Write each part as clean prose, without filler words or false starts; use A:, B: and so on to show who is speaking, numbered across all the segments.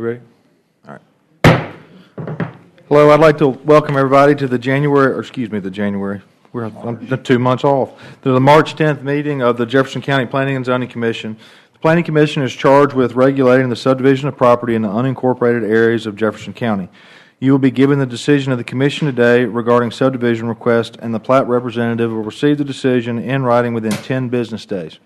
A: We ready? All right. Hello, I'd like to welcome everybody to I'm 2 months off, to the March 10th meeting of the Jefferson County Planning and Zoning Commission. The Planning Commission is charged with regulating the subdivision of property in the unincorporated areas of Jefferson County. You will be given the decision of the Commission today regarding subdivision request, and the plat representative will receive the decision in writing within 10 business days.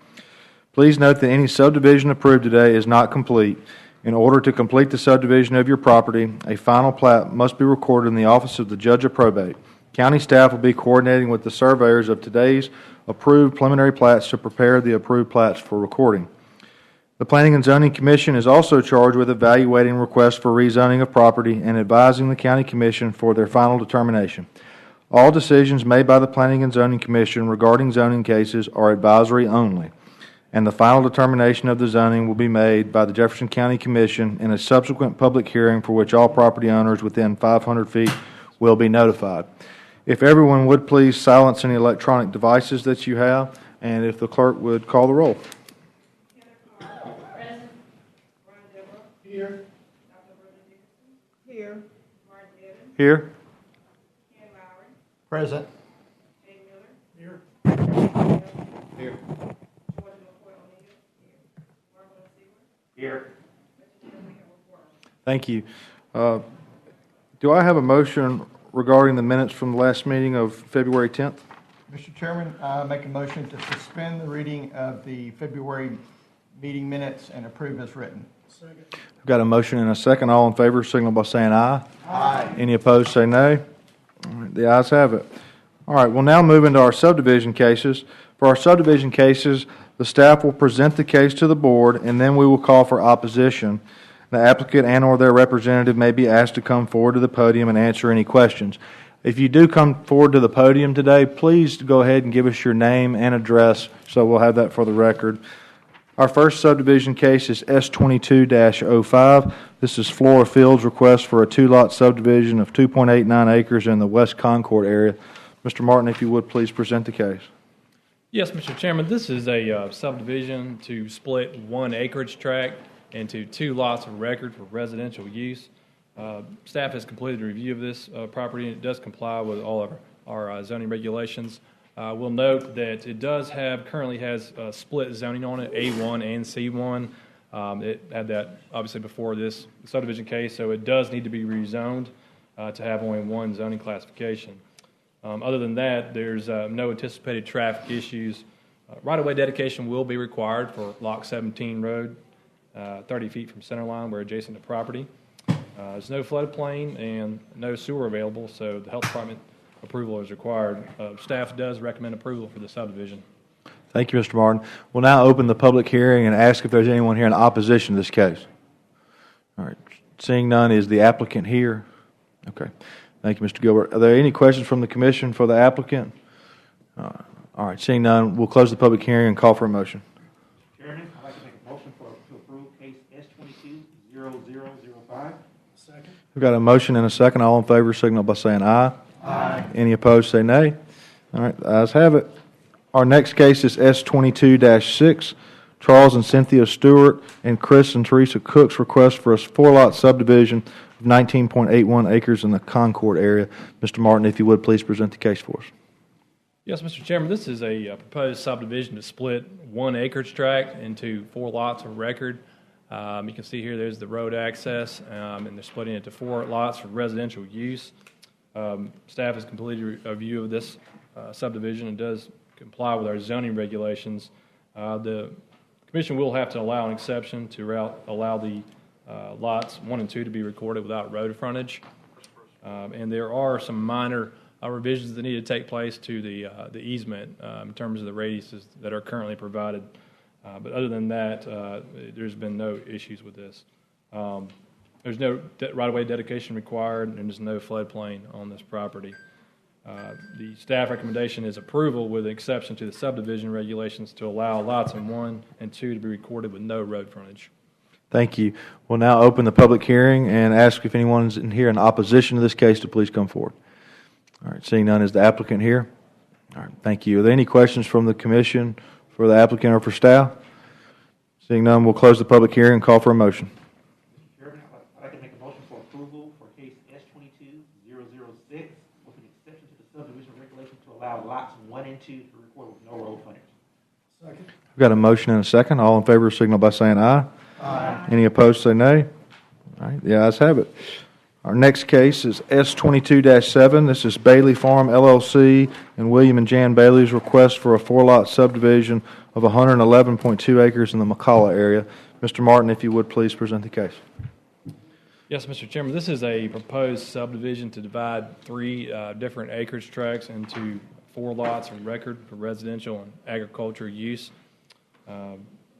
A: Please note that any subdivision approved today is not complete. In order to complete the subdivision of your property, a final plat must be recorded in the office of the Judge of Probate. County staff will be coordinating with the surveyors of today's approved preliminary plats to prepare the approved plats for recording. The Planning and Zoning Commission is also charged with evaluating requests for rezoning of property and advising the County Commission for their final determination. All decisions made by the Planning and Zoning Commission regarding zoning cases are advisory only, and the final determination of the zoning will be made by the Jefferson County Commission in a subsequent public hearing for which all property owners within 500 feet will be notified. If everyone would please silence any electronic devices that you have, and if the clerk would call the roll.
B: Here.
C: Here.
A: Here.
B: Present.
C: Here.
B: Here. Here.
A: Thank you. Do I have a motion regarding the minutes from the last meeting of February 10th?
B: Mr. Chairman, I make a motion to suspend the reading of the February meeting minutes and approve as written.
A: I've got a motion and a second. All in favor signal by saying aye.
B: Aye.
A: Any opposed say nay. All right, the ayes have it. All right, we'll now move into our subdivision cases. For our subdivision cases, the staff will present the case to the board, and then we will call for opposition. The applicant and or their representative may be asked to come forward to the podium and answer any questions. If you do come forward to the podium today, please go ahead and give us your name and address so we'll have that for the record. Our first subdivision case is S22-05. This is Flora Fields' request for a two-lot subdivision of 2.89 acres in the West Concord area. Mr. Martin, if you would please present the case.
D: Yes, Mr. Chairman, this is a subdivision to split one acreage tract into two lots of record for residential use. Staff has completed a review of this property, and it does comply with all of our zoning regulations. We'll note that it currently has split zoning on it, A1 and C1. It had that obviously before this subdivision case, so it does need to be rezoned to have only one zoning classification. Other than that, there's no anticipated traffic issues. Right-of-way dedication will be required for Lock 17 Road, 30 feet from center line. We're adjacent to property. There's no floodplain and no sewer available, so the health department approval is required. Staff does recommend approval for the subdivision.
A: Thank you, Mr. Martin. We'll now open the public hearing and ask if there's anyone here in opposition to this case. All right. Seeing none, is the applicant here? Okay. Thank you, Mr. Gilbert. Are there any questions from the commission for the applicant? All right. Seeing none, we'll close the public hearing and call for a motion.
E: Chairman, I'd like to make a motion to approve case S22-0005.
B: Second.
A: We've got a motion and a second. All in favor signal by saying aye.
B: Aye.
A: Any opposed say nay. All right. The ayes have it. Our next case is S22-6. Charles and Cynthia Stewart and Chris and Teresa Cook's request for a four-lot subdivision of 19.81 acres in the Concord area. Mr. Martin, if you would, please present the case for us.
D: Yes, Mr. Chairman, this is a proposed subdivision to split one acreage tract into four lots of record. You can see here there's the road access, and they're splitting it to four lots for residential use. Staff has completed a review of this subdivision and does comply with our zoning regulations. The Commission will have to allow an exception to allow the lots 1 and 2 to be recorded without road frontage. And there are some minor revisions that need to take place to the easement in terms of the radiuses that are currently provided. But other than that, there's been no issues with this. There's no right-of-way dedication required, and there's no floodplain on this property. The staff recommendation is approval with an exception to the subdivision regulations to allow lots 1 and 2 to be recorded with no road frontage.
A: Thank you. We'll now open the public hearing and ask if anyone's in here in opposition to this case to please come forward. All right, seeing none, is the applicant here? All right, thank you. Are there any questions from the commission for the applicant or for staff? Seeing none, we'll close the public hearing and call for a motion.
E: Chairman, I'd like to allow lots 1 and 2 to be recorded with no road frontage.
C: Second.
A: We've got a motion and a second. All in favor signal by saying aye.
B: Aye.
A: Any opposed, say nay. All right, the ayes have it. Our next case is S22-7. This is Bailey Farm LLC and William and Jan Bailey's request for a 4-lot subdivision of 111.2 acres in the McCalla area. Mr. Martin, if you would please present the case.
D: Yes, Mr. Chairman, this is a proposed subdivision to divide 3 different acreage tracts into 4 lots of record for residential and agricultural use.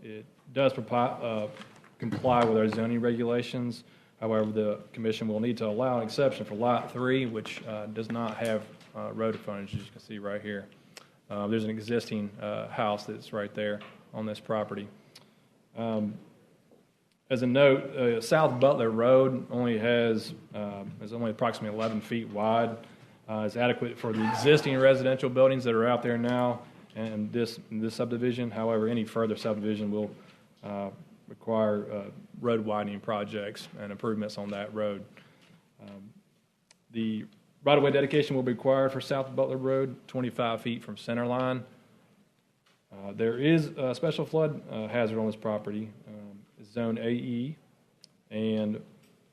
D: It does comply with our zoning regulations. However, the commission will need to allow an exception for Lot 3, which does not have road frontage, as you can see right here. There's an existing house that's right there on this property. As a note, South Butler Road only is only approximately 11 feet wide. It's adequate for the existing residential buildings that are out there now and this subdivision. However, any further subdivision will require road widening projects and improvements on that road. The right-of-way dedication will be required for South Butler Road, 25 feet from center line. There is a special flood hazard on this property, Zone AE, and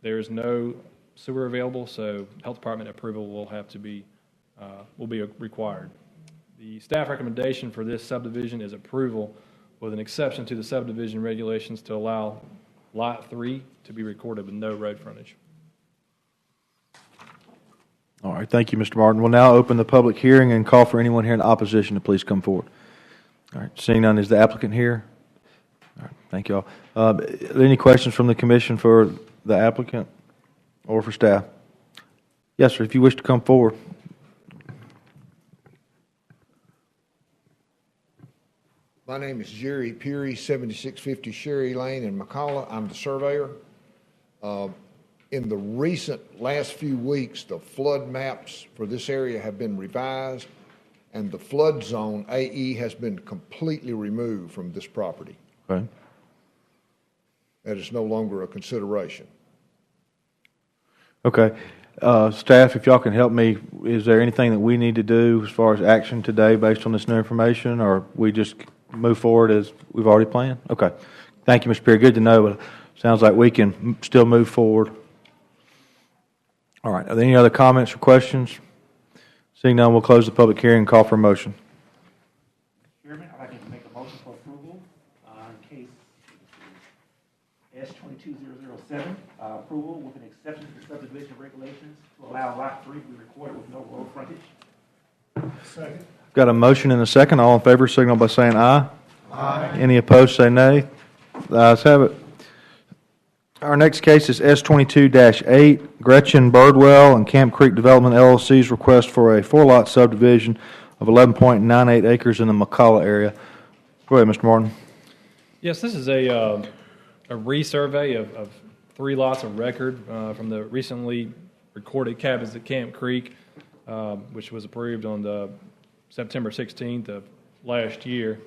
D: there is no sewer available, so Health Department approval will be required. The staff recommendation for this subdivision is approval with an exception to the subdivision regulations to allow Lot 3 to be recorded with no road frontage.
A: All right, thank you, Mr. Martin. We'll now open the public hearing and call for anyone here in opposition to please come forward. All right, seeing none, is the applicant here? All right, thank you all. Are there any questions from the commission for the applicant or for staff? Yes, sir, if you wish to come forward.
F: My name is Jerry Peary, 7650 Sherry Lane in McCalla. I'm the surveyor. In the recent last few weeks, the flood maps for this area have been revised, and the flood zone, AE, has been completely removed from this property.
A: Okay.
F: That is no longer a consideration.
A: Okay. Staff, if y'all can help me, is there anything that we need to do as far as action today based on this new information, or we just move forward as we've already planned? Okay. Thank you, Mr. Perry. Good to know, but sounds like we can still move forward. All right. Are there any other comments or questions? Seeing none, we'll close the public hearing and call for a motion.
E: Chairman, I'd like to make a motion for approval on case S22007, approval with an exception to the subdivision regulations to allow Lot 3 to be recorded with no road frontage.
C: Second.
A: Got a motion and a second. All in favor signal by saying aye.
B: Aye.
A: Any opposed, say nay. The ayes have it. Our next case is S22-8, Gretchen Birdwell and Camp Creek Development LLC's request for a 4-lot subdivision of 11.98 acres in the McCalla area. Go ahead, Mr. Martin.
D: Yes, this is a resurvey of 3 lots of record from the recently recorded cabins at Camp Creek, which was approved on the September 16th of last year.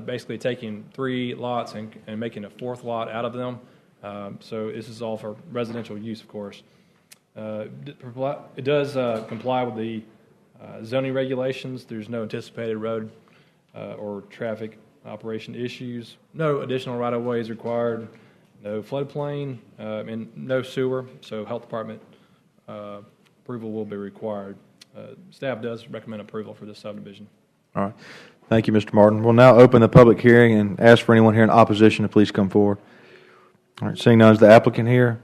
D: Basically taking 3 lots and making a 4th lot out of them. So this is all for residential use, of course. It does comply with the zoning regulations. There's no anticipated road or traffic operation issues. No additional right-of-way is required. No floodplain and no sewer. So Health Department approval will be required. Staff does recommend approval for this subdivision.
A: All right. Thank you, Mr. Martin. We'll now open the public hearing and ask for anyone here in opposition to please come forward. All right. Seeing none, is the applicant here?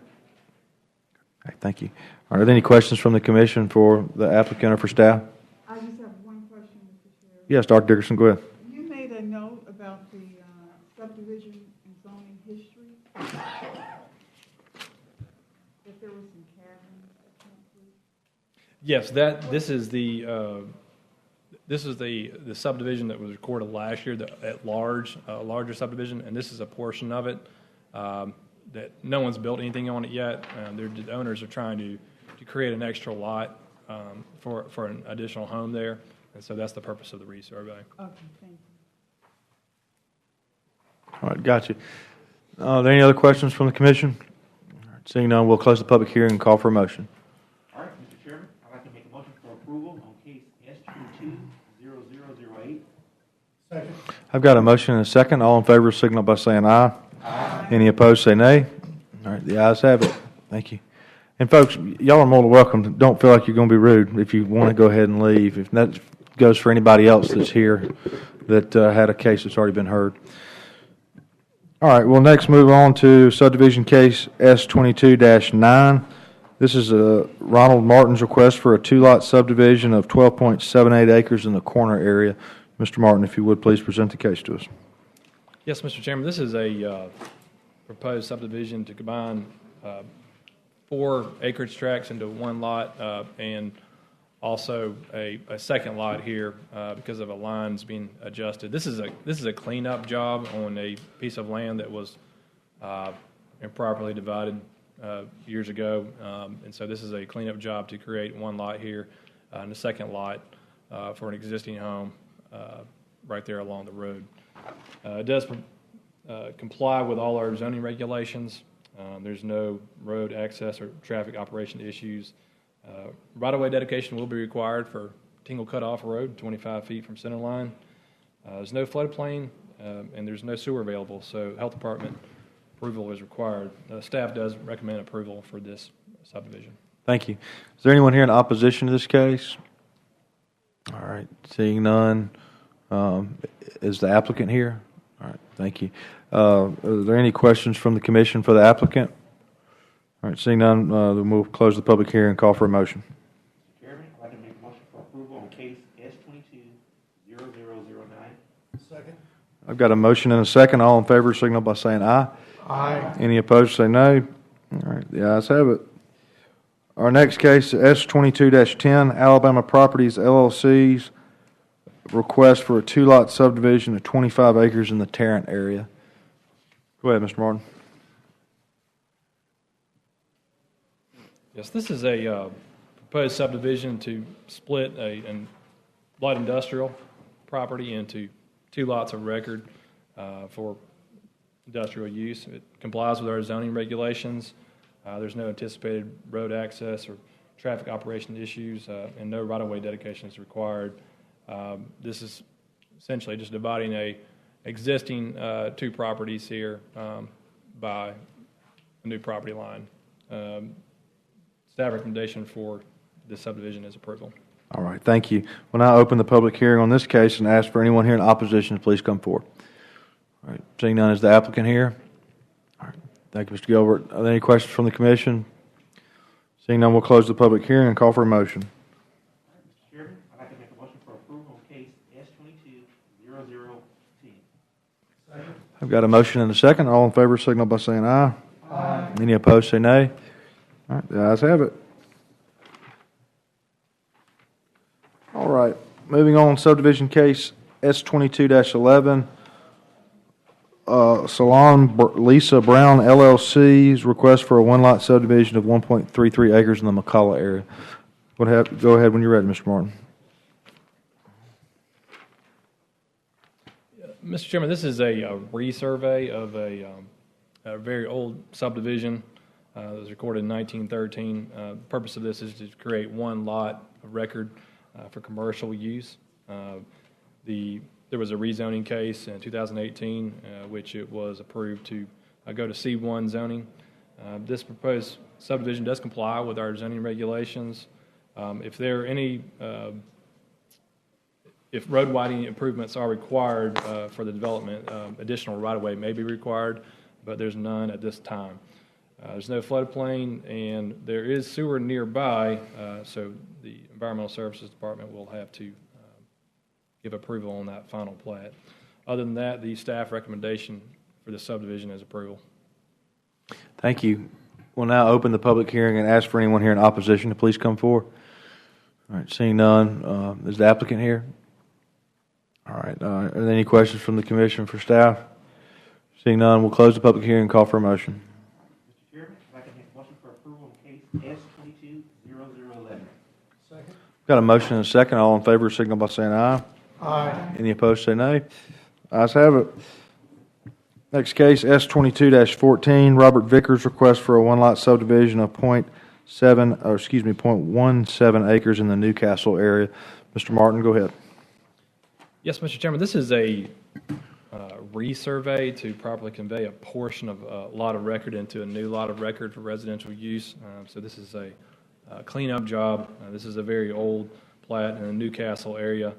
A: All right, thank you. Are there any questions from the commission for the applicant or for staff?
G: I just have one question, Mr. Chair.
A: Yes, Dr. Dickerson, go ahead.
G: You made a note about the subdivision and zoning history. That there was some cabins at Camp Creek.
D: Yes, this is the subdivision that was recorded last year, at larger subdivision, and this is a portion of it that no one's built anything on it yet. The owners are trying to create an extra lot for an additional home there, and so that's the purpose of the resurvey.
G: Okay, thank you.
A: All right, got you. Are there any other questions from the commission? All right, seeing none, we'll close the public hearing and call for a motion.
E: All right, Mr. Chairman, I'd like to make a motion for approval on case S220008.
C: Second.
A: I've got a motion and a second. All in favor signal by saying aye. Aye. Any opposed say nay. All right, the ayes have it. Thank you. And folks, y'all are more than welcome. Don't feel like you're going to be rude if you want to go ahead and leave. If that goes for anybody else that's here that had a case that's already been heard. All right, we'll next move on to subdivision case S22-9. This is Ronald Martin's request for a two-lot subdivision of 12.78 acres in the corner area. Mr. Martin, if you would, please present the case to us.
D: Yes, Mr. Chairman, this is a proposed subdivision to combine 4 acreage tracts into one lot and also a second lot here because of a lines being adjusted. This is a cleanup job on a piece of land that was improperly divided years ago, and so this is a cleanup job to create one lot here and a second lot for an existing home right there along the road. It does comply with all our zoning regulations. There's no road access or traffic operation issues. Right-of-way dedication will be required for Tingle Cutoff Road, 25 feet from center line. There's no floodplain, and there's no sewer available, so Health Department approval is required. Staff does recommend approval for this subdivision.
A: Thank you. Is there anyone here in opposition to this case? All right, seeing none. Is the applicant here? All right, thank you. Are there any questions from the commission for the applicant? All right, seeing none, then we'll close the public hearing and call for a motion.
E: Mr. Chairman, I'd like to make a motion for approval on case S220009.
C: Second.
A: I've got a motion and a second. All in favor signal by saying aye.
C: Aye.
A: Any opposed say no. All right, the ayes have it. Our next case, S22-10, Alabama Properties LLC's request for a two-lot subdivision of 25 acres in the Tarrant area. Go ahead, Mr. Martin.
D: Yes, this is a proposed subdivision to split a light industrial property into 2 lots of record for industrial use. It complies with our zoning regulations. There's no anticipated road access or traffic operation issues, and no right-of-way dedication is required. This is essentially just dividing a existing 2 properties here by a new property line. Staff recommendation for this subdivision is approval.
A: All right, thank you. We'll now open the public hearing on this case and ask for anyone here in opposition to please come forward. All right, seeing none, is the applicant here? All right, thank you, Mr. Gilbert. Are there any questions from the commission? Seeing none, we'll close the public hearing and call for a motion.
E: Mr. Chairman, I'd like to make a motion for approval on case S220010.
C: Second.
A: I've got a motion and a second. All in favor signal by saying aye.
C: Aye.
A: Any opposed say nay. All right, the ayes have it. All right, moving on, subdivision case S22-11. Salon Lisa Brown LLC's request for a one-lot subdivision of 1.33 acres in the McCalla area. Go ahead when you're ready, Mr. Martin.
D: Mr. Chairman, this is a resurvey of a very old subdivision that was recorded in 1913. The purpose of this is to create one lot of record for commercial use. There was a rezoning case in 2018, which it was approved to go to C1 zoning. This proposed subdivision does comply with our zoning regulations. If there are any, if road widening improvements are required for the development, additional right-of-way may be required, but there's none at this time. There's no floodplain, and there is sewer nearby, so the Environmental Services Department will have to give approval on that final plat. Other than that, the staff recommendation for the subdivision is approval.
A: Thank you. We'll now open the public hearing and ask for anyone here in opposition to please come forward. All right, seeing none, is the applicant here? All right, are there any questions from the commission for staff? Seeing none, we'll close the public hearing and call for a motion.
E: Mr. Chairman, I'd like to make a motion for approval on case S220011.
C: Second.
A: Got a motion and a second. All in favor signal by saying aye.
C: Aye.
A: Any opposed say nay. Ayes have it. Next case, S22-14, Robert Vickers' request for a one-lot subdivision of .17 acres in the Newcastle area. Mr. Martin, go ahead.
D: Yes, Mr. Chairman, this is a resurvey to properly convey a portion of a lot of record into a new lot of record for residential use. So this is a cleanup job. This is a very old plat in the Newcastle area.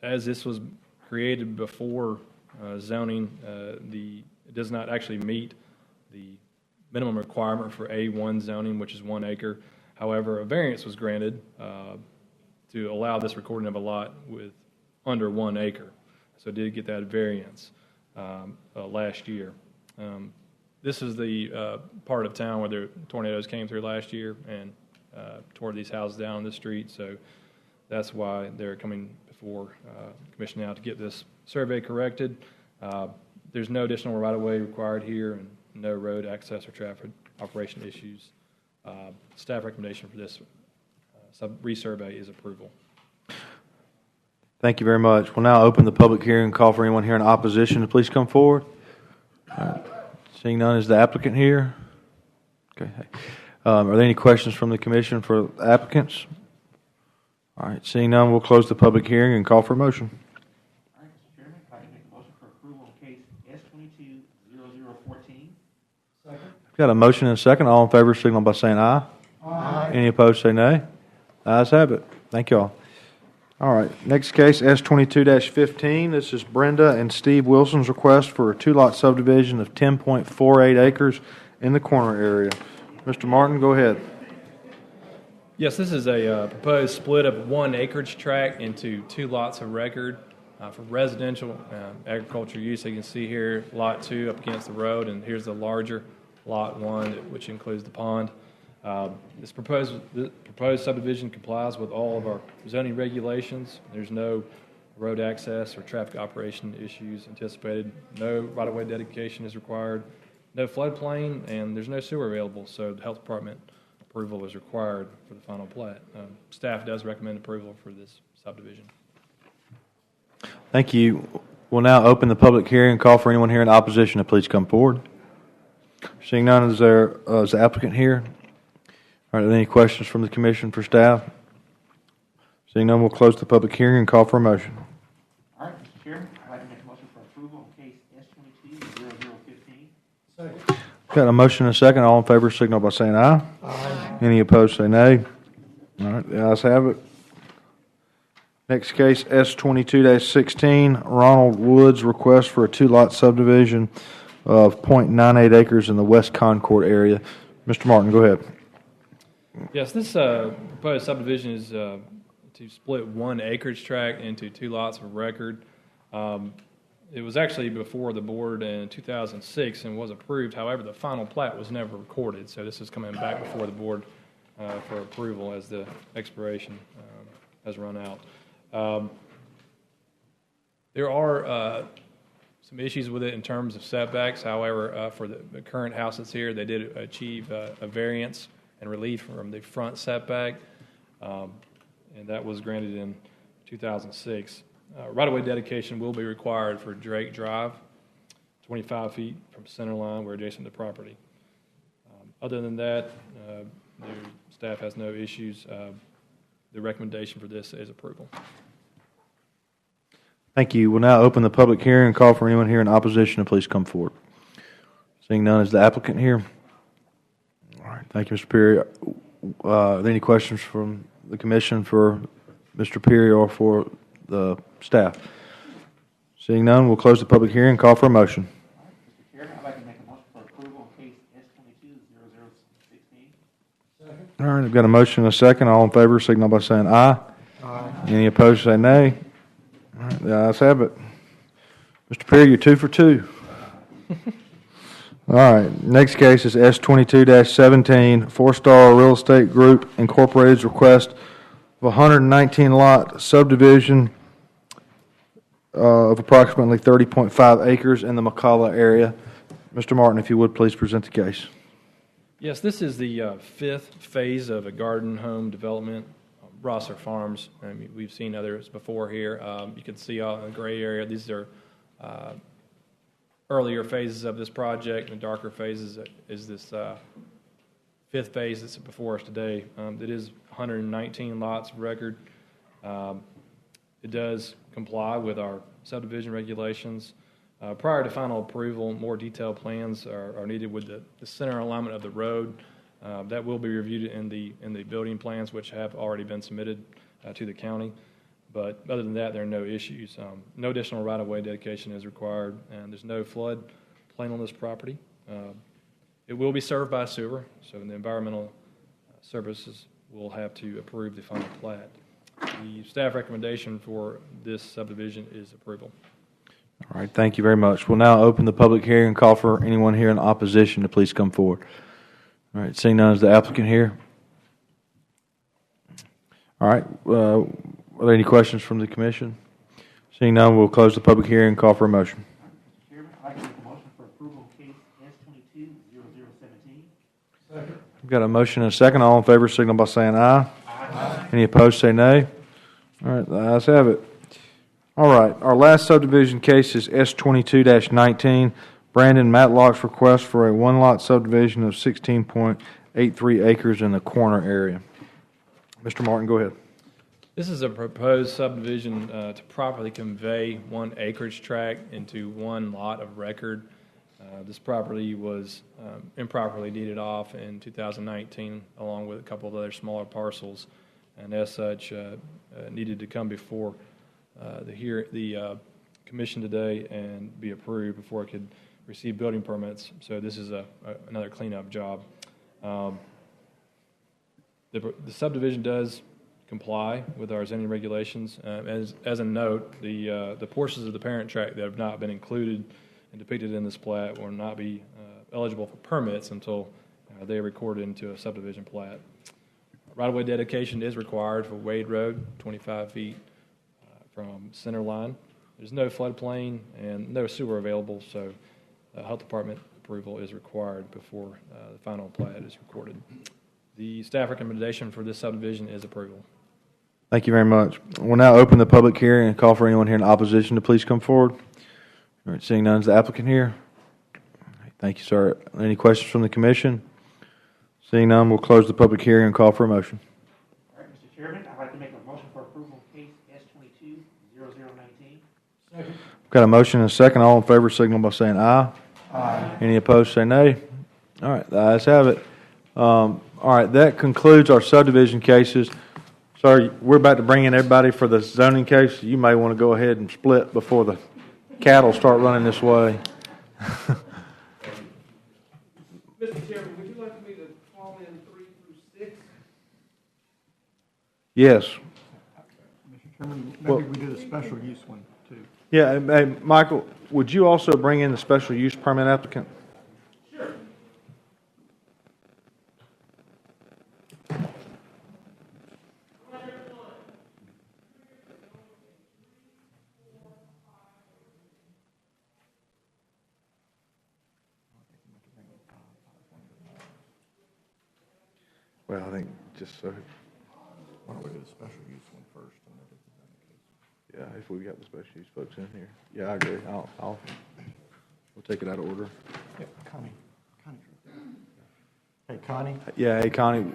D: As this was created before zoning, it does not actually meet the minimum requirement for A1 zoning, which is 1 acre. However, a variance was granted to allow this recording of a lot with under 1 acre. So it did get that variance last year. This is the part of town where the tornadoes came through last year and tore these houses down on the street. So that's why they're coming before Commission now to get this survey corrected. There's no additional right-of-way required here and no road access or traffic operation issues. Staff recommendation for this resurvey is approval.
A: Thank you very much. We'll now open the public hearing and call for anyone here in opposition to please come forward. Seeing none, is the applicant here? Okay. Are there any questions from the commission for applicants? All right. Seeing none, we'll close the public hearing and call for a motion.
E: All right, Mr. Chairman, I'd like to make a motion for approval on case S22-0014.
C: Second.
A: Got a motion and a second. All in favor signal by saying aye.
C: Aye.
A: Any opposed say nay. Ayes have it. Thank you all. All right. Next case, S22-15. This is Brenda and Steve Wilson's request for a two-lot subdivision of 10.48 acres in the corner area. Mr. Martin, go ahead.
D: Yes, this is a proposed split of 1 acreage tract into 2 lots of record for residential agriculture use. You can see here lot 2 up against the road, and here's the larger lot 1, which includes the pond. This proposed subdivision complies with all of our zoning regulations. There's no road access or traffic operation issues anticipated. No right-of-way dedication is required. No floodplain, and there's no sewer available, so the health department approval is required for the final plat. Staff does recommend approval for this subdivision.
A: Thank you. We'll now open the public hearing and call for anyone here in opposition to please come forward. Seeing none, is the applicant here? Are there any questions from the commission for staff? Seeing none, we'll close the public hearing and call for a motion.
E: All right, Mr. Chairman, I'd like to make a motion for approval on case S22-0015.
C: Second.
A: Got a motion and a second. All in favor signal by saying aye.
C: Aye.
A: Any opposed say nay. All right, the ayes have it. Next case, S22-16, Ronald Woods request for a 2-lot subdivision of .98 acres in the West Concord area. Mr. Martin, go ahead.
D: Yes, this proposed subdivision is to split 1 acreage tract into 2 lots of record. It was actually before the board in 2006 and was approved. However, the final plat was never recorded, so this is coming back before the board for approval as the expiration has run out. There are some issues with it in terms of setbacks. However, for the current house that's here, they did achieve a variance and relief from the front setback, and that was granted in 2006. Right-of-way dedication will be required for Drake Drive, 25 feet from center line where adjacent to property. Other than that, the staff has no issues. The recommendation for this is approval.
A: Thank you. We'll now open the public hearing and call for anyone here in opposition to please come forward. Seeing none, is the applicant here? All right. Thank you, Mr. Perry. Are there any questions from the commission for Mr. Perry or for the staff? Seeing none, we'll close the public hearing and call for a motion.
E: Mr. Chairman, I'd like to make a motion for approval on case S22-0016.
C: Second.
A: All right, I've got a motion and a second. All in favor, signal by saying aye.
C: Aye.
A: Any opposed, say nay. All right, the ayes have it. Mr. Perry, you're 2 for 2. All right, next case is S22-17, Four Star Real Estate Group Incorporated's request of 119-lot subdivision of approximately 30.5 acres in the McCalla area. Mr. Martin, if you would, please present the case.
D: Yes, this is the 5th phase of a garden home development, Rosser Farms. I mean, we've seen others before here. You can see all in the gray area. These are earlier phases of this project. The darker phases is this fifth phase that's before us today. It is 119 lots of record. It does comply with our subdivision regulations. Prior to final approval, more detailed plans are needed with the center alignment of the road. That will be reviewed in the building plans, which have already been submitted to the county. But other than that, there are no issues. No additional right-of-way dedication is required, and there's no flood plain on this property. It will be served by sewer, so the environmental services will have to approve the final plat. The staff recommendation for this subdivision is approval.
A: All right, thank you very much. We'll now open the public hearing and call for anyone here in opposition to please come forward. All right, seeing none, is the applicant here? All right, are there any questions from the commission? Seeing none, we'll close the public hearing and call for a motion.
E: Mr. Chairman, I'd like to make a motion for approval of case S-22-0017.
C: Second.
A: We've got a motion and a second. All in favor signal by saying aye.
E: Aye.
A: Any opposed say nay. All right, the ayes have it. All right, our last subdivision case is S-22-19, Brandon Matlock's request for a one-lot subdivision of 16.83 acres in the corner area. Mr. Martin, go ahead.
D: This is a proposed subdivision to properly convey one acreage tract into one lot of record. This property was improperly deeded off in 2019, along with a couple of other smaller parcels, and as such, needed to come before the commission today and be approved before it could receive building permits. So this is another cleanup job. The subdivision does comply with our zoning regulations. As a note, the portions of the parent tract that have not been included and depicted in this plat will not be eligible for permits until they are recorded into a subdivision plat. Right-of-way dedication is required for Wade Road, 25 feet from center line. There's no floodplain and no sewer available, so health department approval is required before the final plat is recorded. The staff recommendation for this subdivision is approval.
A: Thank you very much. We'll now open the public hearing and call for anyone here in opposition to please come forward. All right, seeing none, is the applicant here? All right, thank you, sir. Any questions from the commission? Seeing none, we'll close the public hearing and call for a motion.
E: All right, Mr. Chairman, I'd like to make a motion for approval of case S-22-0019.
C: Second.
A: We've got a motion and a second. All in favor signal by saying aye.
B: Aye.
A: Any opposed say nay. All right, the ayes have it. All right, that concludes our subdivision cases. Sir, we're about to bring in everybody for the zoning case. You may want to go ahead and split before the cattle start running this way.
H: Mr. Chairman, would you like me to call in 3 through 6?
A: Yes.
B: Mr. Chairman,
A: Well-
B: maybe we do the special use one, too.
A: Yeah, hey, Michael, would you also bring in the special use permit applicant?
H: Sure.
A: Well, I think just so,
B: Why don't we do the special use one first? And then do the zoning case?
A: yeah, if we got the special use folks in here. Yeah, I agree. We'll take it out of order.
B: Yeah, Connie. Hey, Connie?
A: Yeah, hey, Connie,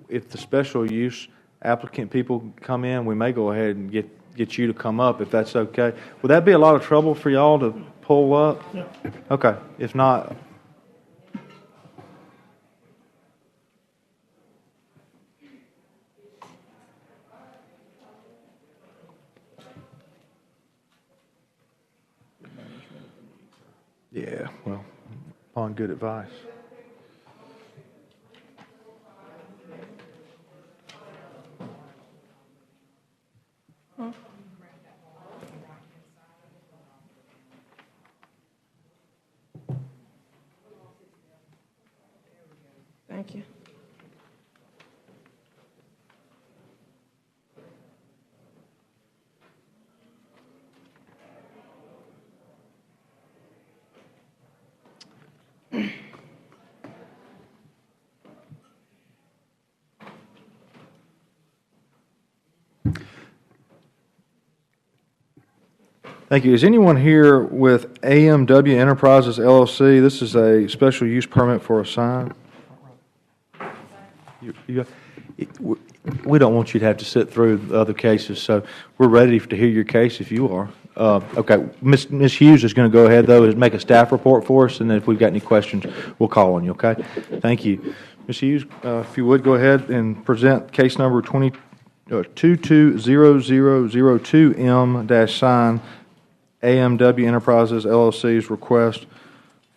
A: if the special use applicant people come in, we may go ahead and get you to come up if that's okay. Would that be a lot of trouble for y'all to pull up?
C: Yeah.
A: Okay, if not, yeah, well, upon good advice.
I: Thank you.
A: Thank you. Is anyone here with AMW Enterprises LLC? This is a special use permit for a sign. We don't want you to have to sit through the other cases, so we're ready to hear your case if you are. Okay, Ms. Hughes is going to go ahead, though, and make a staff report for us, and then if we've got any questions, we'll call on you, okay? Thank you. Ms. Hughes, if you would, go ahead and present case number 220002M-sign AMW Enterprises LLC's request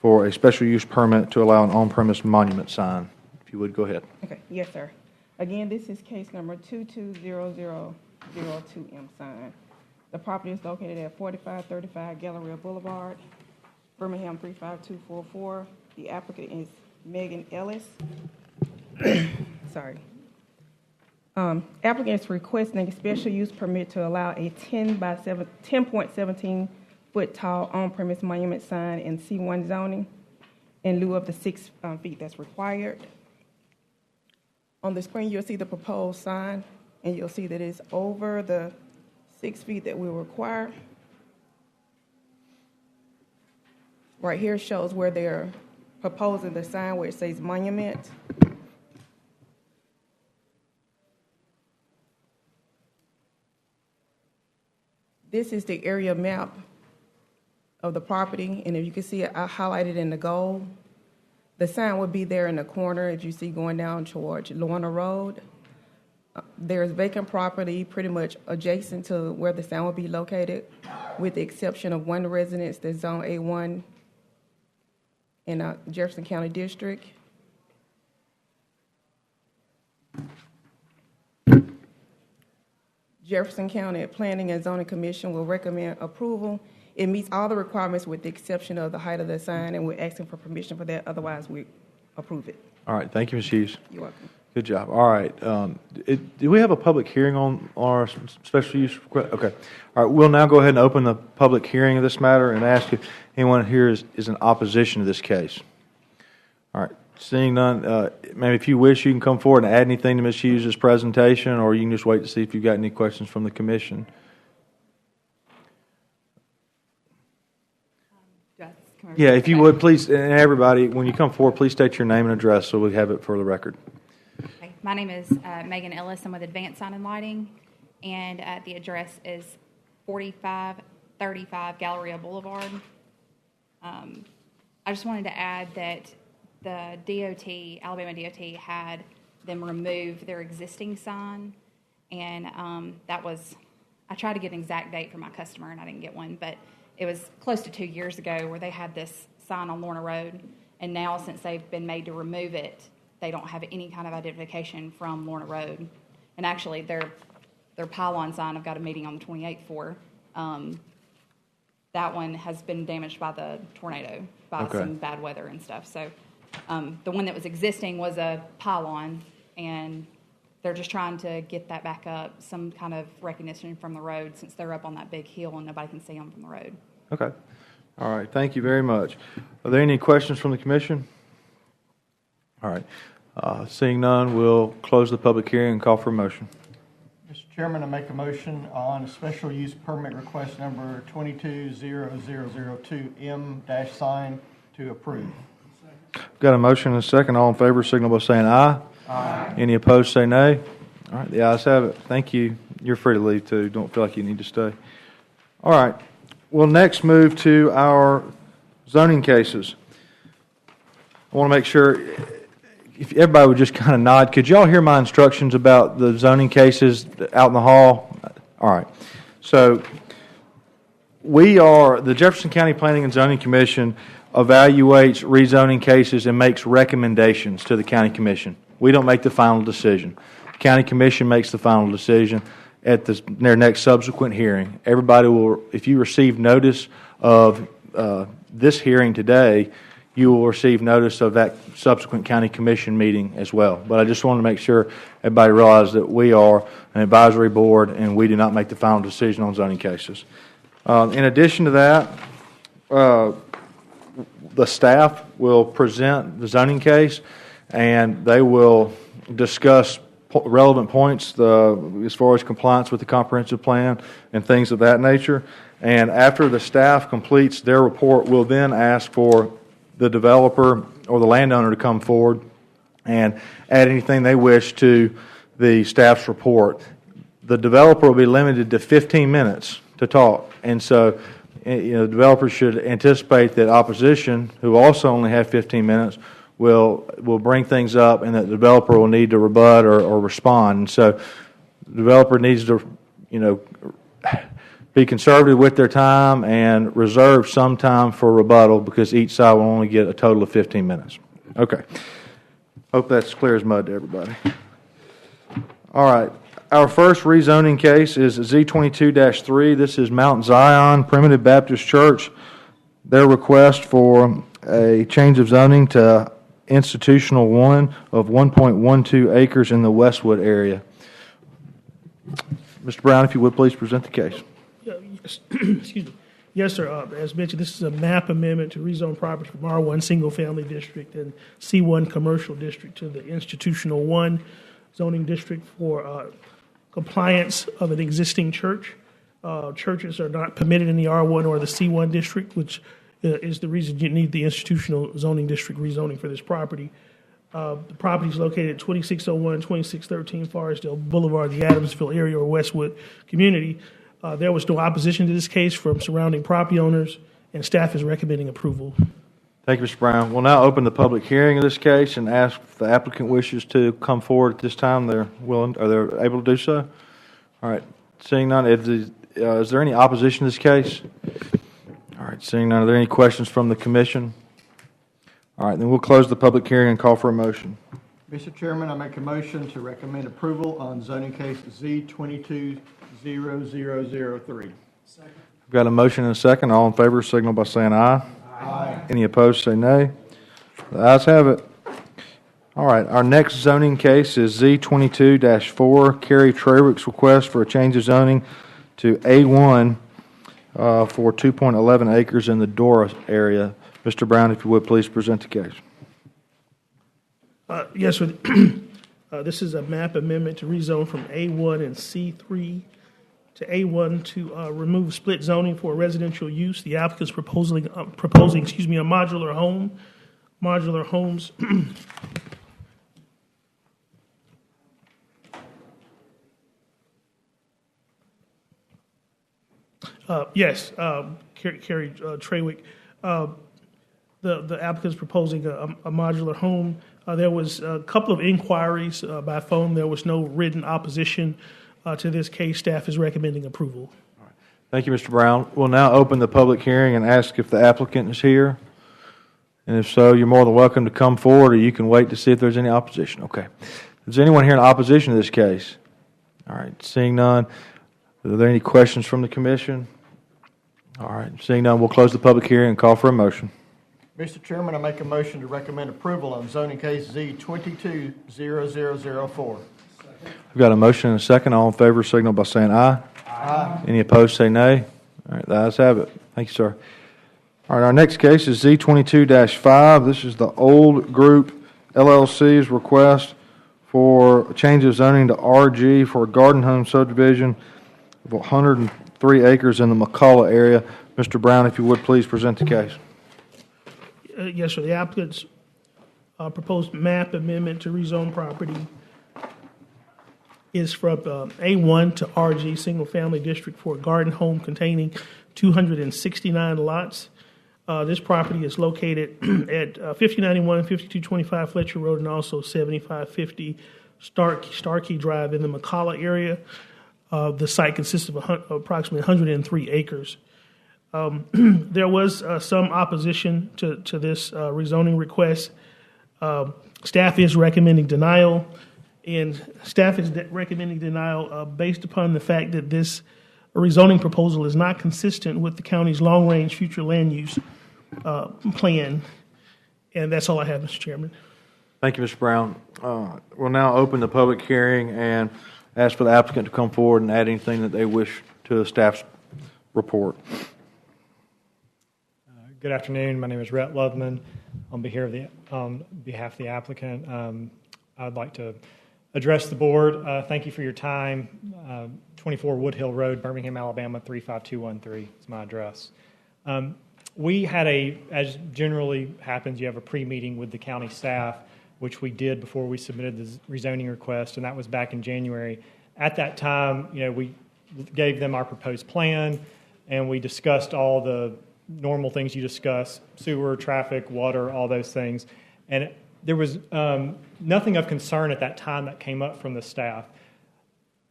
A: for a special use permit to allow an on-premise monument sign. If you would, go ahead.
I: Okay, yes, sir. Again, this is case number 220002M sign. The property is located at 4535 Galleria Boulevard, Birmingham 35244. The applicant is Megan Ellis. Sorry. Applicant is requesting a special use permit to allow a 10.17 foot tall on-premise monument sign in C1 zoning in lieu of the 6 feet that's required. On the screen, you'll see the proposed sign, and you'll see that it's over the 6 feet that we require. Right here shows where they're proposing the sign where it says monument. This is the area map of the property, and if you can see it, I highlighted in the gold. The sign would be there in the corner as you see going down towards Lorna Road. There's vacant property pretty much adjacent to where the sign will be located, with the exception of one residence that's Zone A1 in Jefferson County District. Jefferson County Planning and Zoning Commission will recommend approval. It meets all the requirements with the exception of the height of the sign, and we're asking for permission for that. Otherwise, we approve it.
A: All right, thank you, Ms. Hughes.
I: You're welcome.
A: Good job. All right. Do we have a public hearing on our special use request? Okay. All right, we'll now go ahead and open the public hearing of this matter and ask if anyone here is in opposition to this case. All right. Seeing none, ma'am, if you wish, you can come forward and add anything to Ms. Hughes' presentation, or you can just wait to see if you've got any questions from the commission. Yeah, if you would, please, and everybody, when you come forward, please state your name and address so we have it for the record.
J: Okay. My name is Megan Ellis. I'm with Advanced Sign and Lighting, and the address is 4535 Galleria Boulevard. I just wanted to add that the DOT, Alabama DOT, had them remove their existing sign, and that was, I tried to get an exact date for my customer, and I didn't get one, but it was close to 2 years ago where they had this sign on Lorna Road, and now since they've been made to remove it, they don't have any kind of identification from Lorna Road. And actually, their pylon sign, I've got a meeting on the 28th for, that one has been damaged by the tornado, by some bad weather and stuff. So the one that was existing was a pylon, and they're just trying to get that back up, some kind of recognition from the road, since they're up on that big hill and nobody can see them from the road.
A: Okay. All right. Thank you very much. Are there any questions from the commission? All right. Seeing none, we'll close the public hearing and call for a motion.
B: Mr. Chairman, I make a motion on special use permit request number 220002M-sign to approve.
A: Got a motion and a second. All in favor signal by saying aye.
B: Aye.
A: Any opposed say nay. All right. The ayes have it. Thank you. You're free to leave too. Don't feel like you need to stay. All right. We'll next move to our zoning cases. I want to make sure if everybody would just kind of nod. Could y'all hear my instructions about the zoning cases out in the hall? All right. So the Jefferson County Planning and Zoning Commission evaluates rezoning cases and makes recommendations to the county commission. We don't make the final decision. The county commission makes the final decision at their next subsequent hearing. Everybody will, if you receive notice of this hearing today, you will receive notice of that subsequent county commission meeting as well. But I just want to make sure everybody realizes that we are an advisory board and we do not make the final decision on zoning cases. In addition to that, the staff will present the zoning case and they will discuss relevant points as far as compliance with the comprehensive plan and things of that nature. And after the staff completes their report, we'll then ask for the developer or the landowner to come forward and add anything they wish to the staff's report. The developer will be limited to 15 minutes to talk, and so developers should anticipate that opposition, who also only have 15 minutes, will bring things up, and that the developer will need to rebut or respond. And so the developer needs to, be conservative with their time and reserve some time for rebuttal, because each side will only get a total of 15 minutes. Okay. Hope that's clear as mud to everybody. All right. Our first rezoning case is Z22-3. This is Mount Zion Primitive Baptist Church. Their request for a change of zoning to Institutional 1 of 1.12 acres in the Westwood area. Mr. Brown, if you would please present the case.
C: Yes. Excuse me. Yes, sir. As mentioned, this is a map amendment to rezone property from R1 Single Family District and C1 Commercial District to the Institutional 1 zoning district for compliance of an existing church. Churches are not permitted in the R1 or the C1 district, which is the reason you need the institutional zoning district rezoning for this property. The property is located at 2601, 2613 Forestdale Boulevard, the Adamsville area or Westwood community. There was no opposition to this case from surrounding property owners, and staff is recommending approval.
A: Thank you, Mr. Brown. We'll now open the public hearing of this case and ask if the applicant wishes to come forward at this time. They're willing, or they're able to do so. All right. Seeing none, is there any opposition to this case? All right. Seeing none, are there any questions from the commission? All right. Then we'll close the public hearing and call for a motion.
B: Mr. Chairman, I make a motion to recommend approval on zoning case Z22-0003.
C: Second.
A: We've got a motion and a second. All in favor signal by saying aye.
B: Aye.
A: Any opposed say nay. The ayes have it. All right. Our next zoning case is Z22-4, Carrie Trawick's request for a change of zoning to A1 for 2.11 acres in the Dora area. Mr. Brown, if you would, please present the case.
C: Yes, sir. This is a map amendment to rezone from A1 and C3 to A1 to remove split zoning for residential use. The applicant's proposing, a modular home. Modular homes. Yes, Carrie Trawick. The applicant's proposing a modular home. There was a couple of inquiries by phone. There was no written opposition to this case. Staff is recommending approval.
A: All right. Thank you, Mr. Brown. We'll now open the public hearing and ask if the applicant is here. And if so, you're more than welcome to come forward, or you can wait to see if there's any opposition. Okay. Is there anyone here in opposition to this case? All right. Seeing none, are there any questions from the commission? All right. Seeing none, we'll close the public hearing and call for a motion.
B: Mr. Chairman, I make a motion to recommend approval on zoning case Z22-0004.
A: We've got a motion and a second. All in favor signal by saying aye.
B: Aye.
A: Any opposed say nay. All right, the ayes have it. Thank you, sir. All right, our next case is Z22-5. This is the Old Group LLC's request for a change of zoning to RG for a garden home subdivision of 103 acres in the McCullough area. Mr. Brown, if you would, please present the case.
C: Yes, sir. The applicant's proposed map amendment to rezone property is from A1 to RG, Single Family District for a garden home containing 269 lots. This property is located at 5091, 5225 Fletcher Road, and also 7550 Starkey Drive in the McCullough area. The site consists of approximately 103 acres. There was some opposition to this rezoning request. Staff is recommending denial, and staff is recommending denial based upon the fact that this rezoning proposal is not consistent with the county's long-range future land use plan. And that's all I have, Mr. Chairman.
A: Thank you, Mr. Brown. We'll now open the public hearing and ask for the applicant to come forward and add anything that they wish to the staff's report.
K: Good afternoon. My name is Rhett Loveman. On behalf of the applicant, I'd like to address the board. Thank you for your time. 24 Woodhill Road, Birmingham, Alabama, 35213 is my address. We had as generally happens, you have a pre-meeting with the county staff which we did before we submitted the rezoning request, and that was back in January. At that time, we gave them our proposed plan, and we discussed all the normal things you discuss: sewer, traffic, water, all those things. And there was nothing of concern at that time that came up from the staff.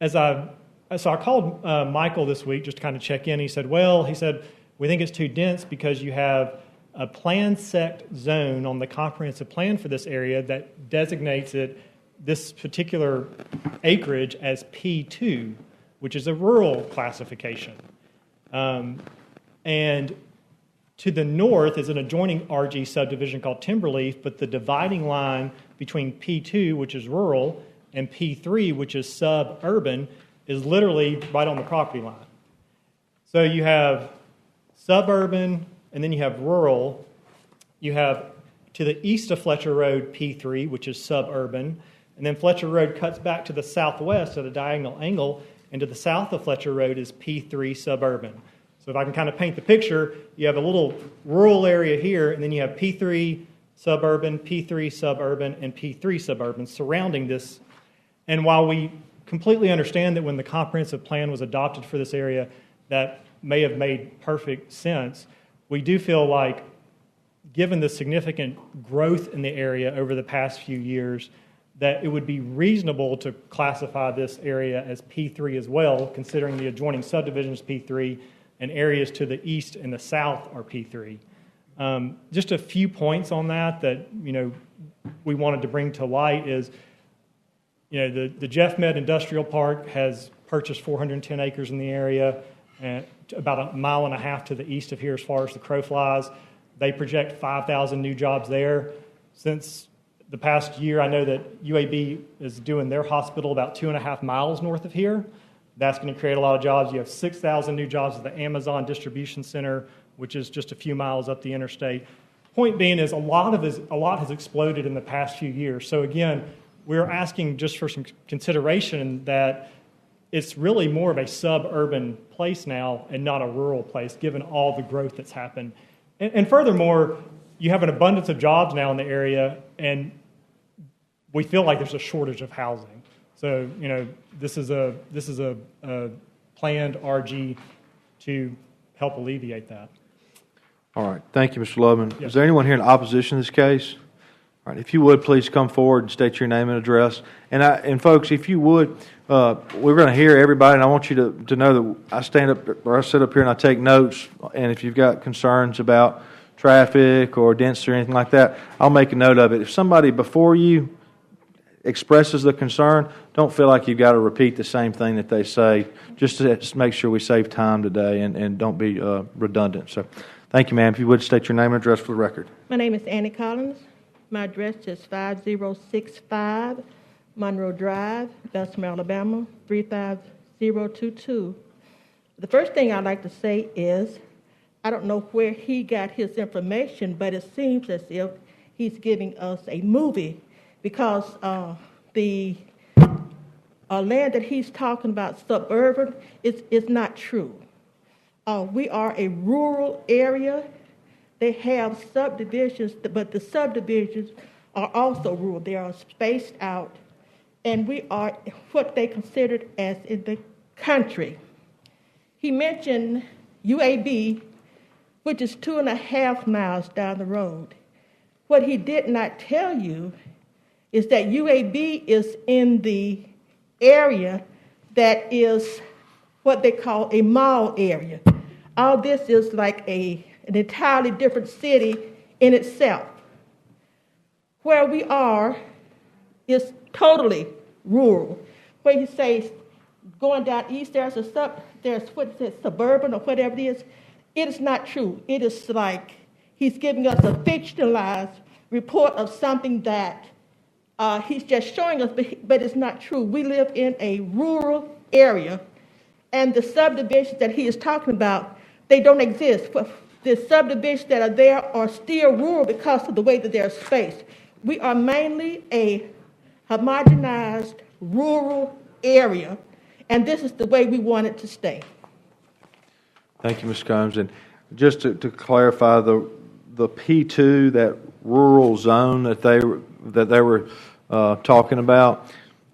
K: So I called Michael this week just to kind of check in. He said, we think it's too dense because you have a plan sect zone on the comprehensive plan for this area that designates this particular acreage as P2, which is a rural classification. And to the north is an adjoining RG subdivision called Timberleaf, but the dividing line between P2, which is rural, and P3, which is suburban, is literally right on the property line. So you have suburban, and then you have rural. You have to the east of Fletcher Road, P3, which is suburban, and then Fletcher Road cuts back to the southwest at a diagonal angle, and to the south of Fletcher Road is P3 suburban. So if I can kind of paint the picture, you have a little rural area here, and then you have P3 suburban, P3 suburban, and P3 suburban surrounding this. And while we completely understand that when the comprehensive plan was adopted for this area, that may have made perfect sense, we do feel like, given the significant growth in the area over the past few years, that it would be reasonable to classify this area as P3 as well, considering the adjoining subdivisions P3 and areas to the east and the south are P3. Just a few points on that we wanted to bring to light is, the Jeff Med Industrial Park has purchased 410 acres in the area, and about a mile and a half to the east of here as far as the crow flies. They project 5,000 new jobs there. Since the past year, I know that UAB is doing their hospital about 2.5 miles north of here. That's going to create a lot of jobs. You have 6,000 new jobs at the Amazon Distribution Center, which is just a few miles up the interstate. Point being is a lot has exploded in the past few years. So again, we're asking just for some consideration that it's really more of a suburban place now and not a rural place, given all the growth that's happened. And furthermore, you have an abundance of jobs now in the area, and we feel like there's a shortage of housing. So, this is a planned RG to help alleviate that.
A: All right. Thank you, Mr. Lubman.
K: Yes.
A: Is there anyone here in opposition to this case? All right. If you would, please come forward and state your name and address. And folks, if you would, we're going to hear everybody, and I want you to know that I sit up here and I take notes, and if you've got concerns about traffic or density or anything like that, I'll make a note of it. If somebody before you expresses the concern, don't feel like you've got to repeat the same thing that they say, just to make sure we save time today and don't be redundant. So thank you, ma'am. If you would, state your name and address for the record.
L: My name is Annie Collins. My address is 5065 Monroe Drive, Bessemer, Alabama, 35022. The first thing I'd like to say is, I don't know where he got his information, but it seems as if he's giving us a movie, because the land that he's talking about, suburban, is not true. We are a rural area. They have subdivisions, but the subdivisions are also rural. They are spaced out, and we are what they considered as in the country. He mentioned UAB, which is 2.5 miles down the road. What he did not tell you is that UAB is in the area that is what they call a mall area. All this is like an entirely different city in itself. Where we are is totally rural. Where you say going down east, there's suburban or whatever it is not true. It is like he's giving us a fictionalized report of something that he's just showing us, but it's not true. We live in a rural area, and the subdivisions that he is talking about, they don't exist. The subdivisions that are there are still rural because of the way that they're spaced. We are mainly a homogenized rural area, and this is the way we want it to stay.
A: Thank you, Ms. Combs. And just to clarify, the the P2, that rural zone that they were talking about,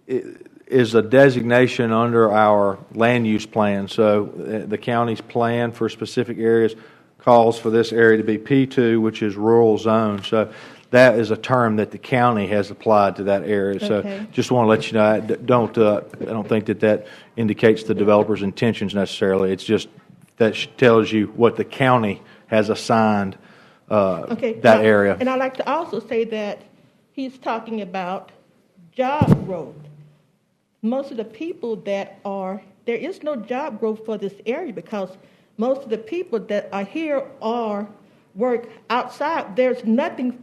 A: is a designation under our land use plan. So the county's plan for specific areas calls for this area to be P2, which is rural zone. So that is a term that the county has applied to that area. So just want to let you know, I don't think that indicates the developer's intentions necessarily. It's just that tells you what the county has assigned that area.
L: And I'd like to also say that he's talking about job growth. Most of the people there is no job growth for this area because most of the people that are here work outside. There's nothing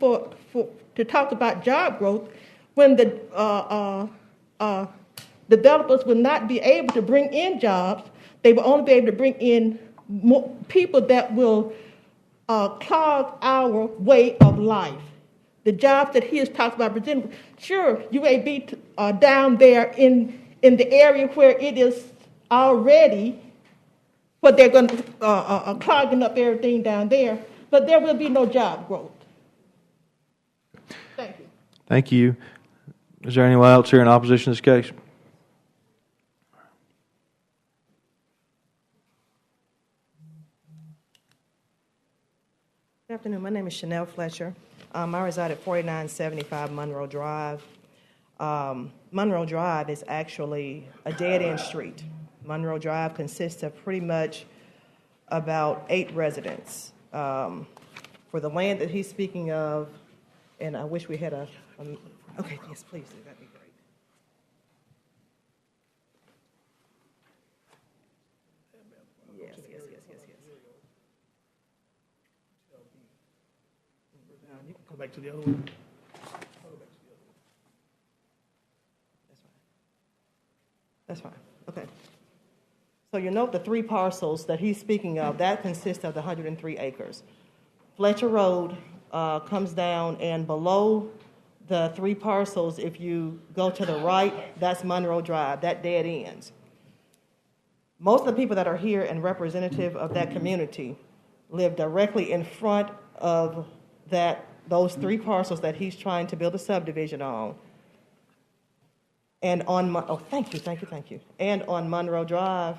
L: to talk about job growth when the developers will not be able to bring in jobs. They will only be able to bring in people that will clog our way of life. The jobs that he is talking about presenting, sure, you may be down there in the area where it is already, but they're going to clogging up everything down there, but there will be no job growth. Thank you.
A: Thank you. Is there anyone else here in opposition to this case?
M: Good afternoon. My name is Chanel Fletcher. I reside at 4975 Monroe Drive. Monroe Drive is actually a dead-end street. Monroe Drive consists of pretty much about 8 residents. For the land that he's speaking of, and I wish we had okay, yes, please, that'd be great. Yes.
C: You can go back to the other one.
M: That's fine. Okay. So you note the 3 parcels that he's speaking of, that consists of the 103 acres. Fletcher Road comes down, and below the 3 parcels, if you go to the right, that's Monroe Drive. That dead ends. Most of the people that are here and representative of that community live directly in front of those 3 parcels that he's trying to build a subdivision on. And thank you. And on Monroe Drive,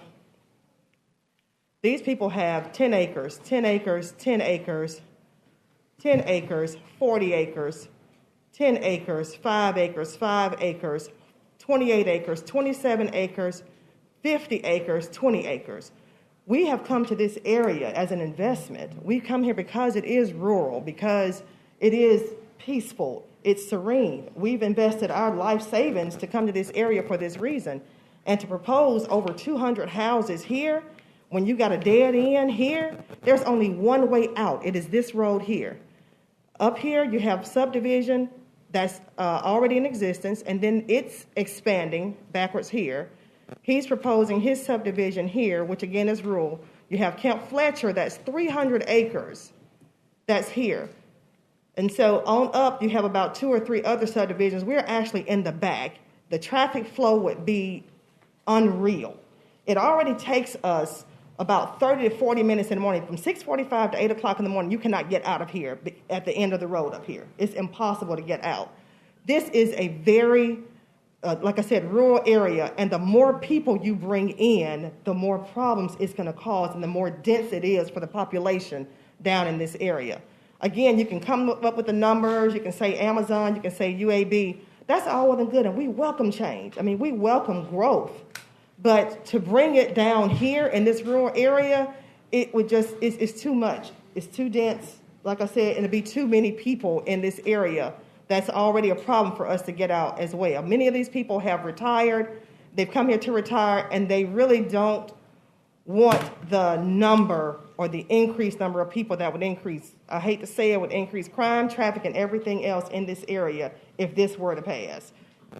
M: these people have 10 acres, 10 acres, 10 acres, 10 acres, 40 acres, 10 acres, 5 acres, 5 acres, 28 acres, 27 acres, 50 acres, 20 acres. We have come to this area as an investment. We come here because it is rural, because it is peaceful, it's serene. We've invested our life savings to come to this area for this reason. And to propose over 200 houses here, when you got a dead end here, there's only one way out. It is this road here. Up here, you have subdivision that's already in existence, and then it's expanding backwards here. He's proposing his subdivision here, which again is rural. You have Camp Fletcher, that's 300 acres. That's here. And so on up, you have about 2 or 3 other subdivisions. We're actually in the back. The traffic flow would be unreal. It already takes us about 30 to 40 minutes in the morning. From 6:45 to 8 o'clock in the morning, you cannot get out of here at the end of the road up here. It's impossible to get out. This is a very, like I said, rural area, and the more people you bring in, the more problems it's going to cause and the more dense it is for the population down in this area. Again, you can come up with the numbers, you can say Amazon, you can say UAB. That's all well and good, and we welcome change. I mean, we welcome growth. But to bring it down here in this rural area, it's too much. It's too dense, like I said, and it'd be too many people in this area. That's already a problem for us to get out as well. Many of these people have retired. They've come here to retire, and they really don't want the number or the increased number of people that would increase. I hate to say it, would increase crime, traffic, and everything else in this area if this were to pass.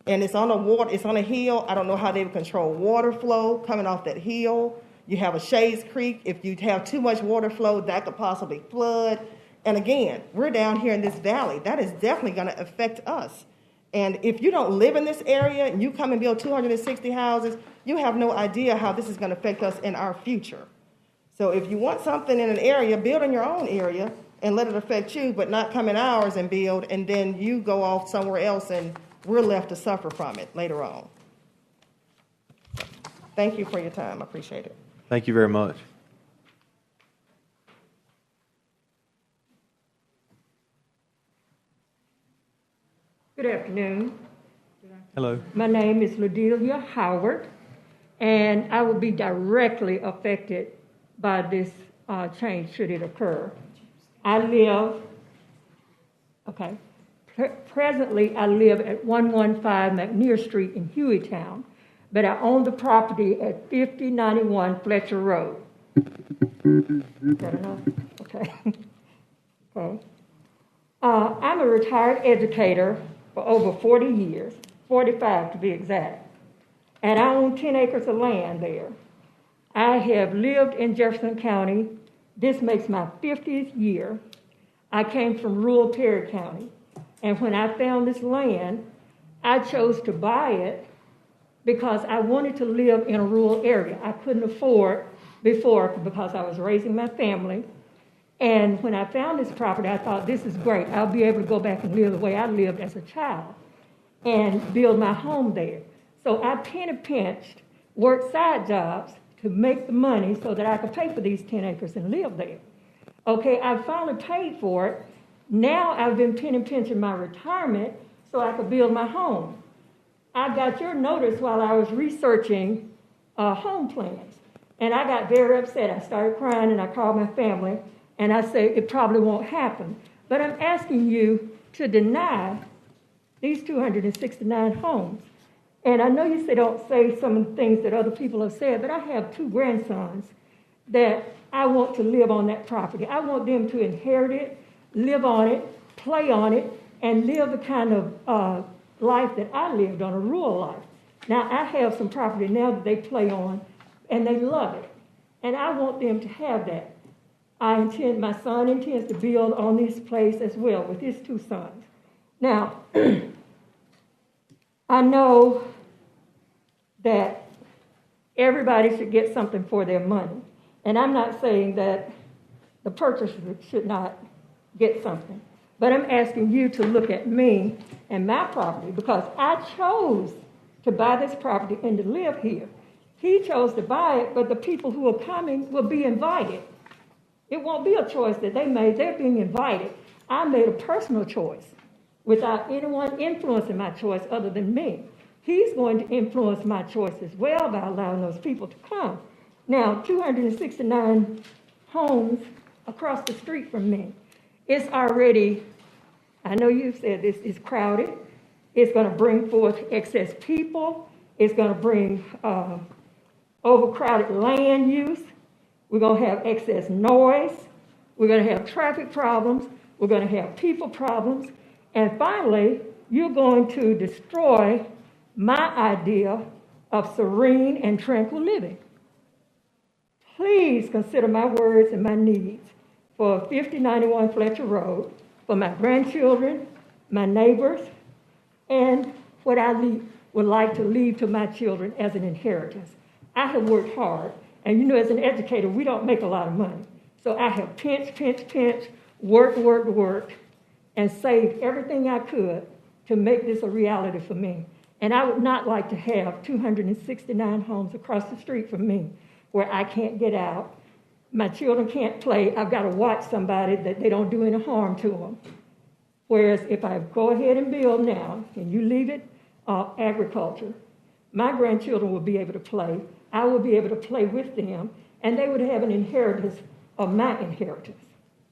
M: And it's on a hill. I don't know how they would control water flow coming off that hill. You have a Shades Creek. If you have too much water flow, that could possibly flood. And again, we're down here in this valley. That is definitely going to affect us. And if you don't live in this area and you come and build 260 houses, you have no idea how this is going to affect us in our future. So if you want something in an area, build in your own area and let it affect you, but not come in ours and build, and then you go off somewhere else and we're left to suffer from it later on. Thank you for your time. I appreciate it.
A: Thank you very much.
N: Good afternoon.
A: Hello.
N: My name is Ladelia Howard, and I will be directly affected by this change should it occur. I live, presently I live at 115 McNear Street in Hueytown, but I own the property at 5091 Fletcher Road. Is that enough? Okay. Okay. I'm a retired educator for over 40 years, 45 to be exact, and I own 10 acres of land there. I have lived in Jefferson County. This makes my 50th year. I came from rural Perry County, and when I found this land, I chose to buy it because I wanted to live in a rural area. I couldn't afford before because I was raising my family. And when I found this property, I thought, this is great. I'll be able to go back and live the way I lived as a child and build my home there. So I penny pinched, worked side jobs to make the money so that I could pay for these 10 acres and live there. Okay, I finally paid for it. Now I've been penny pinching my retirement so I could build my home. I got your notice while I was researching home plans. And I got very upset. I started crying and I called my family and I said, it probably won't happen. But I'm asking you to deny these 269 homes. And I know you say don't say some of the things that other people have said, but I have 2 grandsons that I want to live on that property. I want them to inherit it, live on it, play on it, and live the kind of life that I lived on, a rural life. Now, I have some property now that they play on, and they love it. And I want them to have that. My son intends to build on this place as well with his 2 sons. Now, I know that everybody should get something for their money. And I'm not saying that the purchaser should not get something. But I'm asking you to look at me and my property because I chose to buy this property and to live here. He chose to buy it, but the people who are coming will be invited. It won't be a choice that they made. They're being invited. I made a personal choice without anyone influencing my choice other than me. He's going to influence my choice as well by allowing those people to come. Now, 269 homes across the street from me. It's already, I know you've said this is crowded. It's going to bring forth excess people. It's going to bring overcrowded land use. We're going to have excess noise. We're going to have traffic problems. We're going to have people problems. And finally, you're going to destroy my idea of serene and tranquil living. Please consider my words and my needs for 5091 Fletcher Road, for my grandchildren, my neighbors, and what I would like to leave to my children as an inheritance. I have worked hard, and you know, as an educator, we don't make a lot of money. So I have pinched, worked, and saved everything I could to make this a reality for me. And I would not like to have 269 homes across the street from me where I can't get out. My children can't play. I've got to watch somebody that they don't do any harm to them. Whereas if I go ahead and build now, and you leave it agriculture, my grandchildren will be able to play. I will be able to play with them, and they would have an inheritance of my inheritance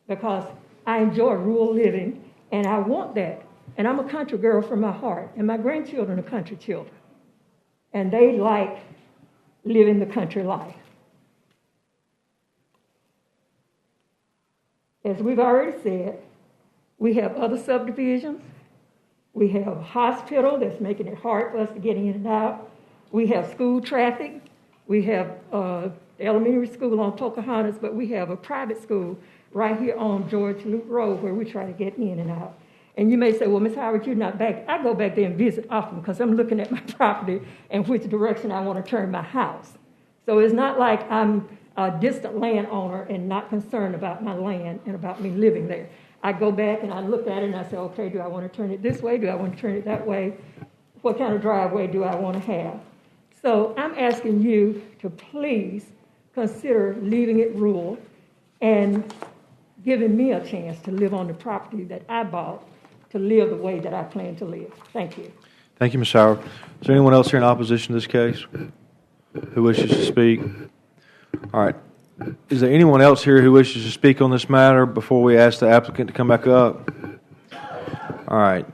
N: because I enjoy rural living, and I want that. And I'm a country girl from my heart, and my grandchildren are country children, and they like living the country life. As we've already said, we have other subdivisions. We have a hospital that's making it hard for us to get in and out. We have school traffic. We have the elementary school on Pocahontas, but we have a private school right here on George Luke Road where we try to get in and out. And you may say, well, Ms. Howard, you're not back. I go back there and visit often because I'm looking at my property and which direction I want to turn my house. So it's not like I'm a distant landowner and not concerned about my land and about me living there. I go back and I look at it and I say, okay, do I want to turn it this way? Do I want to turn it that way? What kind of driveway do I want to have? So I'm asking you to please consider leaving it rural and giving me a chance to live on the property that I bought, to live the way that I plan to live. Thank you.
A: Thank you, Ms. Howard. Is there anyone else here in opposition to this case who wishes to speak? All right. Is there anyone else here who wishes to speak on this matter before we ask the applicant to come back up? All right.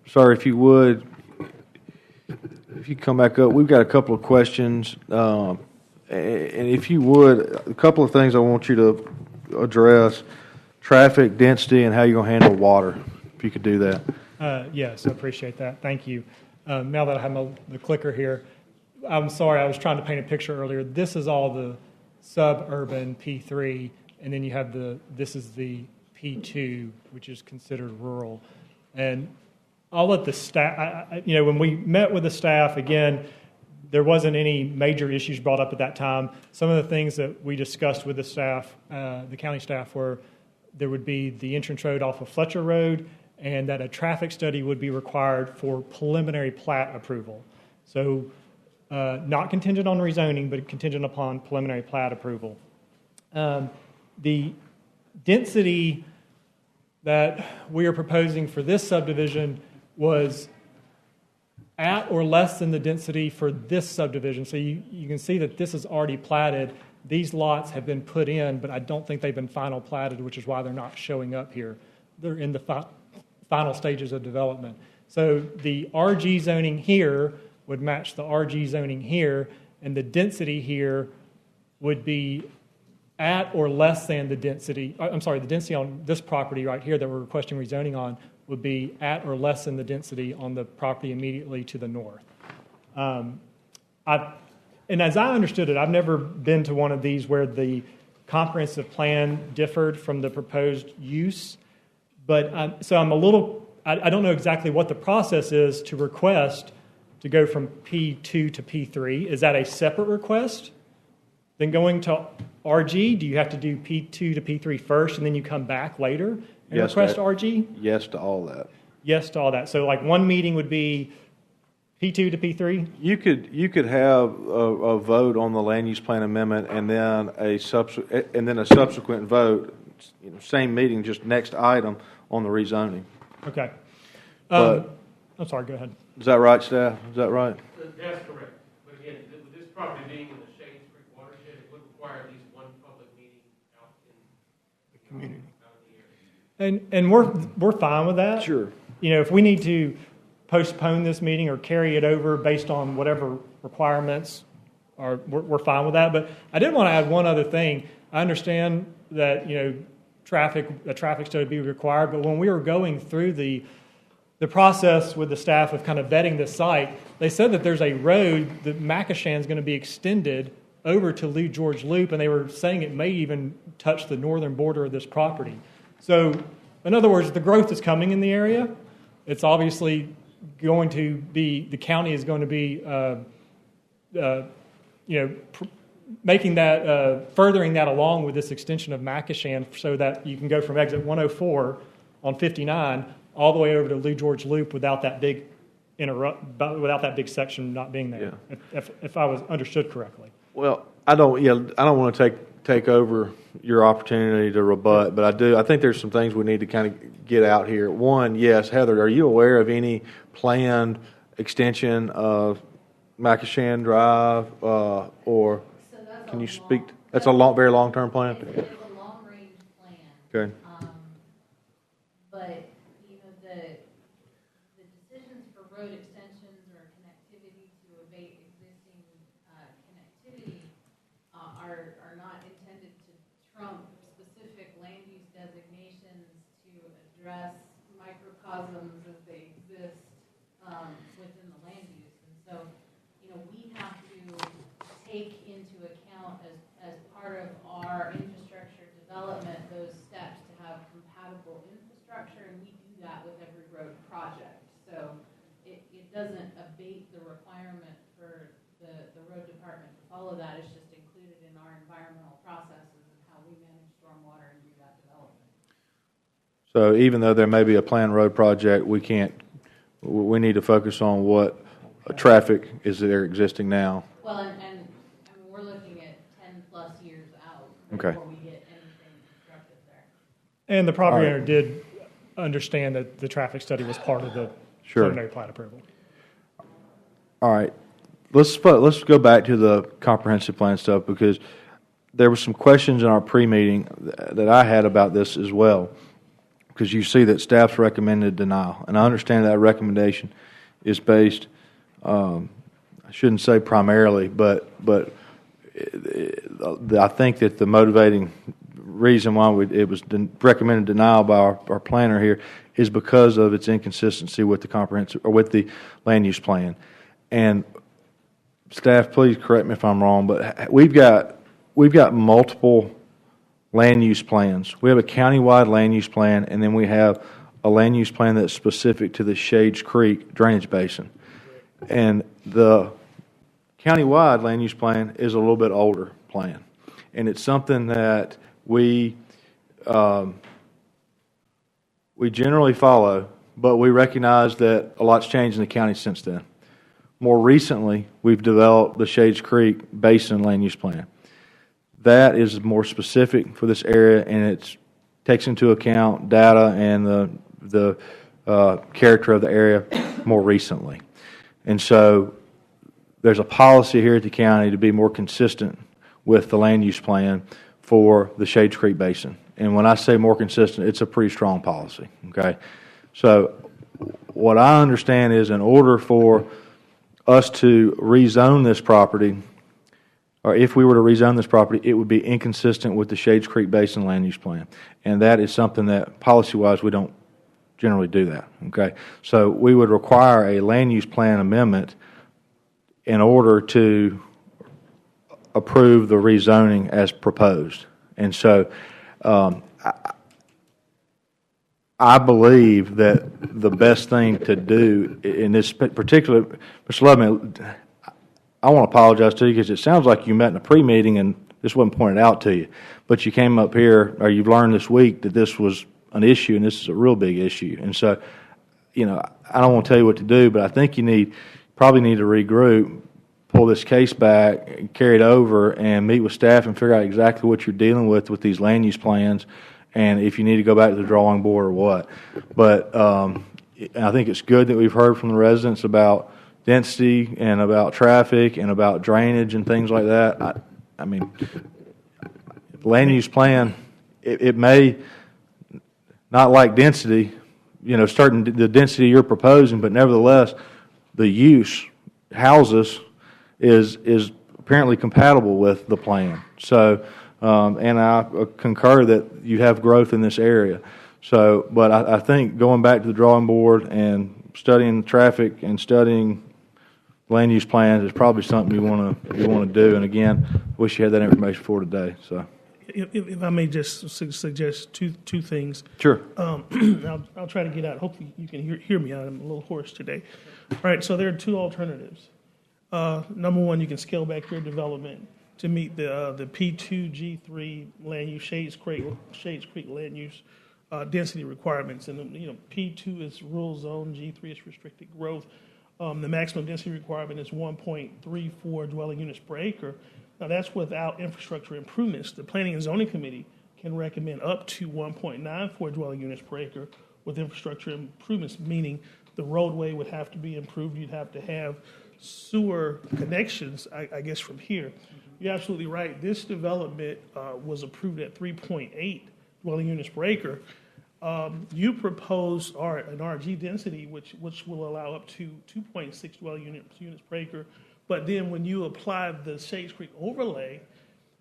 A: Sir, if you would, if you come back up, we've got a couple of questions. And if you would, a couple of things I want you to address: traffic, density, and how you're going to handle water, if you could do that.
K: Yes, I appreciate that. Thank you. Now that I have the clicker here, I'm sorry, I was trying to paint a picture earlier. This is all the suburban P3, and then you have this is the P2, which is considered rural. And I'll let the staff, when we met with the staff, again, there wasn't any major issues brought up at that time. Some of the things that we discussed with the staff, the county staff, were there would be the entrance road off of Fletcher Road, and that a traffic study would be required for preliminary plat approval. So not contingent on rezoning, but contingent upon preliminary plat approval. The density that we are proposing for this subdivision was at or less than the density for this subdivision. So you can see that this is already platted. These lots have been put in, but I don't think they've been final platted, which is why they're not showing up here. They're in the final stages of development. So the RG zoning here would match the RG zoning here, and the density here would be at or less than the density, the density on this property right here that we're requesting rezoning on would be at or less than the density on the property immediately to the north. And as I understood it, I've never been to one of these where the comprehensive plan differed from the proposed use, but so I'm a little, I don't know exactly what the process is to request to go from P2 to P3. Is that a separate request than going to RG? Do you have to do P2 to P3 first and then you come back later and request RG?
A: Yes to all that.
K: Yes to all that. So like one meeting would be P2 to P3?
A: You could have a vote on the land use plan amendment and then a subsequent vote, same meeting, just next item on the rezoning.
K: Okay.
A: But
K: I'm sorry, go ahead.
A: Is that right, staff? Is that right?
H: That's correct. But again, with this property being in the Shades Creek watershed, it would require at least one public meeting out in the community.
K: And we're fine with that.
A: Sure.
K: If we need to postpone this meeting or carry it over based on whatever requirements, we're fine with that. But I did want to add one other thing. I understand that a traffic study would be required, but when we were going through the process with the staff of kind of vetting the site, they said that there's a road that Macashan is going to be extended over to Lee George Loop, and they were saying it may even touch the northern border of this property. So, in other words, the growth is coming in the area. It's obviously going to be, the county is going to be, making that, furthering that along with this extension of Macashan so that you can go from exit 104 on 59 all the way over to Lee George Loop without that big section not being there. Yeah. If I was understood correctly.
A: Well, I don't want to take over your opportunity to rebut, but I think there's some things we need to kind of get out here. One, yes, Heather, are you aware of any planned extension of Macashan Drive, or can you speak? That's a very long-term plan.
O: It's a long-range plan.
A: Okay.
O: But the decisions for road extensions or connectivity to abate existing connectivity are not intended to trump specific land use designations to address microcosms as they exist within the land use. And so, we have to take into account as part of our infrastructure development those steps to have compatible infrastructure, and we do that with every road project. So it doesn't abate the requirement for the road department to follow that. It's just included in our our environmental processes and how we manage stormwater and do that development.
A: So even though there may be a planned road project, we need to focus on what traffic is there existing now.
O: Well, and I mean, we're looking at 10-plus years out
A: Okay.
O: before we get anything constructed there.
K: And the property
A: All right.
K: owner did understand that the traffic study was part of the
A: Sure.
K: preliminary plat approval.
A: All right, let's go back to the comprehensive plan stuff, because there were some questions in our pre-meeting that I had about this as well, because you see that staff's recommended denial, and I understand that recommendation is based, I shouldn't say primarily, but I think that the motivating reason why it was recommended denial by our planner here is because of its inconsistency with the comprehensive, or with the land use plan. And staff, please correct me if I'm wrong, but we've got multiple land use plans. We have a countywide land use plan, and then we have a land use plan that's specific to the Shades Creek drainage basin. And the countywide land use plan is a little bit older plan, and it's something that we generally follow, but we recognize that a lot's changed in the county since then. More recently, we've developed the Shades Creek Basin Land Use Plan. That is more specific for this area, and it takes into account data and the character of the area more recently. And so there's a policy here at the county to be more consistent with the land use plan for the Shades Creek Basin. And when I say more consistent, it's a pretty strong policy, okay? So what I understand is, in order for us to rezone this property, or if we were to rezone this property, it would be inconsistent with the Shades Creek Basin Land Use Plan. And that is something that, policy-wise, we don't generally do that, okay? So we would require a land use plan amendment in order to approve the rezoning as proposed. And so I believe that the best thing to do in this particular, Mr. Loveman, I want to apologize to you, because it sounds like you met in a pre-meeting and this wasn't pointed out to you. But you came up here, or you've learned this week, that this was an issue, and this is a real big issue. And so, I don't want to tell you what to do, but I think you probably need to regroup, pull this case back, carry it over, and meet with staff and figure out exactly what you're dealing with these land use plans, and if you need to go back to the drawing board or what. But I think it's good that we've heard from the residents about density and about traffic and about drainage and things like that. I mean, land use plan, it may not like density, the density you're proposing, but nevertheless, the use, houses, is apparently compatible with the plan. So, and I concur that you have growth in this area. So, but I think going back to the drawing board and studying traffic and studying land use plans is probably something you want to do. And again, wish you had that information for today. So,
C: if I may just suggest two things.
A: Sure.
C: I'll try to get out. Hopefully you can hear me. I'm a little hoarse today. All right. So there are two alternatives. Number one, you can scale back your development to meet the P2 G3 land use Shades Creek land use density requirements, and P2 is rural zone, G3 is restricted growth. The maximum density requirement is 1.34 dwelling units per acre. Now that's without infrastructure improvements. The Planning and Zoning Committee can recommend up to 1.94 dwelling units per acre with infrastructure improvements, meaning the roadway would have to be improved. You'd have to have sewer connections, I guess, from here. You're absolutely right. This development was approved at 3.8 dwelling units per acre. You proposed an RG density, which will allow up to 2.6 dwelling units per acre. But then when you apply the Shades Creek overlay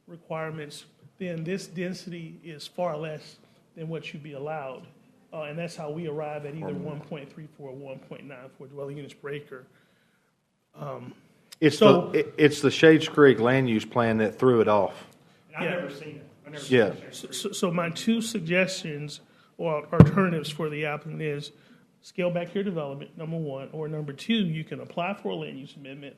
C: requirements, then this density is far less than what should be allowed. And that's how we arrive at either 1.34 or 1.94 dwelling units per acre.
A: It's the Shades Creek land use plan that threw it off.
K: I've never seen it.
A: Yeah.
C: So my two suggestions or alternatives for the applicant is scale back your development, number one, or number two, you can apply for a land use amendment,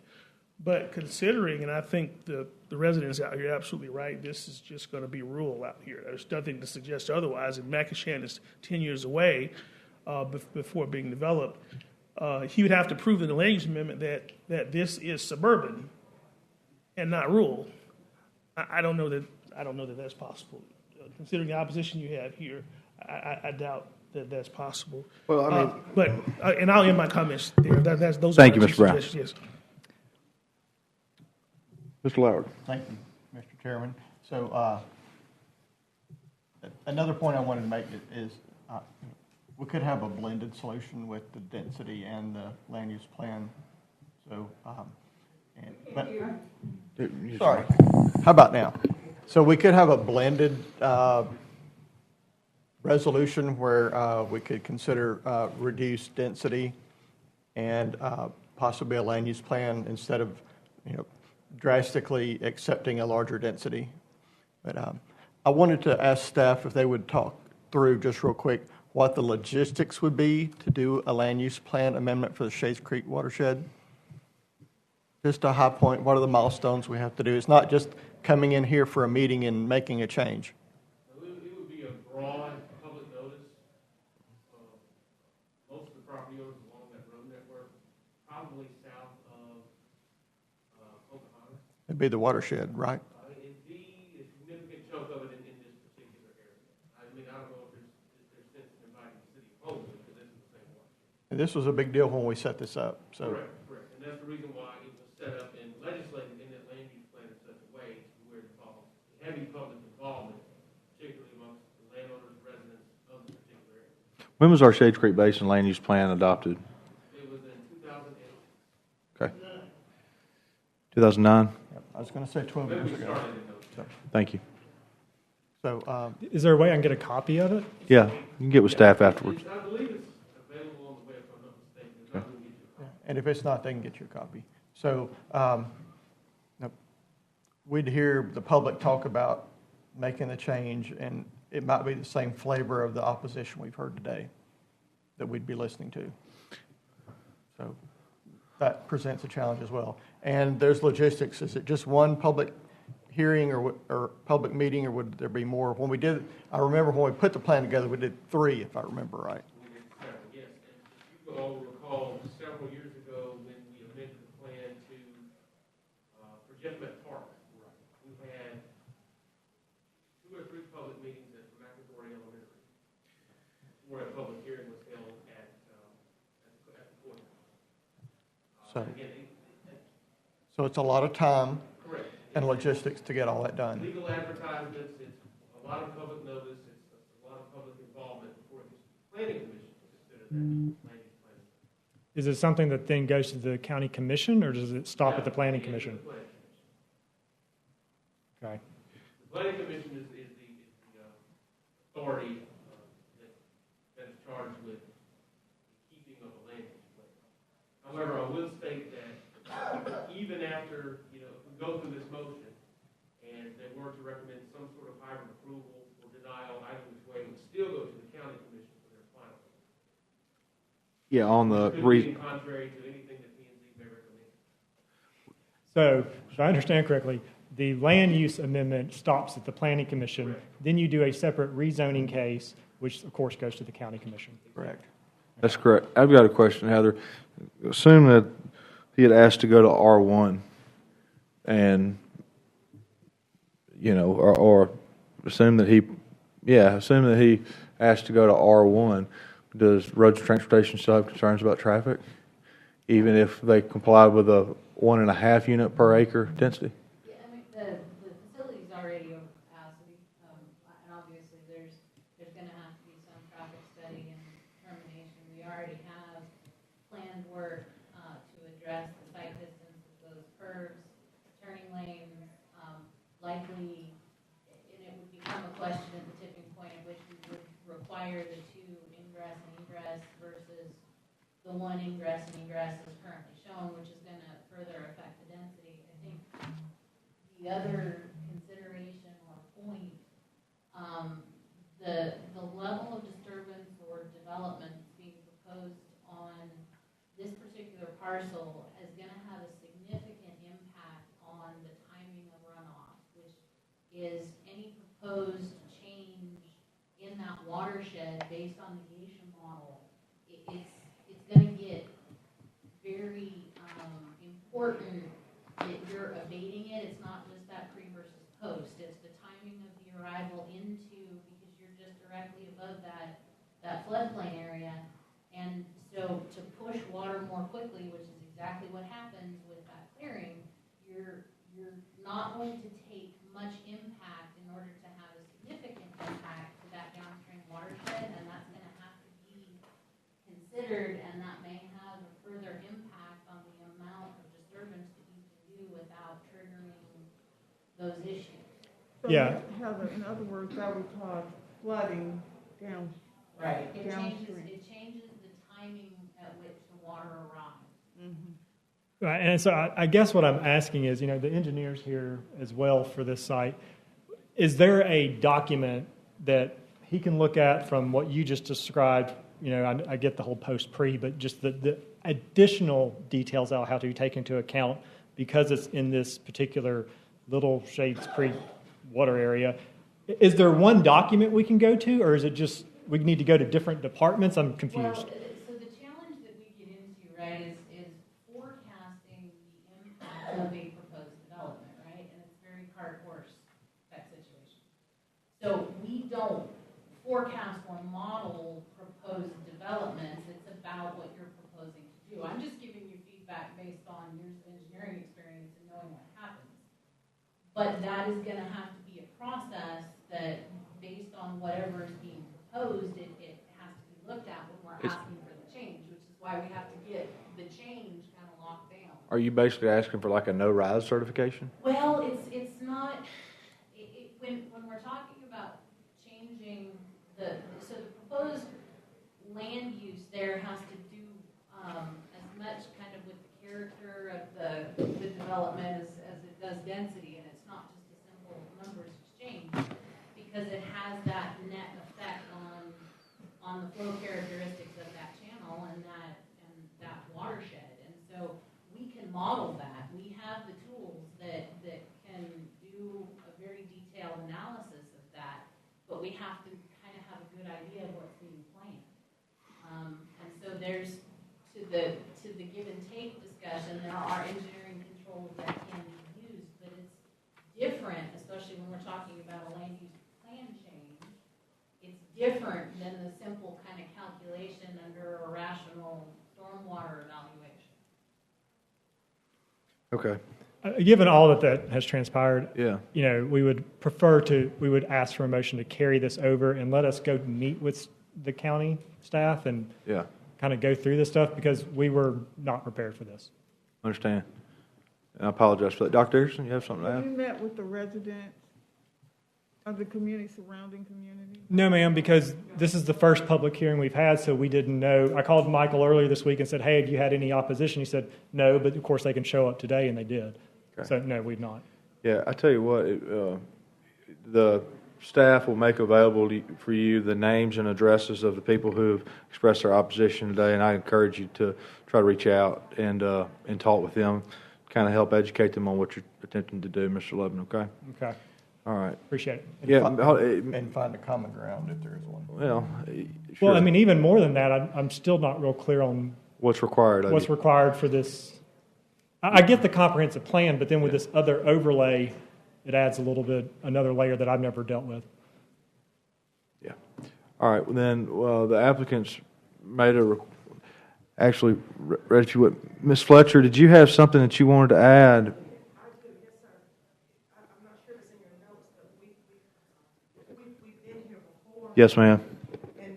C: but considering, and I think the the residents out here, absolutely right. This is just going to be rural out here. There's nothing to suggest otherwise. And Macashan is 10 years away before being developed. He would have to prove in the land use amendment that this is suburban and not rural. I don't know that that's possible. Considering the opposition you have here, I doubt that that's possible.
A: Well, I mean,
C: and I'll end my comments there. Those
A: Thank
C: are
A: you,
C: my
A: Mr.
C: two
A: Brown.
C: suggestions. Yes.
A: Mr. Lowry.
B: Thank you, Mr. Chairman. So another point I wanted to make is we could have a blended solution with the density and the land use plan. So, sorry, how about now? So we could have a blended resolution where we could consider reduced density and possibly a land use plan instead of, drastically accepting a larger density. But I wanted to ask staff if they would talk through just real quick what the logistics would be to do a land use plan amendment for the Shades Creek watershed. Just a high point, what are the milestones we have to do? It's not just coming in here for a meeting and making a change.
H: It would be a broad public notice. Most of the property owners along that road network, probably south of Pocahontas.
B: It'd be the watershed, right?
H: It'd be a significant chunk of it in this particular area. I mean, I don't know if there's sense in inviting the city of Homewood because this is the same one.
B: And this was a big deal when we set this up. So.
H: Correct. And that's the reason why it was set up and legislated in that land use plan in such a way to where it involves heavy public involvement, particularly amongst the landowners, residents of the particular area.
A: When was our Shades Creek Basin land use plan adopted?
H: It was in 2008.
A: Okay. 2009?
B: I was going to say 12 years ago. So,
A: Thank you.
B: So,
K: Is there a way I can get a copy of it?
A: Yeah, you can get with staff afterwards.
H: I believe it's available on the web, if I'm not mistaken. If not, we can get you a copy.
B: and if it's not, they can get you a copy. So, we'd hear the public talk about making the change, and it might be the same flavor of the opposition we've heard today that we'd be listening to. So that presents a challenge as well. And there's logistics. Is it just one public hearing or public meeting, or would there be more? When we did, I remember when we put the plan together, we did 3, if I remember right.
H: We did several, yes. And if you all recall, several years ago when we amended the plan to, for Jeff Met Park, we had 2 or 3 public meetings at McAvoy Elementary, where a public hearing was held at the courthouse.
B: So it's a lot of time
H: Correct.
B: and logistics to get all that done.
H: Legal advertisements, it's a lot of public notice, it's a lot of public involvement before the planning commission to consider that land use plan.
K: Is it something that then goes to the county commission, or does it stop at the planning commission? Okay.
H: The planning commission is the authority that is charged with keeping of the land use plan. However, I will state that even after, if we go through this motion and they were to recommend some sort of hybrid approval or denial, either which way, it would still go to the county commission for their final.
A: Yeah, on the reason.
H: Contrary to anything that P&Z may recommend.
K: So, if I understand correctly, the land use amendment stops at the planning commission.
H: Correct.
K: Then you do a separate rezoning case, which of course goes to the county commission.
B: Correct.
A: That's correct. I've got a question, Heather. Assume that he had asked to go to R1 and, or assume that he asked to go to R1. Does roads and transportation still have concerns about traffic, even if they comply with a 1.5 unit per acre density?
O: Yeah, I mean, the facility's already over capacity, and obviously there's going to have to be some traffic study and determination. We already have planned work to address the site distance of those curves, turning lanes, likely, and it would become a question at the tipping point at which we would require the 2 ingress and egress versus the 1 ingress and egress as currently shown, which is going to further affect the density. I think the other consideration or point, the level of disturbance or development being proposed on this particular parcel is going to have a significant impact on the timing of runoff. is any proposed change in that watershed based on the Geisha model, it's going to get very important that you're abating it. It's not just that pre versus post. It's the timing of the arrival into, because you're just directly above that floodplain area. And so to push water more quickly, which is exactly what happens with that clearing, you're not going to take much impact in order to have a significant impact to that downstream watershed, and that's going to have to be considered, and that may have a further impact on the amount of disturbance that you can do without triggering those issues.
G: So
K: Yeah.
G: Heather, in other words, that would cause flooding down.
O: Right. It
G: Downstream.
O: changes the timing at which the water arrives.
G: Mm-hmm.
K: Right, and so I guess what I'm asking is, the engineers here as well for this site, is there a document that he can look at from what you just described? I get the whole post-pre, but just the additional details I'll have to take into account because it's in this particular Little Shades Creek water area. Is there one document we can go to, or is it just we need to go to different departments? I'm confused.
O: Well, so the challenge that we get into, right, is forecasting the impact of a proposed development, right? And it's very cart horse type situation. So we don't forecast or model proposed developments. It's about what you're proposing to do. I'm just giving you feedback based on years of engineering experience and knowing what happens. But that is going to have to be a process that, based on whatever is being proposed, it has to be looked at when we're asking for the change, which is why we have to get the change kind of locked down.
A: Are you basically asking for like a no-rise certification?
O: Well, it's not, when we're talking about changing so the proposed land use there has to do as much kind of with the character of the development as it does density, and it's not just a simple numbers exchange, because it has that net effect on the flow characteristics of that channel and that watershed. And so we can model that. We have the tools that can do a very detailed analysis of that, but we have to kind of have a good idea of what's being planned. And so there's to the give and take discussion, there are engineering controls that can be used, but it's different, especially when we're talking about a land use plan change. It's different than the simple kind of calculation under a rational stormwater evaluation.
A: Okay.
K: Given all that has transpired,
A: Yeah.
K: we would ask for a motion to carry this over and let us go meet with the county staff and
A: Yeah.
K: kind of go through this stuff because we were not prepared for this.
A: Understand. And I apologize for that. Dr. Dickerson, you have something to
G: Have
A: add?
G: you met with the residents of the community, surrounding community?
K: No, ma'am, because this is the first public hearing we've had, so we didn't know. I called Michael earlier this week and said, hey, have you had any opposition? He said, no, but of course they can show up today, and they did.
A: Okay.
K: So, no, we've not.
A: Yeah, I tell you what, the staff will make available for you the names and addresses of the people who have expressed their opposition today, and I encourage you to try to reach out and talk with them, kind of help educate them on what you're attempting to do, Mr. Lubman, okay?
K: Okay.
A: All right.
K: Appreciate it.
A: Yeah.
B: And find a common ground if there is one.
A: Well, sure.
K: Well, I mean, even more than that, I'm still not real clear on
A: what's required of
K: what's
A: you.
K: required for this. I get the comprehensive plan, but then with this other overlay, it adds a little bit, another layer that I've never dealt with.
A: Yeah. All right. Well, then, the applicants made actually, read if you would. Ms. Fletcher, did you have something that you wanted to add? Yes, ma'am.
M: And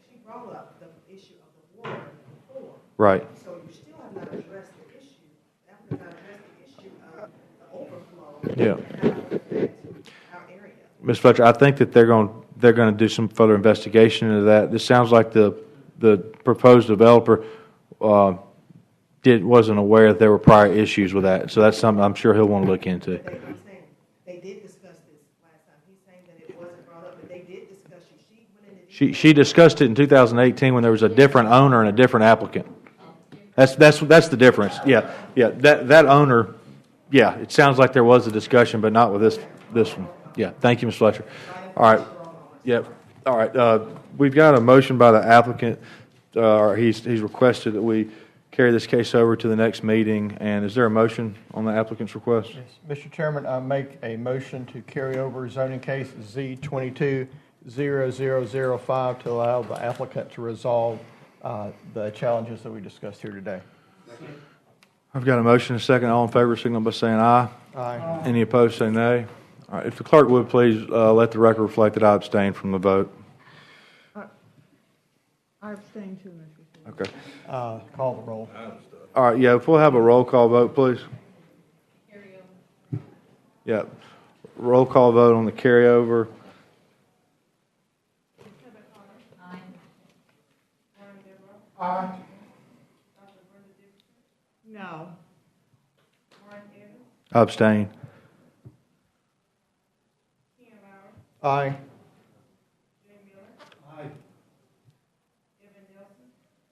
M: she brought up the issue of the water before.
A: Right.
M: So you still have not addressed the issue. That would not address the issue of the overflow.
A: Yeah.
M: And how it affects our area.
A: Ms. Fletcher, I think that they're going to do some further investigation into that. This sounds like the proposed developer wasn't aware that there were prior issues with that. So that's something I'm sure he'll want to look into.
M: I'm saying they did discuss this last time. He's saying that it wasn't brought up, but they did discuss you. She went into
A: She discussed it in 2018 when there was a different owner and a different applicant. That's the difference. Yeah. That owner. Yeah, it sounds like there was a discussion, but not with this This one. Yeah. Thank you, Ms. Fletcher. All right. Yep. All right. We've got a motion by the applicant. He's requested that we carry this case over to the next meeting. And is there a motion on the applicant's request?
B: Yes. Mr. Chairman, I make a motion to carry over zoning case Z22-0005 to allow the applicant to resolve the challenges that we discussed here today.
A: I've got a motion and a second. All in favor, signal by saying aye.
B: Aye.
A: Any opposed, say nay. All right. If the clerk would please let the record reflect that I abstained from the vote.
G: I abstain too, Mr. Chairman.
A: Okay.
B: Call the roll.
A: All right. Yeah. If we'll have a roll call vote, please. Yeah. Roll call vote on the carryover.
G: Aye. No.
A: Abstain.
B: Aye.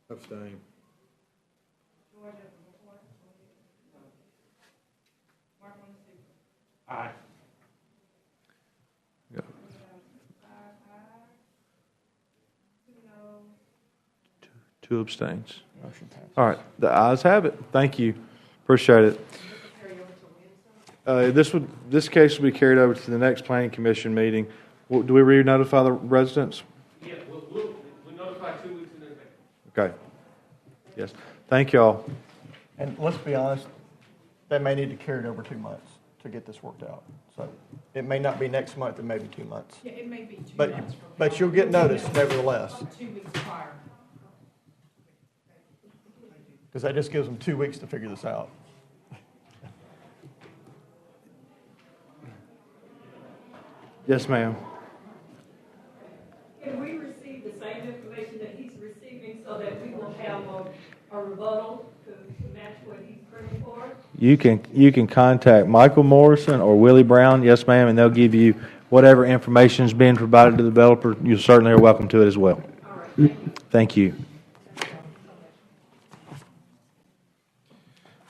F: Abstain.
E: Aye.
A: Two abstains. All right. The ayes have it. Thank you. Appreciate it. This case will be carried over to the next planning commission meeting. Do we re-notify the residents?
H: Yeah, we'll notify 2 weeks in advance.
A: Okay. Yes. Thank y'all.
B: And let's be honest, they may need to carry it over 2 months to get this worked out. So it may not be next month, it may be 2 months.
O: Yeah, it may be 2
B: But,
O: months.
B: but you'll get notice nevertheless,
O: 2 weeks prior.
B: because that just gives them 2 weeks to figure this out.
A: Yes, ma'am.
N: Can we receive the same information that he's receiving so that we will have a rebuttal to match what he's bringing forward?
A: You can contact Michael Morrison or Willie Brown, yes, ma'am, and they'll give you whatever information is being provided to the developer. You certainly are welcome to it as well.
N: All right, thank you.
A: Thank you.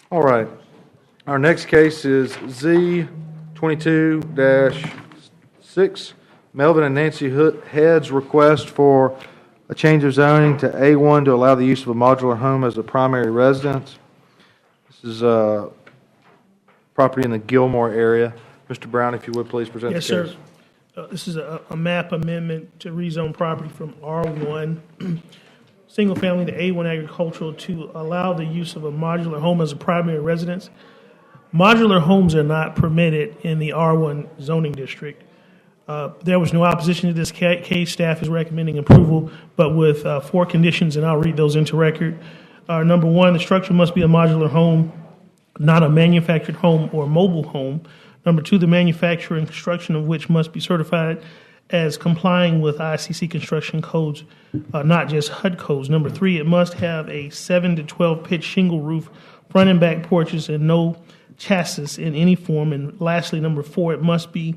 A: All right. Our next case is Z22-6, Melvin and Nancy Head's request for a change of zoning to A1 to allow the use of a modular home as a primary residence. This is a property in the Gilmore area. Mr. Brown, if you would please present the
C: Yes,
A: case.
C: sir. This is a map amendment to rezone property from R1, single family to A1 agricultural to allow the use of a modular home as a primary residence. Modular homes are not permitted in the R1 zoning district. There was no opposition to this case. Staff is recommending approval, but with 4 conditions, and I'll read those into record. Number 1, the structure must be a modular home, not a manufactured home or mobile home. Number 2, the manufacturer and construction of which must be certified as complying with ICC construction codes, not just HUD codes. Number 3, it must have a 7 to 12 pitch shingle roof, front and back porches, and no chassis in any form. And lastly, number 4, it must be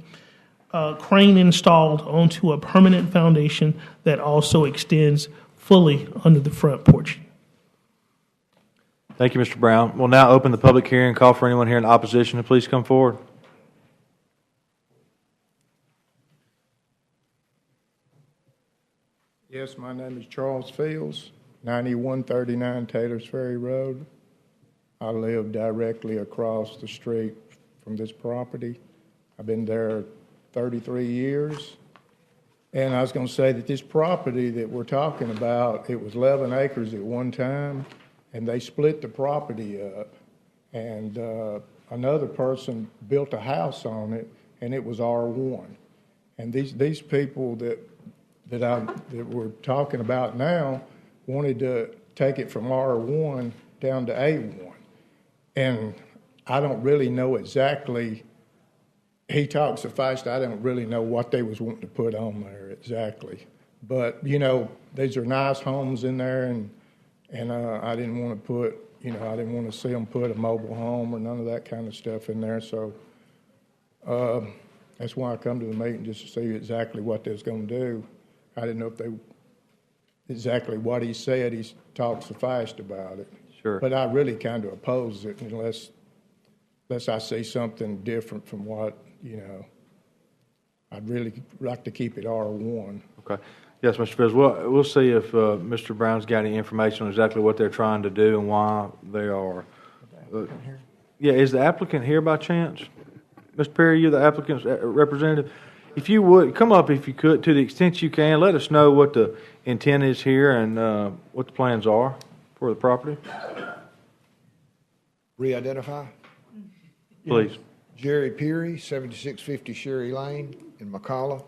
C: crane installed onto a permanent foundation that also extends fully under the front porch.
A: Thank you, Mr. Brown. We'll now open the public hearing and call for anyone here in opposition to please come forward.
P: Yes, my name is Charles Fields, 9139 Taylor's Ferry Road. I live directly across the street from this property. I've been there 33 years. And I was going to say that this property that we're talking about, it was 11 acres at one time, and they split the property up. And another person built a house on it, and it was R1. And these people that we're talking about now wanted to take it from R1 down to A1. And I don't really know exactly, he talks so fast, I don't really know what they was wanting to put on there exactly. But, you know, these are nice homes in there, and I didn't want to put, you know, I didn't want to see them put a mobile home or none of that kind of stuff in there. So that's why I come to the meeting, just to see exactly what they was going to do. I didn't know if they, exactly what he said, he talked so fast about it.
A: Sure.
P: But I really kind of oppose it unless I see something different from what, you know. I'd really like to keep it R1.
A: Okay. Yes, Mr. Fields, we'll see if Mr. Brown's got any information on exactly what they're trying to do and why they are. Yeah, is the applicant here by chance? Mr. Perry, you're the applicant's representative. If you would, come up if you could, to the extent you can. Let us know what the intent is here and what the plans are for the property.
F: Re-identify?
A: Please.
F: Jerry Peary, 7650 Sherry Lane in McCalla.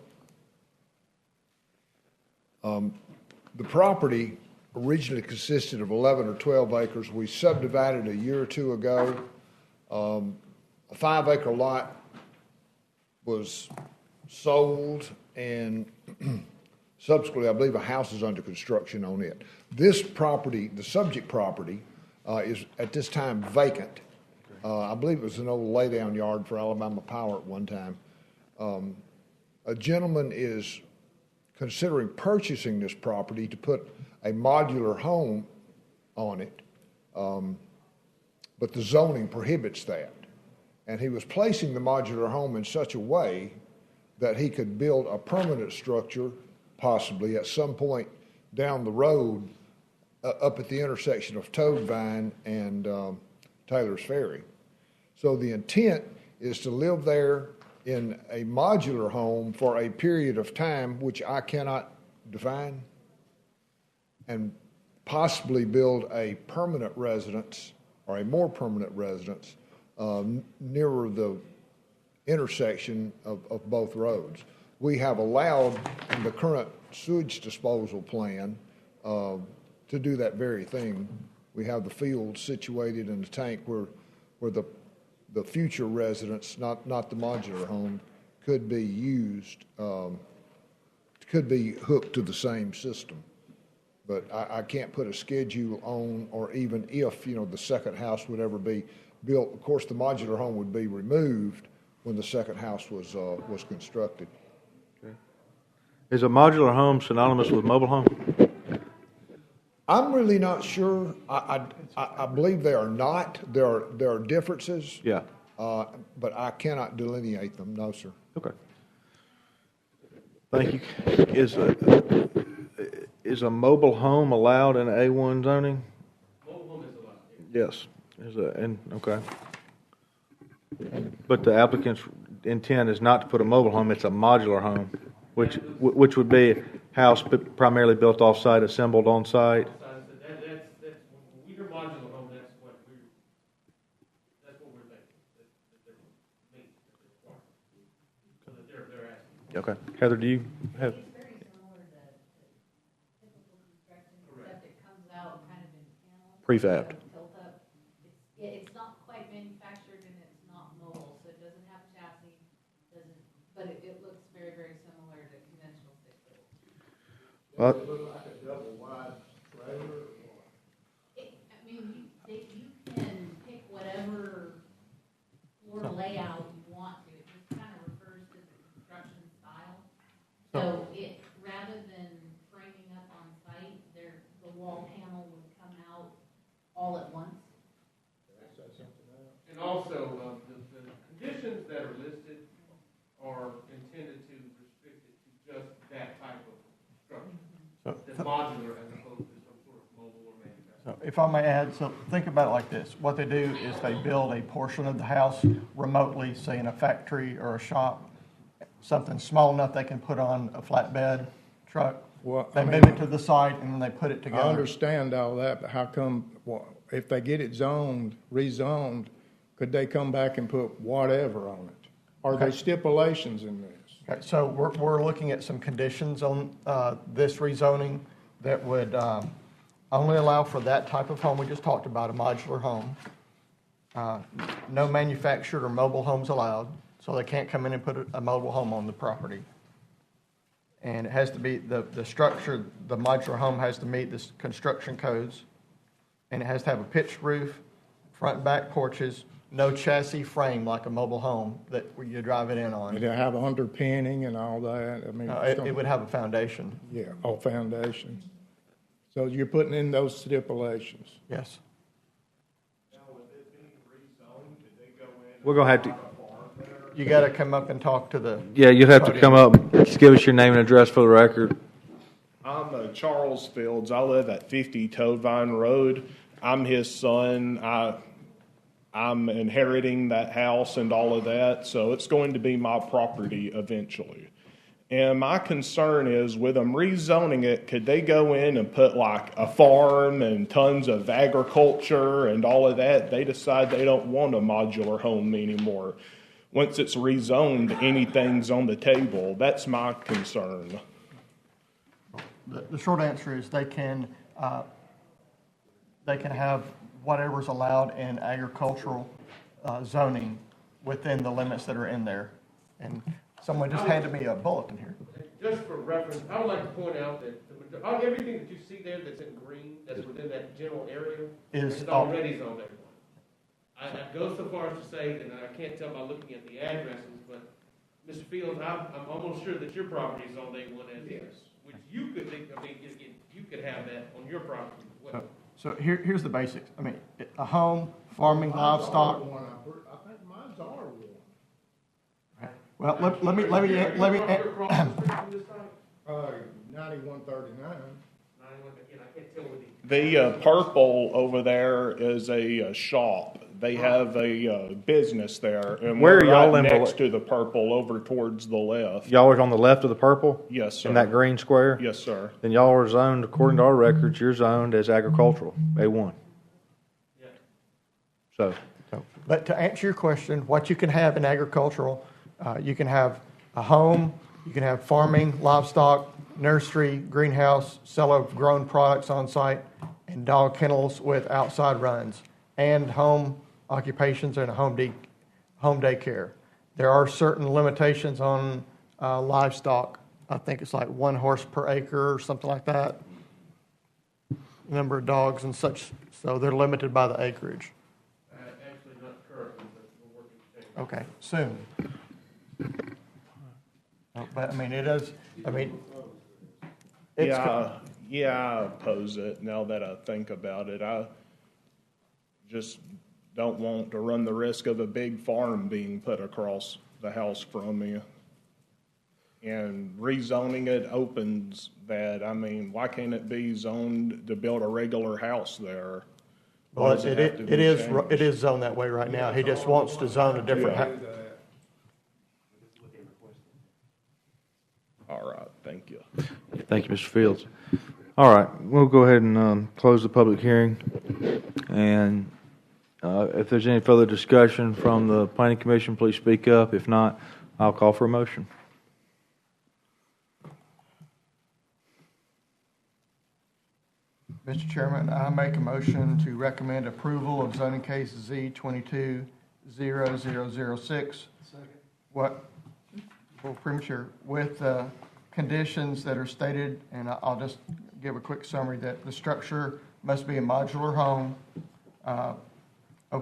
F: The property originally consisted of 11 or 12 acres. We subdivided a year or two ago. A 5-acre lot was sold, and subsequently, I believe a house is under construction on it. This property, the subject property, is at this time vacant. I believe it was an old laydown yard for Alabama Power at one time. A gentleman is considering purchasing this property to put a modular home on it, but the zoning prohibits that. And he was placing the modular home in such a way that he could build a permanent structure, possibly at some point down the road, up at the intersection of Toadvine and Taylor's Ferry. So the intent is to live there in a modular home for a period of time, which I cannot define, and possibly build a permanent residence or a more permanent residence nearer the intersection of both roads. We have allowed in the current sewage disposal plan to do that very thing. We have the field situated in the tank where the future residence, not the modular home, could be used, could be hooked to the same system. But I can't put a schedule on, or even if, the second house would ever be built. Of course, the modular home would be removed when the second house was constructed.
A: Okay. Is a modular home synonymous with mobile home?
F: I'm really not sure. I believe they are not. There are differences.
A: Yeah.
F: But I cannot delineate them. No, sir.
A: Okay. Thank you. Is a mobile home allowed in A1 zoning?
H: Mobile home is allowed.
A: Yes. Okay. But the applicant's intent is not to put a mobile home, it's a modular home, which would be a house primarily built off-site, assembled on-site.
H: That's when we hear modular home, that's what we're thinking. So that they're asking.
A: Okay. Heather, do you have?
O: It's very similar to typical construction, except it comes out kind of in panels.
A: Prefabbed.
O: Built up. It's not quite manufactured and it's not mobile, so it doesn't have chassis, but it looks very, very similar to conventional stick-built.
F: Does it look like a double-wide trailer?
O: You can pick whatever floor layout you want to. It just kind of refers to the construction style. So rather than framing up on site, the wall panel would come out all at once.
H: And also, the conditions that are listed are intended to restrict it to just that type of structure. That's modular as opposed to some sort of mobile or manufactured.
B: If I may add, so think about it like this. What they do is they build a portion of the house remotely, say in a factory or a shop, something small enough they can put on a flatbed truck. They move it to the site and then they put it together.
P: I understand all that, but how come, if they get it rezoned, could they come back and put whatever on it? Are there stipulations in this?
B: Okay, so we're looking at some conditions on this rezoning that would only allow for that type of home we just talked about, a modular home. No manufactured or mobile homes allowed, so they can't come in and put a mobile home on the property. And it has to be, the structure, the modular home has to meet the construction codes, and it has to have a pitched roof, front and back porches, no chassis frame like a mobile home that you drive it in on.
P: Would it have underpinning and all that? I mean,
B: it would have a foundation.
P: Yeah, foundation. So you're putting in those stipulations?
B: Yes.
F: Now, with it being rezoned, did they go in?
A: We're going to have to.
F: Farm there,
B: you got to come up and talk to the.
A: Yeah, you'd have to come
B: podium.
A: up, just give us your name and address for the record.
Q: I'm Charles Fields. I live at 50 Toadvine Road. I'm his son. I'm inheriting that house and all of that, so it's going to be my property eventually. And my concern is with them rezoning it, could they go in and put like a farm and tons of agriculture and all of that? They decide they don't want a modular home anymore. Once it's rezoned, anything's on the table. That's my concern.
B: The short answer is they can have whatever's allowed in agricultural zoning within the limits that are in there. And someone just handed me a bulletin here.
H: Just for reference, I would like to point out that everything that you see there that's in green, that's within that general area, is already zoned A1. I go so far as to say, and I can't tell by looking at the addresses, but Mr. Fields, I'm almost sure that your property is zoned A1 as is, which you could you could have that on your property as well.
B: So here's the basics. I mean, a home, farming, livestock.
F: I think mine's R1.
B: Well, let me.
F: 9139.
Q: The purple over there is a shop. They have a business there, and
A: Where
Q: we're
A: are y'all
Q: right
A: in
Q: next to the purple over towards the left.
A: Y'all are on the left of the purple?
Q: Yes, sir.
A: In that green square?
Q: Yes, sir.
A: Then y'all are zoned, according to our records, you're zoned as agricultural, A1. So.
B: But to answer your question, what you can have in agricultural, you can have a home, you can have farming, livestock, nursery, greenhouse, sell of grown products on site, and dog kennels with outside runs, and home occupations and a home daycare. There are certain limitations on livestock. I think it's like 1 horse per acre or something like that. Number of dogs and such, so they're limited by the acreage.
H: Actually, not currently, but we're working to change.
B: Okay, soon. But I mean, it is. I mean, it's
Q: I oppose it. Now that I think about it, I just don't want to run the risk of a big farm being put across the house from me. And rezoning it opens that. I mean, why can't it be zoned to build a regular house there?
B: Well, it is zoned that way right now. He just wants to zone a different house.
Q: All right, thank you.
A: Thank you, Mr. Fields. All right, we'll go ahead and close the public hearing. And if there's any further discussion from the Planning Commission, please speak up. If not, I'll call for a motion.
B: Mr. Chairman, I make a motion to recommend approval of zoning case Z22-0006. What? Well, premature, with conditions that are stated, and I'll just give a quick summary, that the structure must be a modular home, of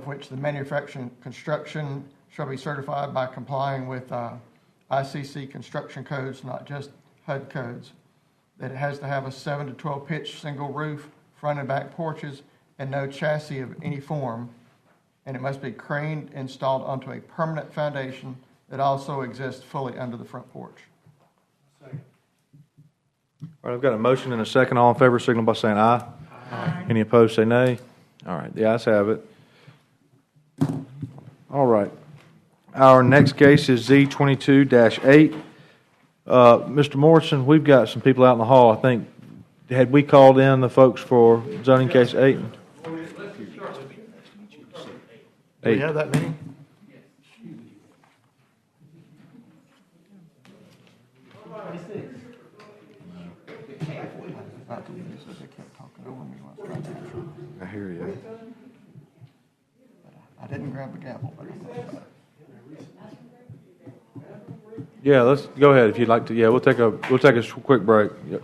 B: which the manufacturing construction shall be certified by complying with ICC construction codes, not just HUD codes, that it has to have a 7 to 12 pitch single roof, front and back porches, and no chassis of any form, and it must be craned installed onto a permanent foundation that also exists fully under the front porch.
A: All right, I've got a motion and a second. All in favor, signal by saying aye.
B: Aye.
A: Any opposed, say nay. All right, the ayes have it. All right. Our next case is Z22-8. Mr. Morrison, we've got some people out in the hall. I think, had we called in the folks for zoning case 8?
B: Do we have that many?
A: I hear you.
B: I didn't grab the gavel, but
A: Yeah, let's go ahead if you'd like to. Yeah, we'll take a quick break. Yep.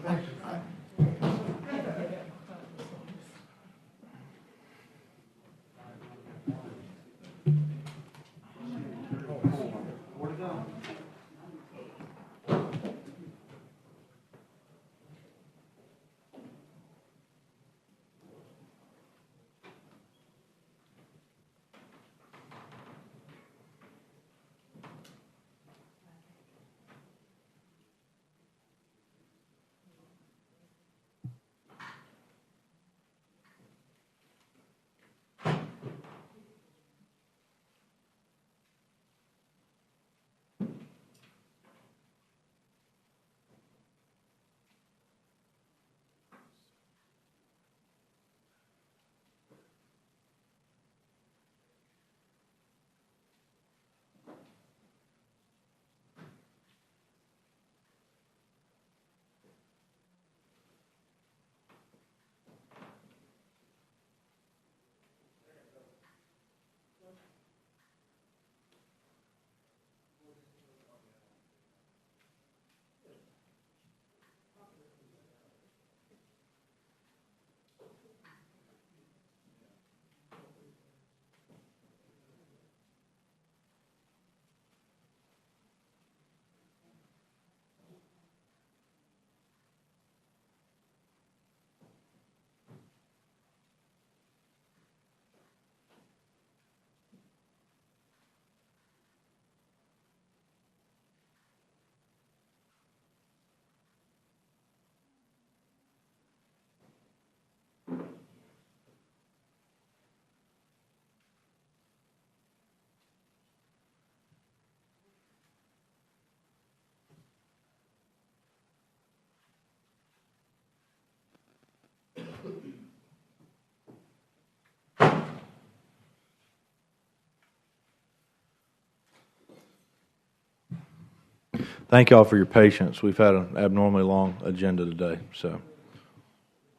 A: Thank y'all for your patience. We've had an abnormally long agenda today, so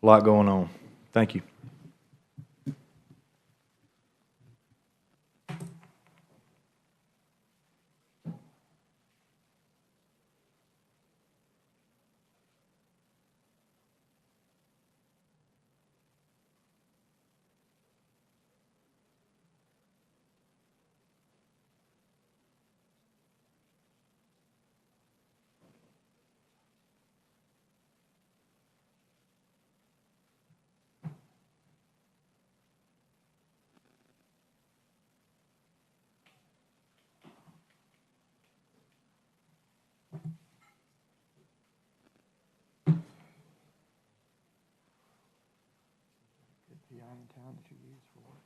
A: a lot going on. Thank you.
B: PI in town that you use for work?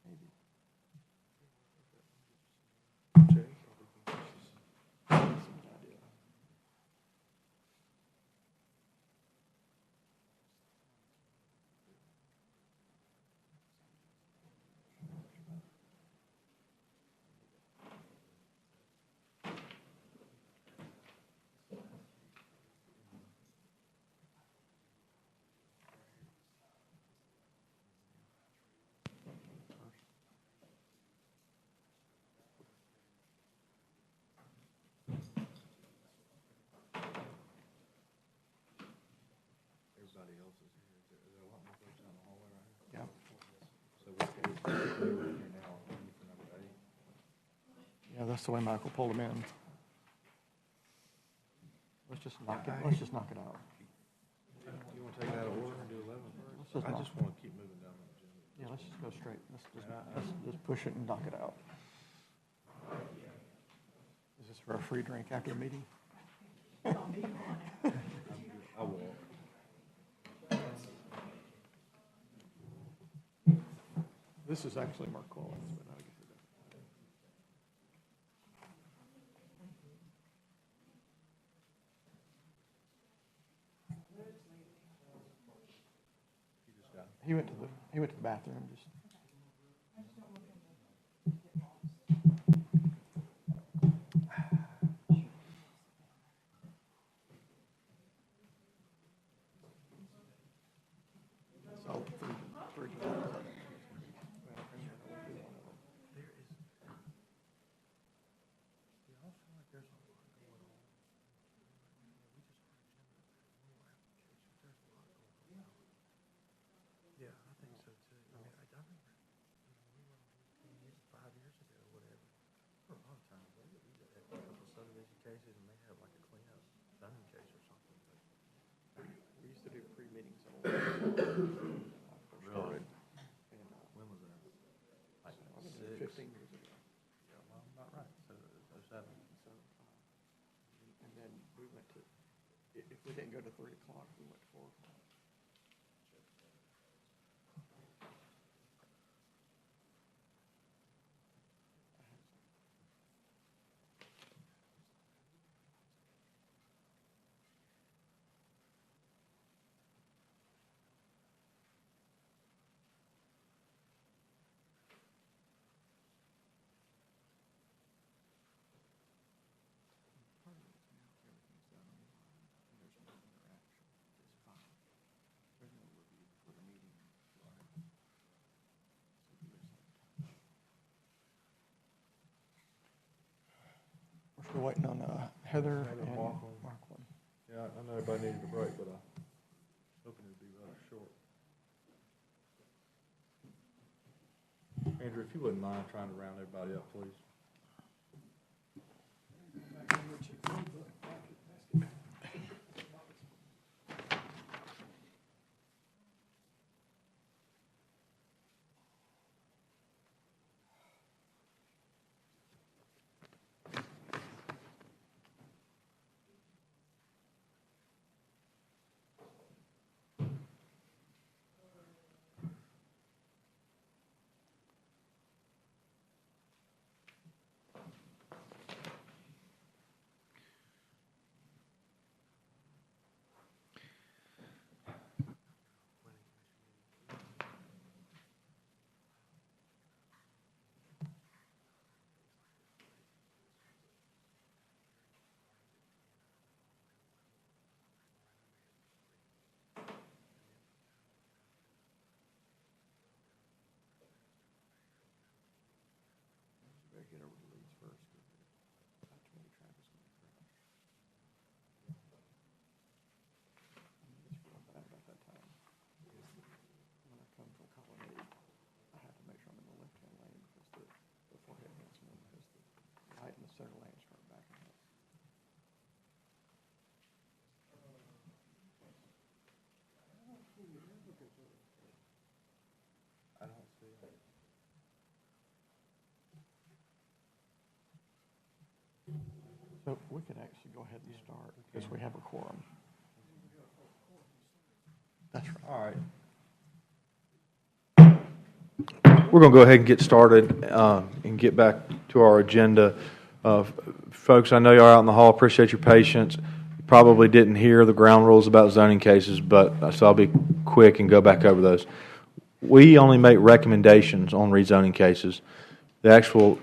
B: Maybe.
A: Everybody else is here. Is there a lot more folks down the hallway right here?
B: Yeah.
A: So we're here now for number 8.
B: Yeah, that's the way Michael pulled them in. Let's just knock it out.
A: You want to take it out of order and do 11 first? I just want to keep moving down the agenda.
B: Yeah, let's just go straight. Let's just push it and knock it out. Is this for a free drink after the meeting?
A: I will.
B: This is actually Mark Collins, but I guess it doesn't. He went to the bathroom. Just. So, three.
A: Yeah, I think so too. I mean, I remember we were on 5 years ago or whatever. For a long time, we had a couple subdivision cases, and they had like a cleanup zoning case or something. But
B: We used to do pre-meetings all the time.
A: Really? When was that? Like
B: 15 years ago.
A: Yeah, well, not right. So 07.
B: So, and then we went to, if we didn't go to 3 o'clock, we went to 4 o'clock. We're still waiting on Heather and Markland.
A: Yeah, I know everybody needed a break, but I was hoping it would be rather short. Andrew, if you wouldn't mind trying to round everybody up, please.
B: So we could actually go ahead and start because we have a quorum. That's right.
A: All right. We're going to go ahead and get started and get back to our agenda. Folks, I know you are out in the hall. Appreciate your patience. You probably didn't hear the ground rules about zoning cases, but so I'll be quick and go back over those. We only make recommendations on rezoning cases. The actual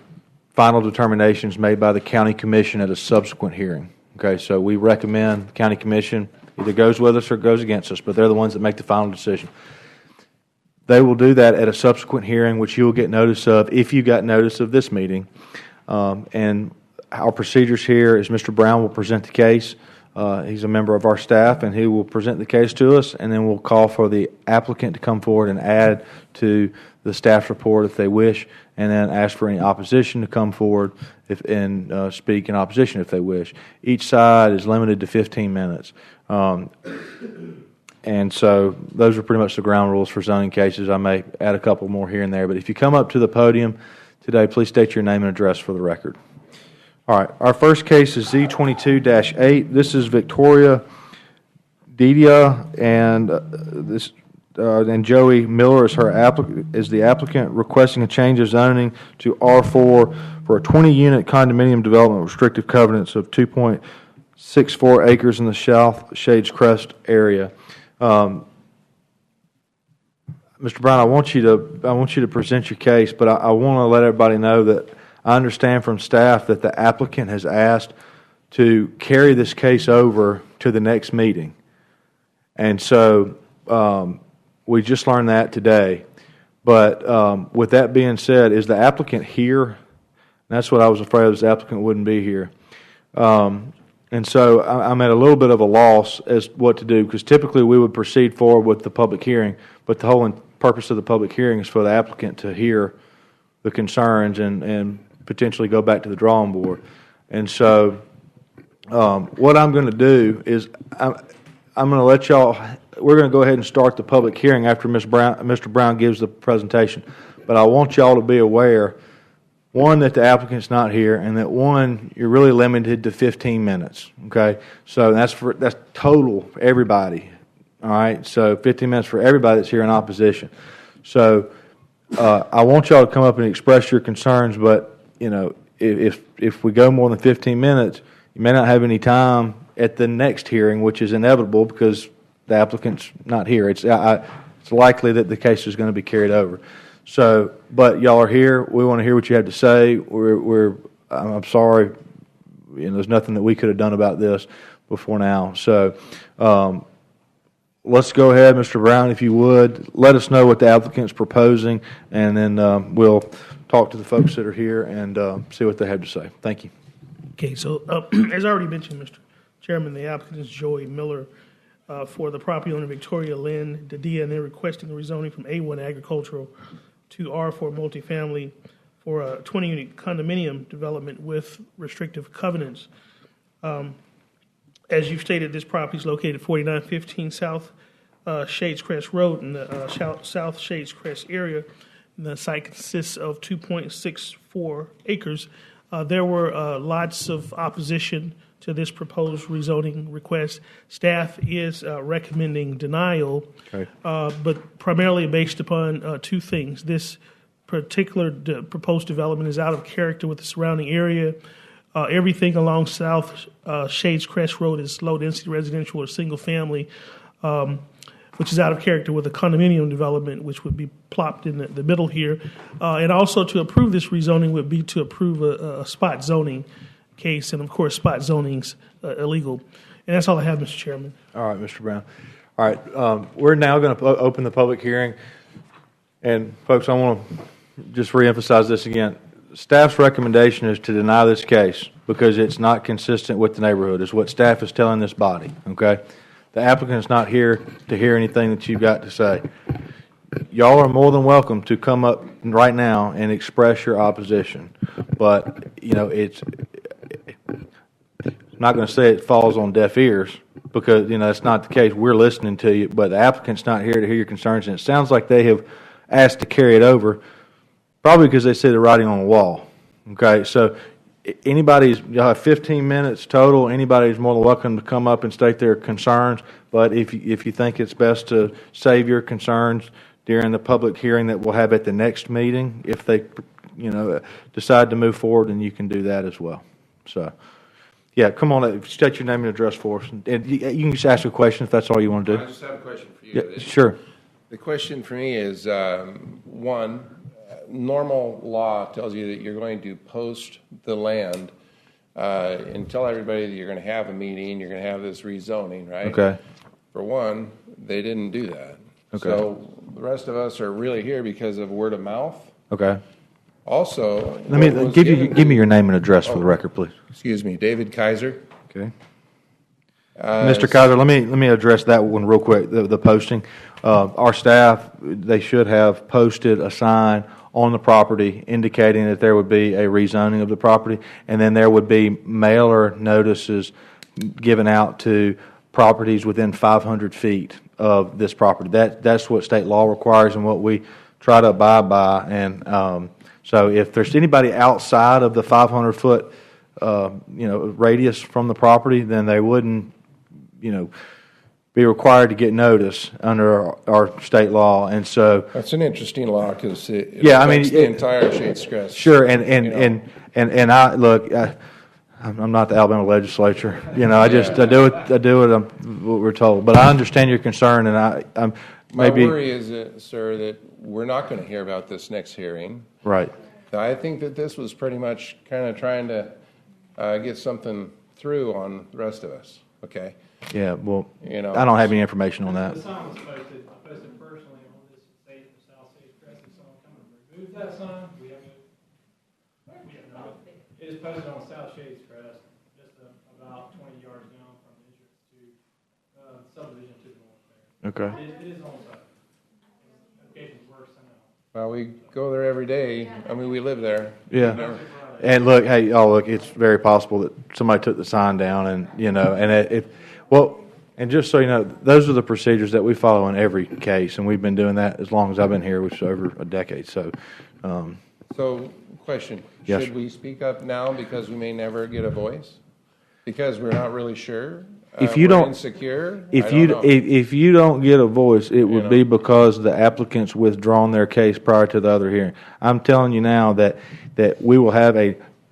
A: final determination is made by the county commission at a subsequent hearing. Okay, so we recommend the county commission either goes with us or goes against us, but they're the ones that make the final decision. They will do that at a subsequent hearing, which you will get notice of if you got notice of this meeting. And our procedures here is Mr. Brown will present the case. He's a member of our staff, and he will present the case to us, and then we'll call for the applicant to come forward and add to the staff report if they wish, and then ask for any opposition to come forward and speak in opposition if they wish. Each side is limited to 15 minutes. And so those are pretty much the ground rules for zoning cases. I may add a couple more here and there, but if you come up to the podium today, please state your name and address for the record. All right, our first case is Z22-8. This is Victoria Didia, and Joey Miller is the applicant requesting a change of zoning to R4 for a 20-unit condominium development with restrictive covenants of 2.64 acres in the South Shades Crest area. Mr. Brown, I want you to present your case, but I want to let everybody know that I understand from staff that the applicant has asked to carry this case over to the next meeting. And so we just learned that today. But with that being said, is the applicant here? And that's what I was afraid of, the applicant wouldn't be here. And so I'm at a little bit of a loss as what to do, because typically we would proceed forward with the public hearing, but the whole purpose of the public hearing is for the applicant to hear the concerns and potentially go back to the drawing board. And so what I'm going to do is I'm going to let y'all, we're going to go ahead and start the public hearing after Mr. Brown gives the presentation. But I want y'all to be aware, one, that the applicant's not here, and that, one, you're really limited to 15 minutes, okay? So that's total for everybody, all right? So 15 minutes for everybody that's here in opposition. So I want y'all to come up and express your concerns, but, you know, if we go more than 15 minutes, you may not have any time at the next hearing, which is inevitable because the applicant's not here. It's likely that the case is going to be carried over. So, but y'all are here. We want to hear what you have to say. I'm sorry, you know, there's nothing that we could have done about this before now. So, let's go ahead, Mr. Brown, if you would. Let us know what the applicant's proposing, and then we'll talk to the folks that are here and see what they have to say. Thank you.
C: Okay, so as I already mentioned, Mr. Chairman, the applicant is Joey Miller for the property owner Victoria Lynn Didia, and they're requesting a rezoning from A1 agricultural to R4 multifamily for a 20-unit condominium development with restrictive covenants. As you've stated, this property is located 4915 South Shades Crest Road in the South Shades Crest area. And the site consists of 2.64 acres. There were lots of opposition to this proposed rezoning request. Staff is recommending denial, okay, but primarily based upon two things. This particular proposed development is out of character with the surrounding area. Everything along South Shades Crest Road is low-density residential or single-family, which is out of character with a condominium development, which would be plopped in the middle here. And also to approve this rezoning would be to approve a spot zoning case, and of course spot zoning's illegal. And that's all I have, Mr. Chairman.
A: All right, Mr. Brown. All right, we're now going to open the public hearing. And folks, I want to just reemphasize this again. staff's recommendation is to deny this case because it's not consistent with the neighborhood, is what staff is telling this body, okay? The applicant is not here to hear anything that you've got to say. Y'all are more than welcome to come up right now and express your opposition, but, you know, I'm not going to say it falls on deaf ears because, you know, that's not the case. We're listening to you, but the applicant's not here to hear your concerns, and it sounds like they have asked to carry it over, probably because they see the writing on the wall. Okay, so y'all have 15 minutes total. Anybody's more than welcome to come up and state their concerns, but if you think it's best to save your concerns during the public hearing that we'll have at the next meeting, if they, you know, decide to move forward, then you can do that as well. So, yeah, come on, state your name and address for us. And you can just ask a question if that's all you want to do.
R: I just have a question for you.
A: Yeah, sure.
R: The question for me is, one, normal law tells you that you're going to post the land and tell everybody that you're going to have a meeting, you're going to have this rezoning, right?
A: Okay.
R: For one, they didn't do that.
A: Okay.
R: So the rest of us are really here because of word of mouth.
A: Okay.
R: Also,
A: let me give me your name and address for the record, please.
R: Excuse me, David Kaiser.
A: Okay. Mr. Kaiser, let me address that one real quick. The posting, our staff, they should have posted a sign on the property indicating that there would be a rezoning of the property, and then there would be mailer notices given out to properties within 500 feet of this property. That's what state law requires and what we try to abide by. And so if there's anybody outside of the 500-foot radius from the property, then they wouldn't be required to get notice under our state law. And so
R: that's an interesting law because it
A: affects
R: the entire Shades Crest.
A: Sure, and I look. I'm not the Alabama legislature. I do what we're told. But I understand your concern, and I'm maybe.
R: My worry is, sir, that we're not going to hear about this next hearing.
A: Right.
R: I think that this was pretty much kind of trying to get something through on the rest of us. Okay.
A: Yeah. Well, I don't have any information on that.
D: The sign was posted. I posted personally on this state of South Shades Crest, and someone come and remove that sign. We have no. It is posted on South Shades Crest, just about 20 yards down from the entrance to Subdivision to the north there.
A: Okay.
D: It is on site. Application's worse than out.
R: Well, we go there every day. I mean, we live there.
A: Yeah. And look, it's very possible that somebody took the sign down, and and just so you know, those are the procedures that we follow in every case, and we've been doing that as long as I've been here, which is over a decade. So,
R: question:
A: yes.
R: Should we speak up now because we may never get a voice? Because we're not really sure.
A: If you
R: we're
A: don't,
R: insecure.
A: if you don't get a voice, it would be because the applicant's withdrawn their case prior to the other hearing. I'm telling you now that we will have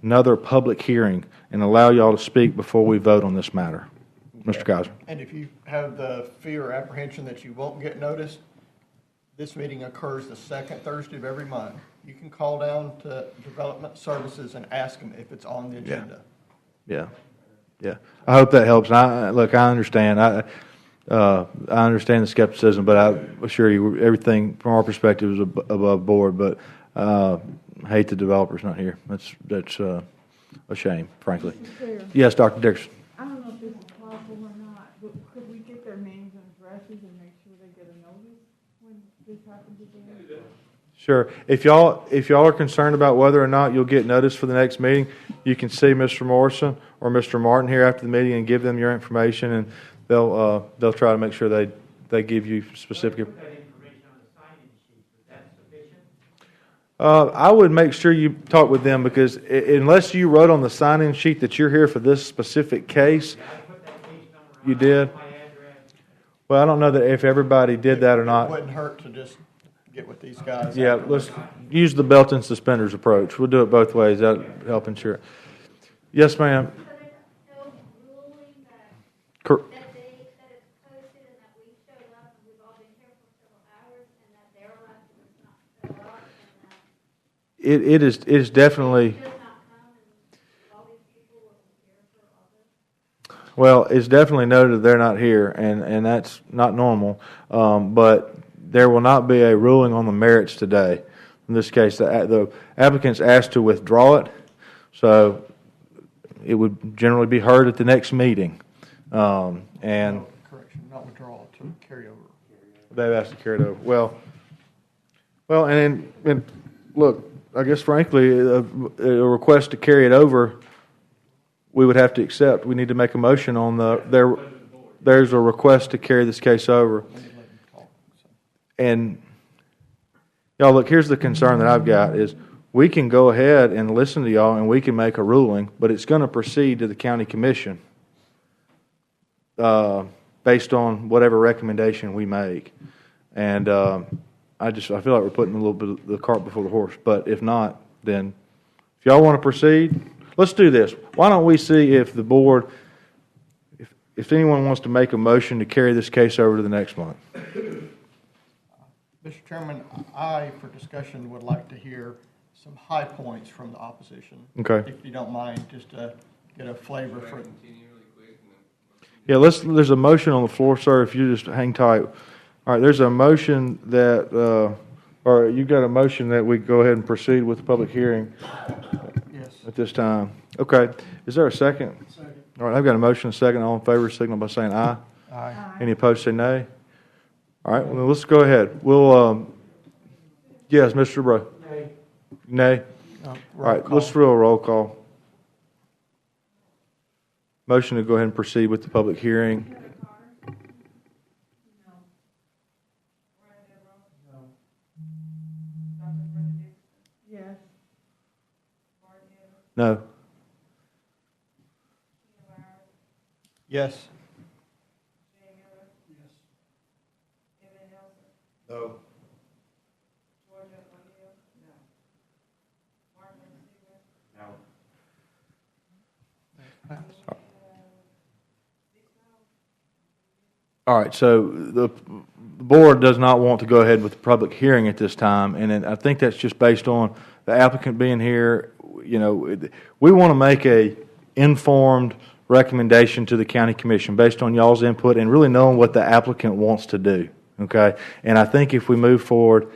A: another public hearing and allow y'all to speak before we vote on this matter. Mr. Kaiser.
B: And if you have the fear or apprehension that you won't get noticed, this meeting occurs the second Thursday of every month. You can call down to Development Services and ask them if it's on the agenda.
A: Yeah. I hope that helps. I understand. I understand the skepticism, but I assure you, everything from our perspective is above board. But I hate the developer's not here. That's a shame, frankly. Yes, Dr. Dixon.
G: I don't know if this is possible or not, but could we get their names and addresses and make sure they get a notice when this happens again?
A: Sure. If y'all are concerned about whether or not you'll get notice for the next meeting, you can see Mr. Morrison or Mr. Martin here after the meeting and give them your information, and they'll try to make sure they give you specific. I would make sure you talk with them because unless you wrote on the sign-in sheet that you're here for this specific case, you did. Well, I don't know that if everybody did that or not.
B: It wouldn't hurt to just get with these guys.
A: Yeah, let's use the belt and suspenders approach. We'll do it both ways. That'll help ensure it. Yes, ma'am. It is definitely. Well, it's definitely noted they're not here, and that's not normal. But there will not be a ruling on the merits today. In this case, the applicant's asked to withdraw it, so it would generally be heard at the next meeting. And
B: Correction, not withdrawal, to carry over.
A: they've asked to carry it over. Well, and look, I guess frankly, a request to carry it over, we would have to accept. We need to make a motion on there's a request to carry this case over. And y'all, look, here's the concern that I've got is we can go ahead and listen to y'all and we can make a ruling, but it's going to proceed to the county commission based on whatever recommendation we make. And I feel like we're putting a little bit of the cart before the horse. But if not, then if y'all want to proceed, let's do this. Why don't we see if the board, if anyone wants to make a motion to carry this case over to the next month.
B: Mr. Chairman, I, for discussion, would like to hear some high points from the opposition.
A: Okay.
B: If you don't mind, just to get a flavor for.
A: Yeah, there's a motion on the floor, sir, if you just hang tight. All right, there's a motion that, or you got a motion that we go ahead and proceed with the public hearing.
B: Yes.
A: At this time. Okay. Is there a second?
B: Second.
A: All right, I've got a motion, a second. All in favor, signal by saying aye.
B: Aye.
A: Any opposed, say nay. All right, well, let's go ahead. We'll, yes, Mr. Bro. Nay. Nay. All right, let's do a roll call. Motion to go ahead and proceed with the public hearing.
G: Yes.
A: No.
B: Yes.
F: No.
A: All right, so the board does not want to go ahead with the public hearing at this time, and I think that's just based on the applicant being here. You know, we want to make a informed recommendation to the county commission based on y'all's input and really knowing what the applicant wants to do. Okay, and I think if we move forward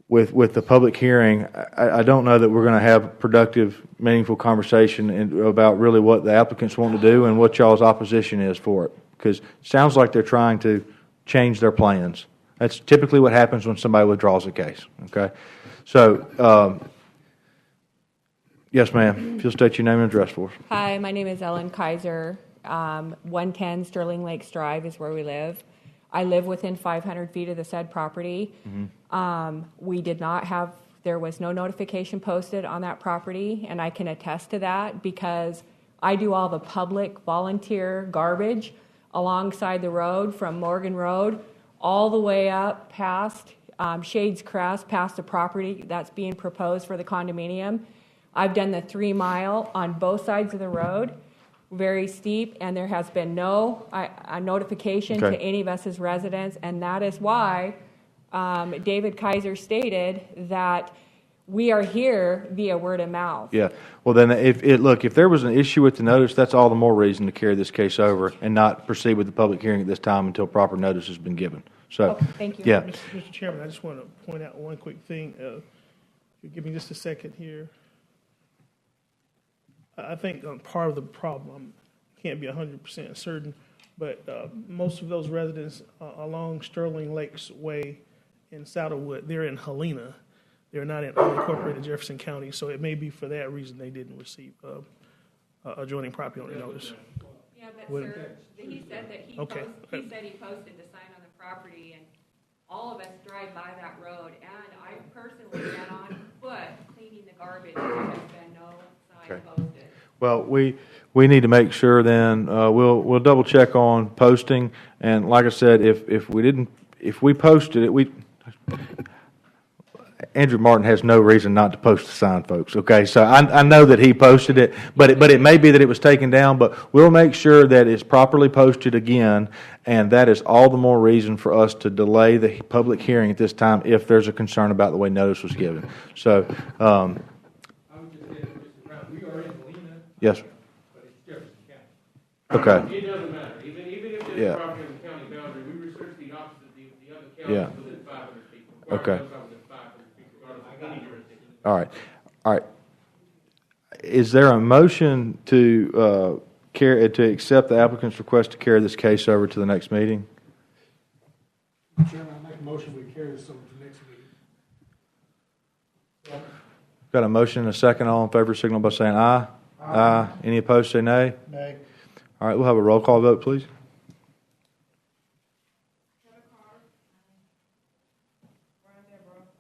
A: with the public hearing, I don't know that we're going to have productive, meaningful conversation about really what the applicants want to do and what y'all's opposition is for it. Because it sounds like they're trying to change their plans. That's typically what happens when somebody withdraws a case. Okay, so yes, ma'am. If you'll state your name and address for us.
S: Hi, my name is Ellen Kaiser. 110 Sterling Lakes Drive is where we live. I live within 500 feet of the said property. We did not have. There was no notification posted on that property, and I can attest to that because I do all the public volunteer garbage alongside the road from Morgan Road all the way up past Shades Crest, past the property that's being proposed for the condominium. I've done the 3 mile on both sides of the road, very steep, and there has been no notification to any of us as residents, and that is why David Kaiser stated that we are here via word of mouth.
A: Yeah. Well, then, if there was an issue with the notice, that's all the more reason to carry this case over and not proceed with the public hearing at this time until proper notice has been given. So,
S: thank you.
A: Yeah.
C: Mr. Chairman, I just want to point out one quick thing. If you give me just a second here. I think part of the problem, I can't be 100% certain, but most of those residents along Sterling Lakes Way in Saddlewood, they're in Helena. They're not in unincorporated Jefferson County, so it may be for that reason they didn't receive adjoining property owner notice.
S: Yeah, but sir, he said that he posted the sign on the property, and all of us drive by that road, and I personally been on foot cleaning the garbage. There has been no sign posted.
A: Well, we need to make sure then we'll double check on posting, and like I said, if we posted it, Andrew Martin has no reason not to post the sign, folks. Okay, so I know that he posted it, but it may be that it was taken down. But we'll make sure that it's properly posted again, and that is all the more reason for us to delay the public hearing at this time if there's a concern about the way notice was given. So,
H: I would just say, Mr. Brown, we are in Helena.
A: yes.
H: But it's Jefferson County.
A: Okay.
H: It doesn't matter. Even if there's property on the county boundary, we researched the opposite. The other counties within 500 feet.
A: Okay. All right. All right. Is there a motion to accept the applicant's request to carry this case over to the next meeting?
T: Chairman, I make a motion we carry this over to the next meeting.
A: Got a motion and a second. All in favor signal by saying aye. Aye. Any opposed say nay.
T: Nay.
A: All right, we'll have a roll call vote, please.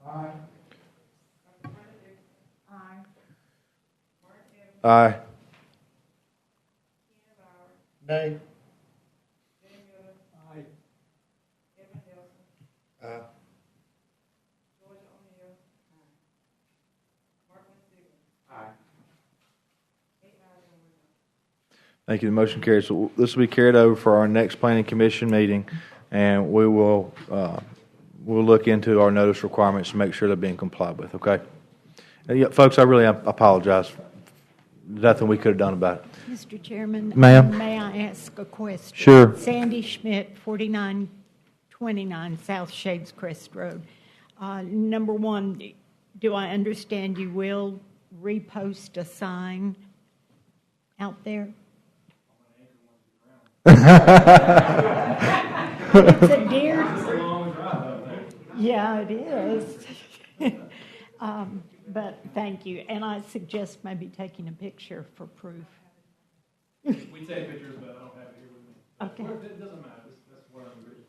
T: Aye.
A: Aye.
T: Nay.
F: Aye.
A: Thank you. The motion carries. So this will be carried over for our next planning commission meeting, and we will we'll look into our notice requirements to make sure they're being complied with. Okay, and yeah, folks, I really apologize. Nothing we could have done about it.
U: Mr. Chairman,
A: Ma'am?
U: may I ask a question?
A: Sure.
U: Sandy Schmidt, 4929 South Shades Crest Road. Number one, do I understand you will repost a sign out there? It's a deer. Yeah, it is. But thank you. And I suggest maybe taking a picture for proof.
D: We take pictures, but I don't have it here with me.
U: Okay.
D: It doesn't matter. That's what I'm originally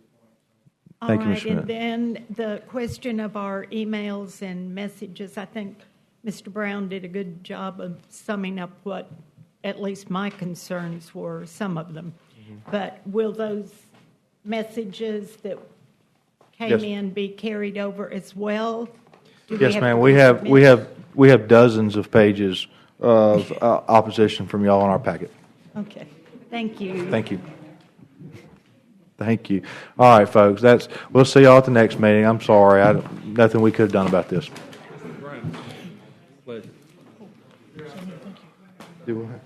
D: pointing.
A: Thank you, Ms.
U: All right,
A: Schmidt.
U: and then the question of our emails and messages, I think Mr. Brown did a good job of summing up what at least my concerns were, some of them. But will those messages that came
A: Yes.
U: in be carried over as well? Do
A: Yes,
U: have
A: ma'am.
U: to
A: We have dozens of pages of opposition from y'all in our packet.
U: Okay, thank you.
A: Thank you. Thank you. All right, folks. We'll see y'all at the next meeting. I'm sorry. Nothing we could have done about this.
D: Pleasure.
A: Do what?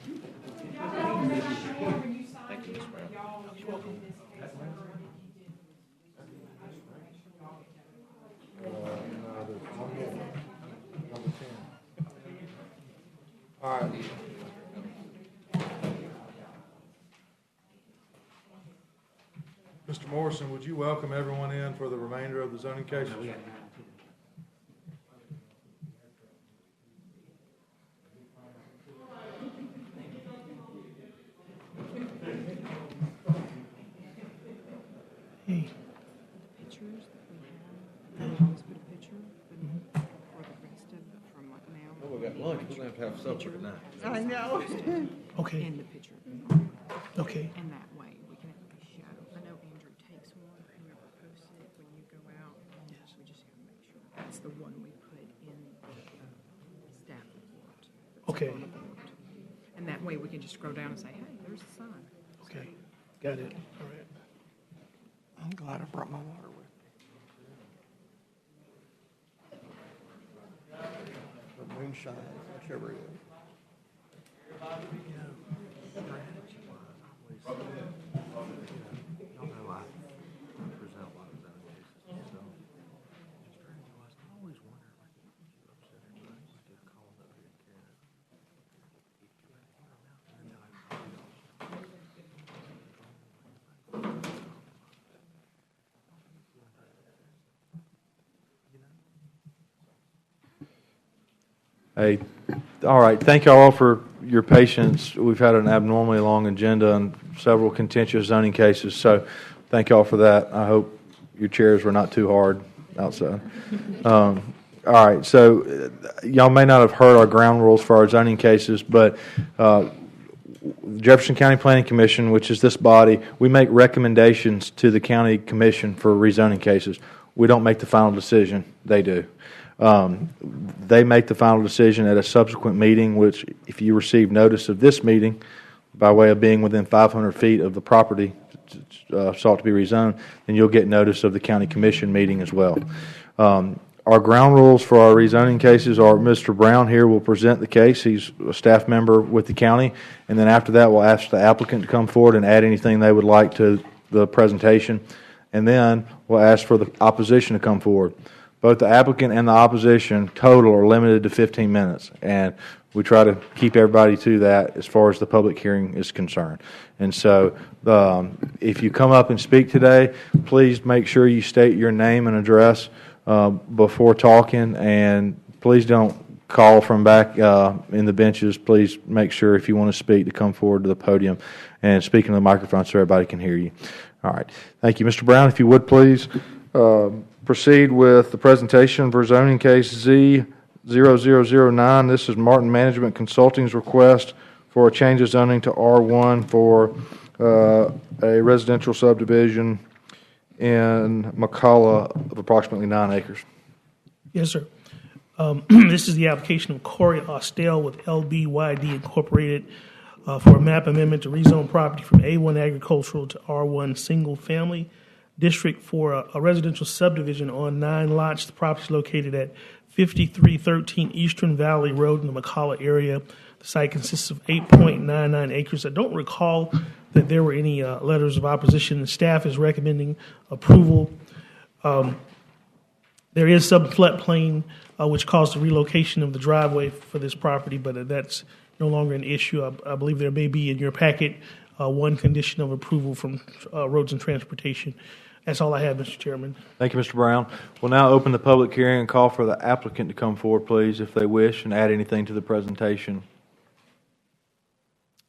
A: All right. Mr. Morrison, would you welcome everyone in for the remainder of the zoning cases?
U: Hey.
V: Pictures that we have, I always put a picture for the rest of from like now.
W: Oh, we got lunch. We're going to have supper tonight.
U: I know.
C: Okay.
V: And the picture.
C: Okay.
V: And that way we can have a shadow. I know Andrew takes one, whoever posts it when you go out. Yes. We just have to make sure that's the one we put in the staff report.
C: Okay.
V: On the board. And that way we can just scroll down and say, hey, there's the sign.
C: Okay. Got it. All right.
B: I'm glad I brought my water with me. Or moonshine, whichever it is.
A: Hey, all right. Thank you all for your patience. We've had an abnormally long agenda and several contentious zoning cases, so thank you all for that. I hope your chairs were not too hard outside. All right, so y'all may not have heard our ground rules for our zoning cases, but Jefferson County Planning Commission, which is this body, we make recommendations to the county commission for rezoning cases. We don't make the final decision. They do. They make the final decision at a subsequent meeting, which if you receive notice of this meeting by way of being within 500 feet of the property sought to be rezoned, then you'll get notice of the county commission meeting as well. Our ground rules for our rezoning cases are Mr. Brown here will present the case. He's a staff member with the county, and then after that we'll ask the applicant to come forward and add anything they would like to the presentation, and then we'll ask for the opposition to come forward. both the applicant and the opposition total are limited to 15 minutes. And we try to keep everybody to that as far as the public hearing is concerned. And so if you come up and speak today, please make sure you state your name and address before talking, and please don't call from back in the benches. Please make sure if you want to speak to come forward to the podium and speak into the microphone so everybody can hear you. All right. Thank you. Mr. Brown, if you would please proceed with the presentation for zoning case Z0009. This is Martin Management Consulting's request for a change of zoning to R1 for a residential subdivision in McCalla of approximately 9 acres.
C: Yes, sir. This is the application of Corey Austell with LBYD Incorporated for a map amendment to rezone property from A1 agricultural to R1 single family district for a residential subdivision on 9 lots. The property is located at 5313 Eastern Valley Road in the McCalla area. The site consists of 8.99 acres. I don't recall that there were any letters of opposition. The staff is recommending approval. There is some floodplain which caused the relocation of the driveway for this property, but that's no longer an issue. I believe there may be in your packet one condition of approval from Roads and Transportation. That's all I have, Mr. Chairman.
A: Thank you, Mr. Brown. We'll now open the public hearing and call for the applicant to come forward, please, if they wish, and add anything to the presentation.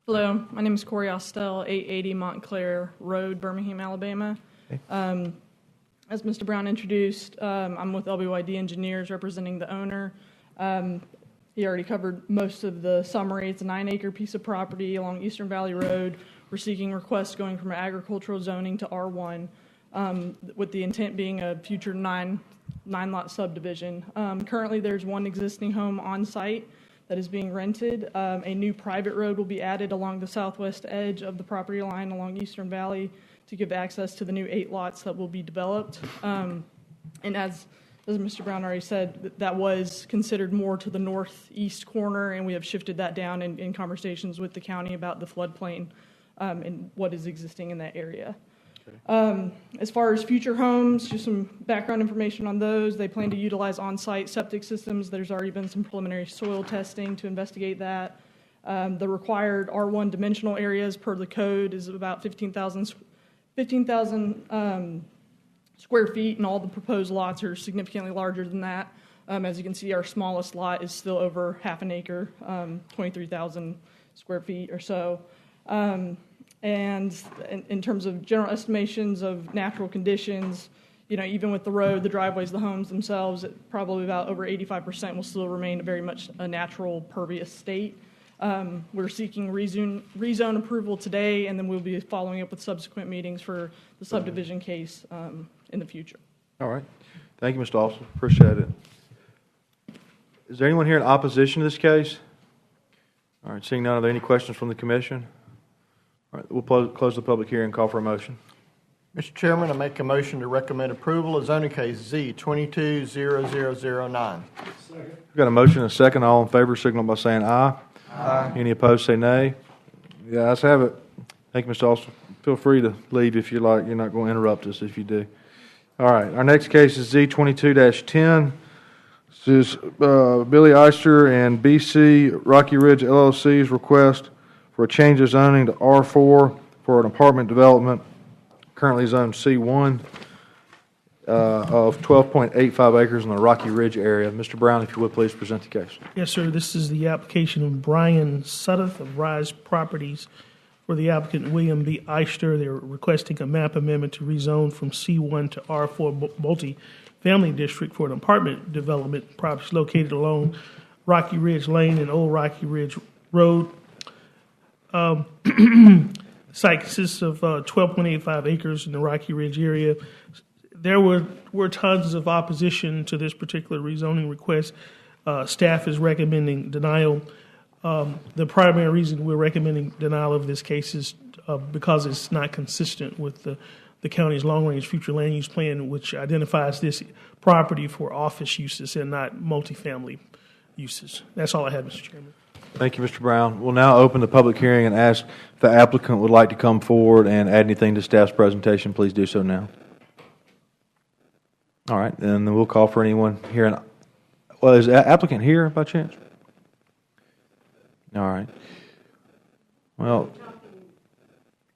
I: Hello, my name is Corey Austell, 880 Montclair Road, Birmingham, Alabama.
A: Okay.
I: As Mr. Brown introduced, I'm with LBYD Engineers representing the owner. He already covered most of the summary. It's a 9-acre piece of property along Eastern Valley Road. We're seeking requests going from agricultural zoning to R1, with the intent being a future 9-lot subdivision. Currently, there's one existing home on site that is being rented. A new private road will be added along the southwest edge of the property line along Eastern Valley to give access to the new 8 lots that will be developed. And as Mr. Brown already said, that was considered more to the northeast corner, and we have shifted that down in conversations with the county about the floodplain and what is existing in that area. As far as future homes, just some background information on those. They plan to utilize on-site septic systems. There's already been some preliminary soil testing to investigate that. The required R1 dimensional areas per the code is about 15,000 square feet, and all the proposed lots are significantly larger than that. As you can see, our smallest lot is still over half an acre, 23,000 square feet or so. And in terms of general estimations of natural conditions, even with the road, the driveways, the homes themselves, probably about over 85% will still remain very much a natural pervious state. We're seeking rezone approval today, and then we'll be following up with subsequent meetings for the subdivision case in the future.
A: All right. Thank you, Mr. Austin. Appreciate it. Is there anyone here in opposition to this case? All right. Seeing none, are there any questions from the commission? All right. We'll close the public hearing and call for a motion.
B: Mr. Chairman, I make a motion to recommend approval of zoning case Z220009.
A: We've got a motion and a second. All in favor signal by saying aye.
B: Aye.
A: Any opposed say nay. The ayes have it. Thank you, Mr. Austin. Feel free to leave if you like. You're not going to interrupt us if you do. All right. Our next case is Z22-10. This is Billy Eister and BC Rocky Ridge LLC's request for a change of zoning to R4 for an apartment development currently zoned C1 of 12.85 acres in the Rocky Ridge area. Mr. Brown, if you would please present the case.
C: Yes, sir. This is the application of Brian Sudduth of Rise Properties for the applicant William B. Eister. They're requesting a map amendment to rezone from C1 to R4 multi-family district for an apartment development. Property located along Rocky Ridge Lane and Old Rocky Ridge Road. The site consists of 12.85 acres in the Rocky Ridge area. There were tons of opposition to this particular rezoning request. Staff is recommending denial. The primary reason we're recommending denial of this case is because it's not consistent with the county's long-range future land use plan, which identifies this property for office uses and not multifamily uses. That's all I have, Mr. Chairman.
A: Thank you, Mr. Brown. We'll now open the public hearing and ask if the applicant would like to come forward and add anything to staff's presentation. Please do so now. All right, and then we'll call for anyone here. Well, is the applicant here by chance? All right. Well,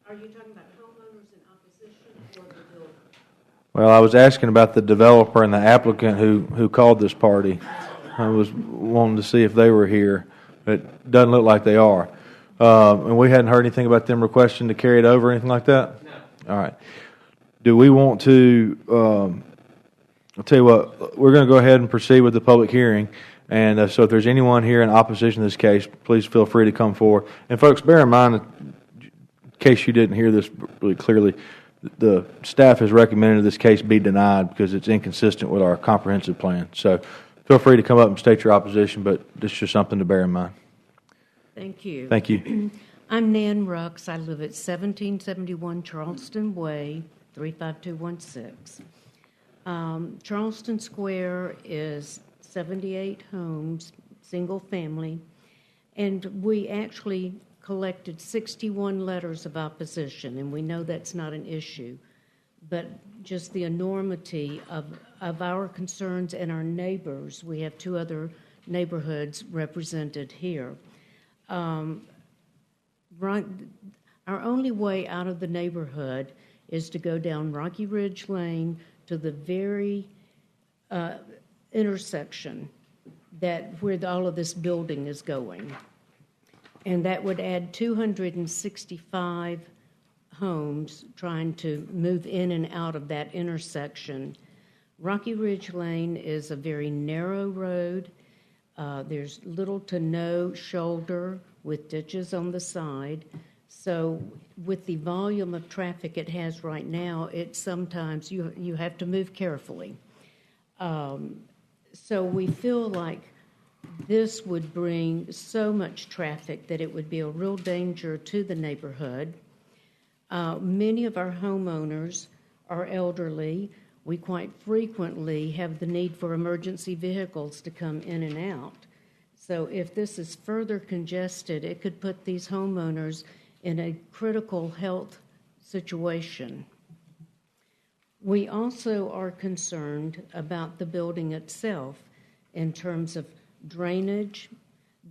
J: Are you talking about homeowners in opposition or the builder?
A: well, I was asking about the developer and the applicant who called this party. I was wanting to see if they were here, but it doesn't look like they are. And we hadn't heard anything about them requesting to carry it over or anything like that? No. All right. Do we want to, I'll tell you what, we're going to go ahead and proceed with the public hearing. And so if there's anyone here in opposition to this case, please feel free to come forward. And folks, bear in mind, in case you didn't hear this really clearly, the staff has recommended this case be denied because it's inconsistent with our comprehensive plan. So feel free to come up and state your opposition, but this is just something to bear in mind.
J: Thank you.
A: Thank you.
J: I'm Nan Rux. I live at 1771 Charleston Way, 35216. Charleston Square is 78 homes, single family, and we actually collected 61 letters of opposition, and we know that's not an issue, but just the enormity of our concerns and our neighbors. We have two other neighborhoods represented here. Right, our only way out of the neighborhood is to go down Rocky Ridge Lane to the very intersection where all of this building is going. And that would add 265 homes trying to move in and out of that intersection. Rocky Ridge Lane is a very narrow road. There's little to no shoulder with ditches on the side. So with the volume of traffic it has right now, it's sometimes you have to move carefully. So we feel like this would bring so much traffic that it would be a real danger to the neighborhood. Many of our homeowners are elderly. We quite frequently have the need for emergency vehicles to come in and out. So if this is further congested, it could put these homeowners in a critical health situation. We also are concerned about the building itself in terms of drainage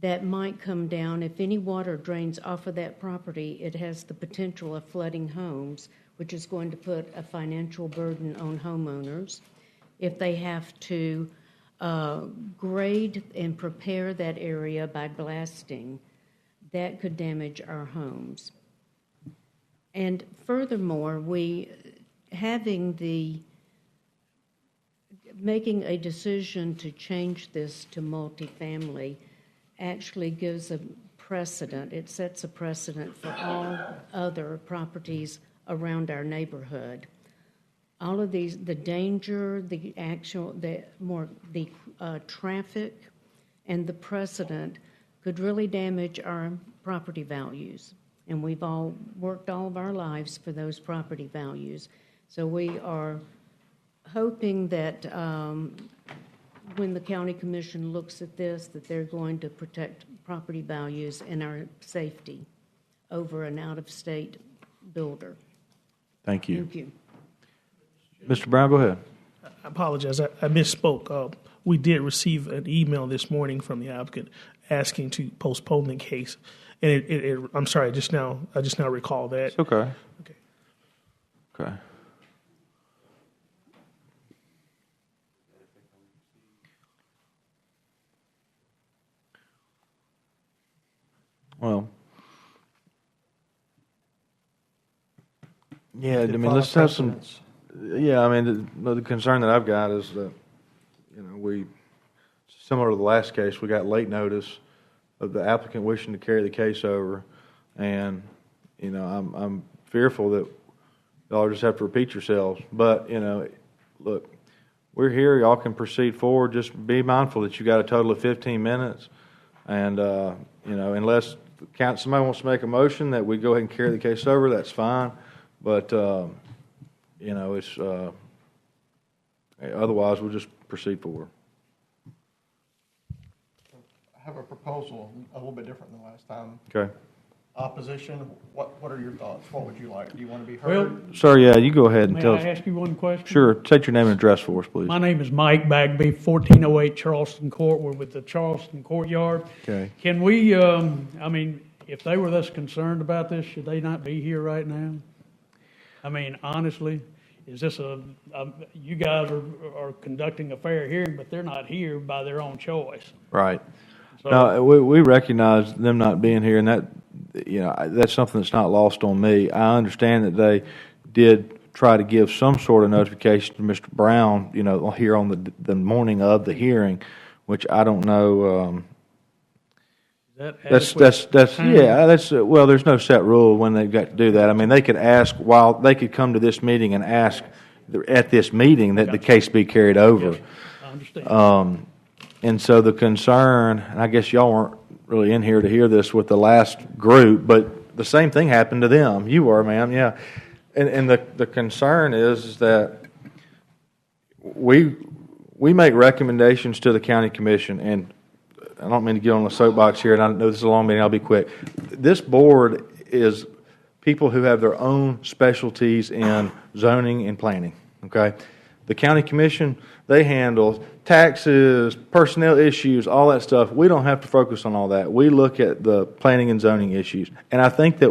J: that might come down. If any water drains off of that property, it has the potential of flooding homes, which is going to put a financial burden on homeowners. If they have to grade and prepare that area by blasting, that could damage our homes. And furthermore, making a decision to change this to multifamily actually gives a precedent. It sets a precedent for all other properties around our neighborhood. All of these, the danger, the traffic, and the precedent could really damage our property values. And we've all worked all of our lives for those property values. So we are hoping that when the county commission looks at this, that they're going to protect property values and our safety over an out-of-state builder.
A: Thank you.
J: Thank you.
A: Mr. Brown, go ahead.
C: I apologize. I misspoke. We did receive an email this morning from the applicant asking to postpone the case. And I'm sorry, I just now recall that.
A: It's okay.
C: Okay.
A: Okay. Well, yeah, I mean, let's have some. Yeah, I mean, the concern that I've got is that, we, similar to the last case, we got late notice of the applicant wishing to carry the case over, and, I'm fearful that y'all just have to repeat yourselves. But, look, we're here. Y'all can proceed forward. Just be mindful that you got a total of 15 minutes, and, unless somebody wants to make a motion that we go ahead and carry the case over, that's fine. But, it's otherwise we'll just proceed forward.
B: I have a proposal a little bit different than last time.
A: Okay.
B: opposition? What are your thoughts? What would you like? Do you want to be
T: Well,
B: heard?
A: Sir, yeah, you go ahead and
T: may
A: tell
T: I
A: us.
T: ask you one question?
A: Sure. State your name and address for us, please.
T: My name is Mike Bagby, 1408 Charleston Court. We're with the Charleston Courtyard.
A: Okay.
T: Can we, I mean, if they were this concerned about this, should they not be here right now? I mean, honestly, is this you guys are conducting a fair hearing, but they're not here by their own choice.
A: Right.
T: So-
A: No, we recognize them not being here, and that, that's something that's not lost on me. I understand that they did try to give some sort of notification to Mr. Brown, here on the morning of the hearing, which I don't know. That's well, there's no set rule when they've got to do that. I mean, they could ask they could come to this meeting and ask at this meeting that the case be carried over.
T: Yes, I understand.
A: And so the concern, and I guess y'all weren't really in here to hear this with the last group, but the same thing happened to them. You were, ma'am, yeah. And the concern is that we make recommendations to the county commission, and I don't mean to get on the soapbox here, and I know this is a long meeting, I'll be quick. This board is people who have their own specialties in zoning and planning, okay? The county commission, they handle taxes, personnel issues, all that stuff. We don't have to focus on all that. We look at the planning and zoning issues. And I think that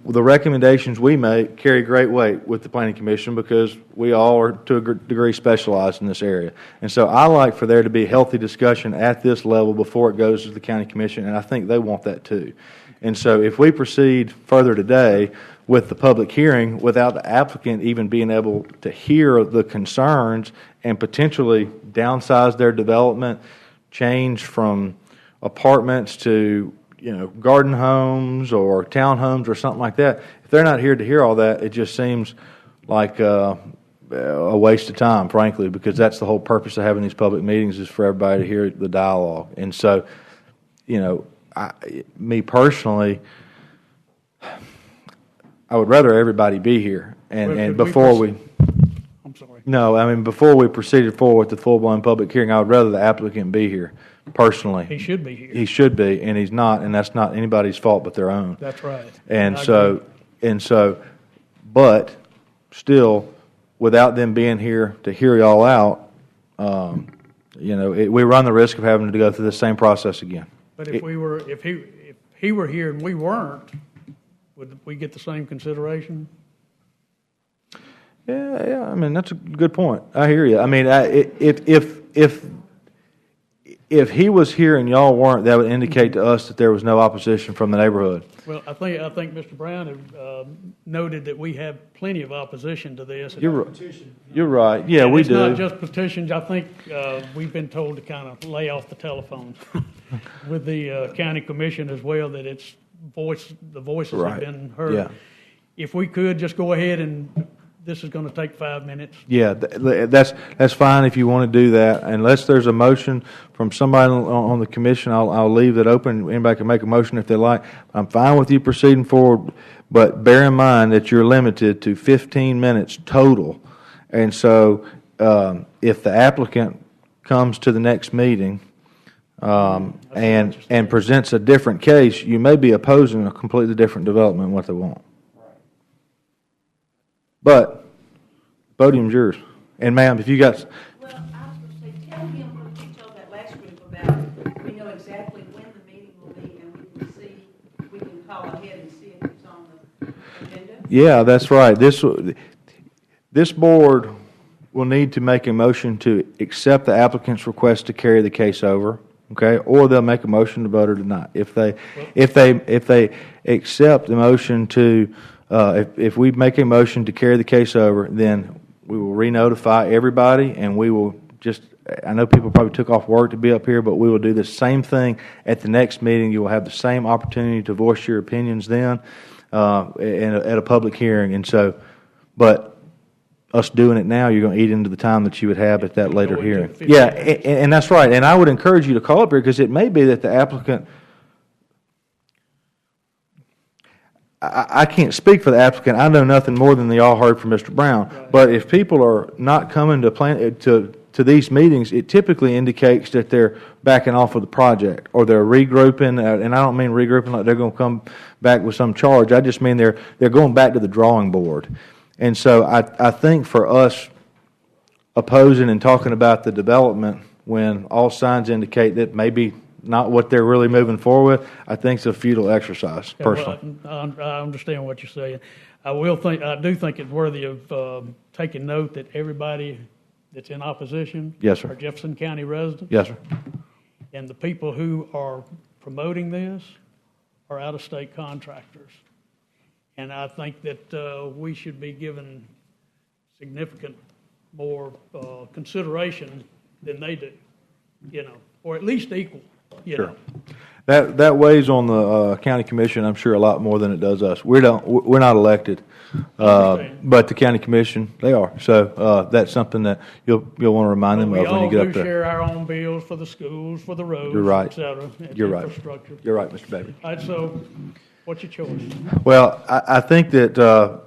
A: the recommendations we make carry great weight with the planning commission because we all are to a degree specialized in this area. And so I like for there to be healthy discussion at this level before it goes to the county commission, and I think they want that too. And so if we proceed further today with the public hearing without the applicant even being able to hear the concerns and potentially downsize their development, change from apartments to garden homes or townhomes or something like that, if they're not here to hear all that, it just seems like a waste of time, frankly, because that's the whole purpose of having these public meetings is for everybody to hear the dialogue. And so, me personally, I would rather everybody be here. And before
T: I'm sorry.
A: No, I mean, before we proceeded forward with the full-blown public hearing, I would rather the applicant be here, personally.
T: He should be here.
A: He should be, and he's not, and that's not anybody's fault but their own.
T: That's right.
A: But still, without them being here to hear y'all out, we run the risk of having to go through the same process again.
T: But if he were here and we weren't, would we get the same consideration?
A: Yeah. I mean, that's a good point. I hear you. I mean, if he was here and y'all weren't, that would indicate to us that there was no opposition from the neighborhood.
T: Well, I think Mr. Brown noted that we have plenty of opposition to this.
A: You're right. Yeah,
T: and
A: we
T: it's
A: do.
T: not just petitions. I think we've been told to kind of lay off the telephones with the county commission as well. That the voices have been heard.
A: Yeah.
T: If we could just go ahead and. This is going to take 5 minutes.
A: Yeah, that's fine if you want to do that. Unless there's a motion from somebody on the commission, I'll leave that open. Anybody can make a motion if they like. I'm fine with you proceeding forward, but bear in mind that you're limited to 15 minutes total. And so if the applicant comes to the next meeting and presents a different case, you may be opposing a completely different development than what they want. But, podium's yours. And ma'am, if you got...
K: Well, I was going to say, tell him what you told that last group about, we know exactly when the meeting will be, and we can call ahead and see if it's on the agenda.
A: Yeah, that's right. This board will need to make a motion to accept the applicant's request to carry the case over, okay? Or they'll make a motion to vote or deny. If they accept the motion to... If we make a motion to carry the case over, then we will re-notify everybody, and we will just, I know people probably took off work to be up here, but we will do the same thing at the next meeting. You will have the same opportunity to voice your opinions then at a public hearing. And so, but us doing it now, you're going to eat into the time that you would have at that later hearing. Yeah, and that's right. And I would encourage you to call up here because it may be that the applicant... I can't speak for the applicant. I know nothing more than y'all heard from Mr. Brown. Right. But if people are not coming to to these meetings, it typically indicates that they're backing off of the project or they're regrouping. And I don't mean regrouping like they're going to come back with some charge. I just mean they're going back to the drawing board. And so I think for us opposing and talking about the development when all signs indicate that maybe not what they're really moving forward with, I think it's a futile exercise, personally.
T: Well, I understand what you're saying. I do think it's worthy of taking note that everybody that's in opposition
A: Yes, sir.
T: are Jefferson County residents.
A: Yes, sir.
T: And the people who are promoting this are out-of-state contractors. And I think that we should be given significant more consideration than they do, or at least equal,
A: Sure. That weighs on the county commission, I'm sure, a lot more than it does us. We're not elected, but the county commission, they are. So that's something that you'll want to remind them of when you get up
T: We all do
A: there.
T: share our own bills for the schools, for the roads,
A: You're right.
T: et cetera,
A: You're right.
T: infrastructure.
A: You're right, Mr. Baby.
T: All right, so what's your choice?
A: Well, I think that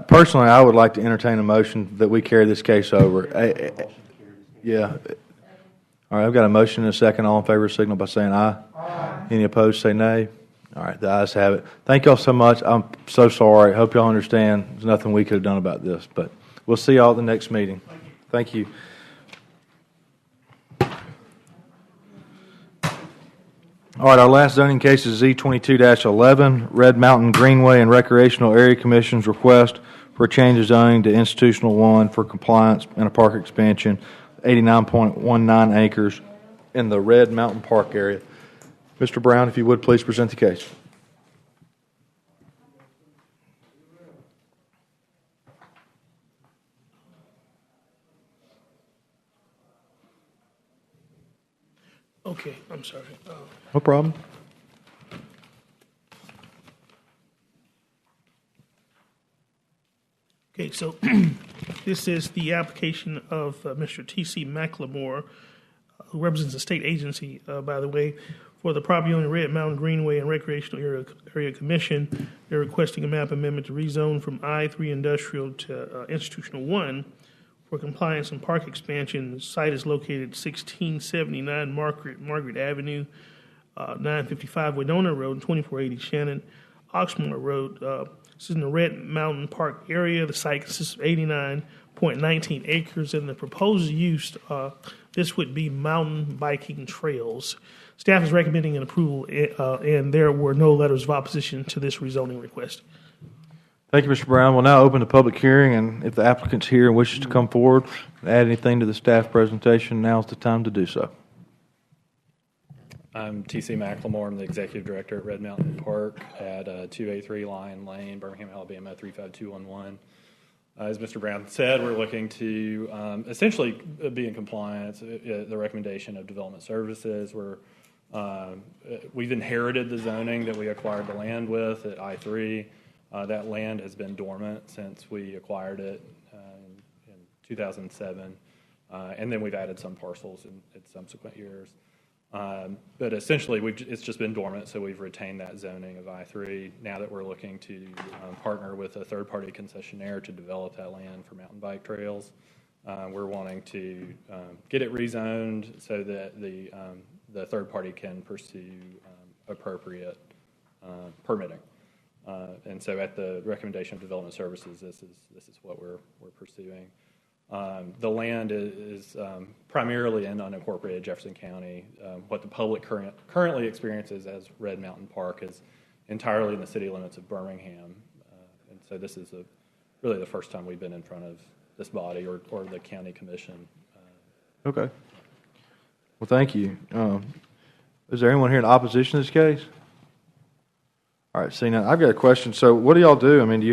A: personally, I would like to entertain a motion that we carry this case over. Yeah. All right, I've got a motion and a second. All in favor signal by saying aye. Aye. Any opposed say nay. All right, the ayes have it. Thank y'all so much. I'm so sorry. Hope y'all understand there's nothing we could have done about this, but we'll see y'all at the next meeting. Thank you. All right, our last zoning case is Z22-11, Red Mountain Greenway and Recreational Area Commission's request for a change of zoning to institutional 1 for compliance and a park expansion, 89.19 acres in the Red Mountain Park area. Mr. Brown, if you would, please present the case.
C: Okay, I'm sorry.
A: No problem.
C: Okay, so this is the application of Mr. T.C. McLemore, who represents the state agency, by the way, for the property owner Red Mountain Greenway and Recreational Area Commission. They're requesting a map amendment to rezone from I-3 Industrial to Institutional 1 for compliance and park expansion. The site is located at 1679 Margaret Avenue, 955 Winona Road, 2480 Shannon, Oxmoor Road. This is in the Red Mountain Park area. The site consists of 89.19 acres, and the proposed use, this would be mountain biking trails. Staff is recommending an approval, and there were no letters of opposition to this rezoning request.
A: Thank you, Mr. Brown. We'll now open the public hearing, and if the applicant's here and wishes to come forward and add anything to the staff presentation, now's the time to do so.
E: I'm T.C. McLemore. I'm the Executive Director at Red Mountain Park at 283 Lion Lane, Birmingham, Alabama, 35211. As Mr. Brown said, we're looking to essentially be in compliance with the recommendation of Development Services. We've inherited the zoning that we acquired the land with at I-3. That land has been dormant since we acquired it in 2007, and then we've added some parcels in subsequent years. But essentially, it's just been dormant, so we've retained that zoning of I-3. Now that we're looking to partner with a third-party concessionaire to develop that land for mountain bike trails, we're wanting to get it rezoned so that the third party can pursue appropriate permitting. And so, at the recommendation of Development Services, this is what we're pursuing. The land is primarily in unincorporated Jefferson County. What the public currently experiences as Red Mountain Park is entirely in the city limits of Birmingham. And so this is really the first time we've been in front of this body or the county commission.
A: Okay. Well, thank you. Is there anyone here in opposition to this case? All right, see now, I've got a question. So what do y'all do? I mean,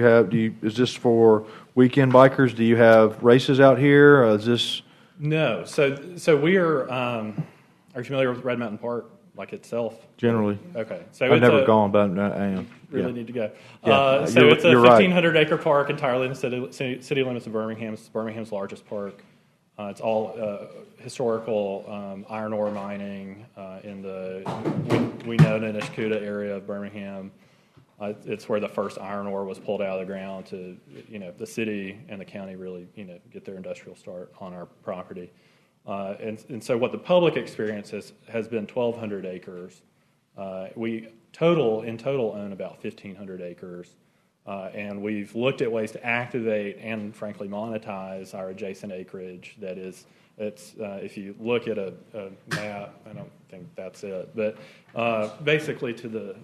A: is this for weekend bikers? Do you have races out here? Is this?
E: No. So we are you familiar with Red Mountain Park, like itself?
A: Generally.
E: Okay. So
A: I've never gone, but I am.
E: Really need to go.
A: Yeah.
E: So it's a 1,500-acre
A: right.
E: park entirely in the city limits of Birmingham. It's Birmingham's largest park. It's all historical iron ore mining in the Winona-Nisquoda area of Birmingham. It's where the first iron ore was pulled out of the ground to, the city and the county really, get their industrial start on our property. And so what the public experience has been 1,200 acres. We in total own about 1,500 acres. And we've looked at ways to activate and, frankly, monetize our adjacent acreage. That is, if you look at a map, I don't think that's it, but basically to the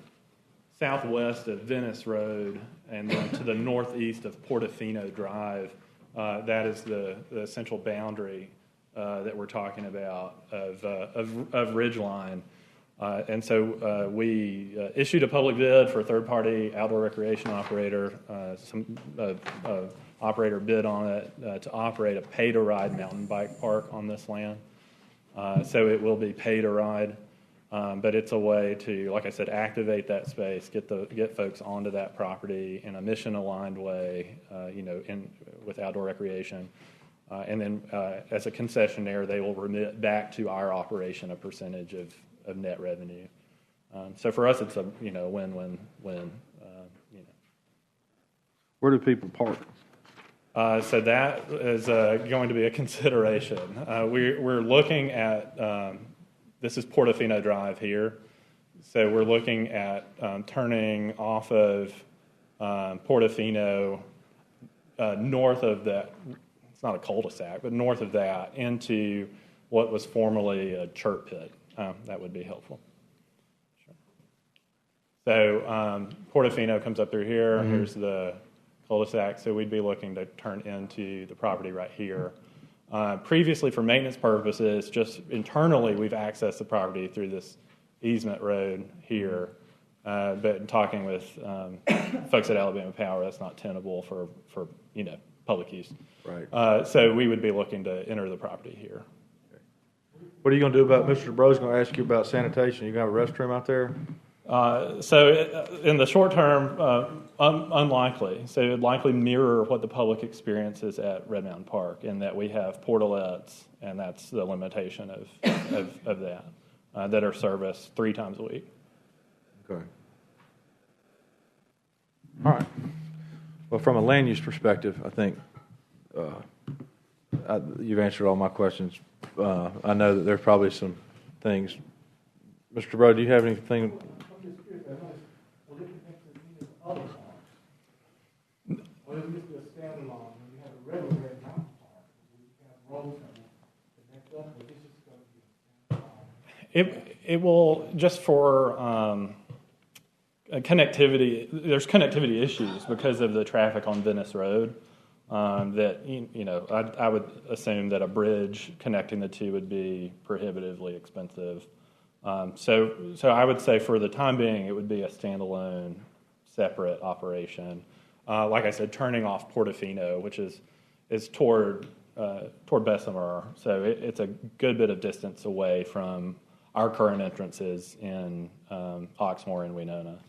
E: southwest of Venice Road and then to the northeast of Portofino Drive, that is the essential boundary that we're talking about of Ridgeline. And so we issued a public bid for a third-party outdoor recreation operator. Some operator bid on it to operate a pay-to-ride mountain bike park on this land. So it will be pay-to-ride, but it's a way to, like I said, activate that space, get folks onto that property in a mission-aligned way, with outdoor recreation. And then as a concessionaire, they will remit back to our operation a percentage of net revenue. So for us, it's a win-win-win.
A: Where do people park?
E: So that is going to be a consideration. We're looking at this is Portofino Drive here. So we're looking at turning off of Portofino north of that. It's not a cul-de-sac, but north of that into what was formerly a chert pit. That would be helpful. Sure. So Portofino comes up through here. Mm-hmm. Here's the cul-de-sac. So we'd be looking to turn into the property right here. Previously, for maintenance purposes, just internally, we've accessed the property through this easement road here. But in talking with folks at Alabama Power, that's not tenable for public use.
A: Right.
E: So we would be looking to enter the property here.
A: What are you going to do about, Mr. DeBro's going to ask you about sanitation. You going to have a restroom out there?
E: So in the short term, unlikely. So it would likely mirror what the public experience is at Red Mountain Park, in that we have portalettes, and that's the limitation of that are serviced 3 times a week.
A: Okay. All right. Well, from a land use perspective, I think you've answered all my questions. I know that there's probably some things. Mr. DeBro, do you have anything?
E: It will, just for connectivity, there's connectivity issues because of the traffic on Venice Road. That I would assume that a bridge connecting the two would be prohibitively expensive. So I would say for the time being, it would be a standalone, separate operation. Like I said, turning off Portofino, which is toward Bessemer, so it's a good bit of distance away from our current entrances in Oxmoor and Winona.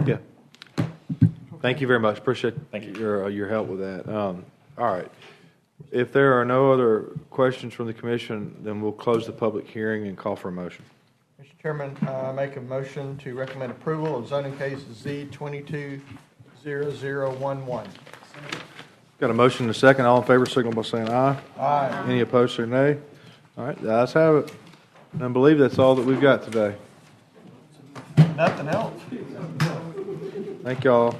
A: Yeah. Thank you very much. Appreciate
E: Thank you.
A: your help with that. All right. If there are no other questions from the commission, then we'll close the public hearing and call for a motion.
B: Mr. Chairman, I make a motion to recommend approval of zoning case Z220011.
A: Got a motion and a second. All in favor, signal by saying aye.
B: Aye.
A: Any opposed, say nay. All right, the ayes have it. And I believe that's all that we've got today.
B: Nothing else.
A: Thank y'all.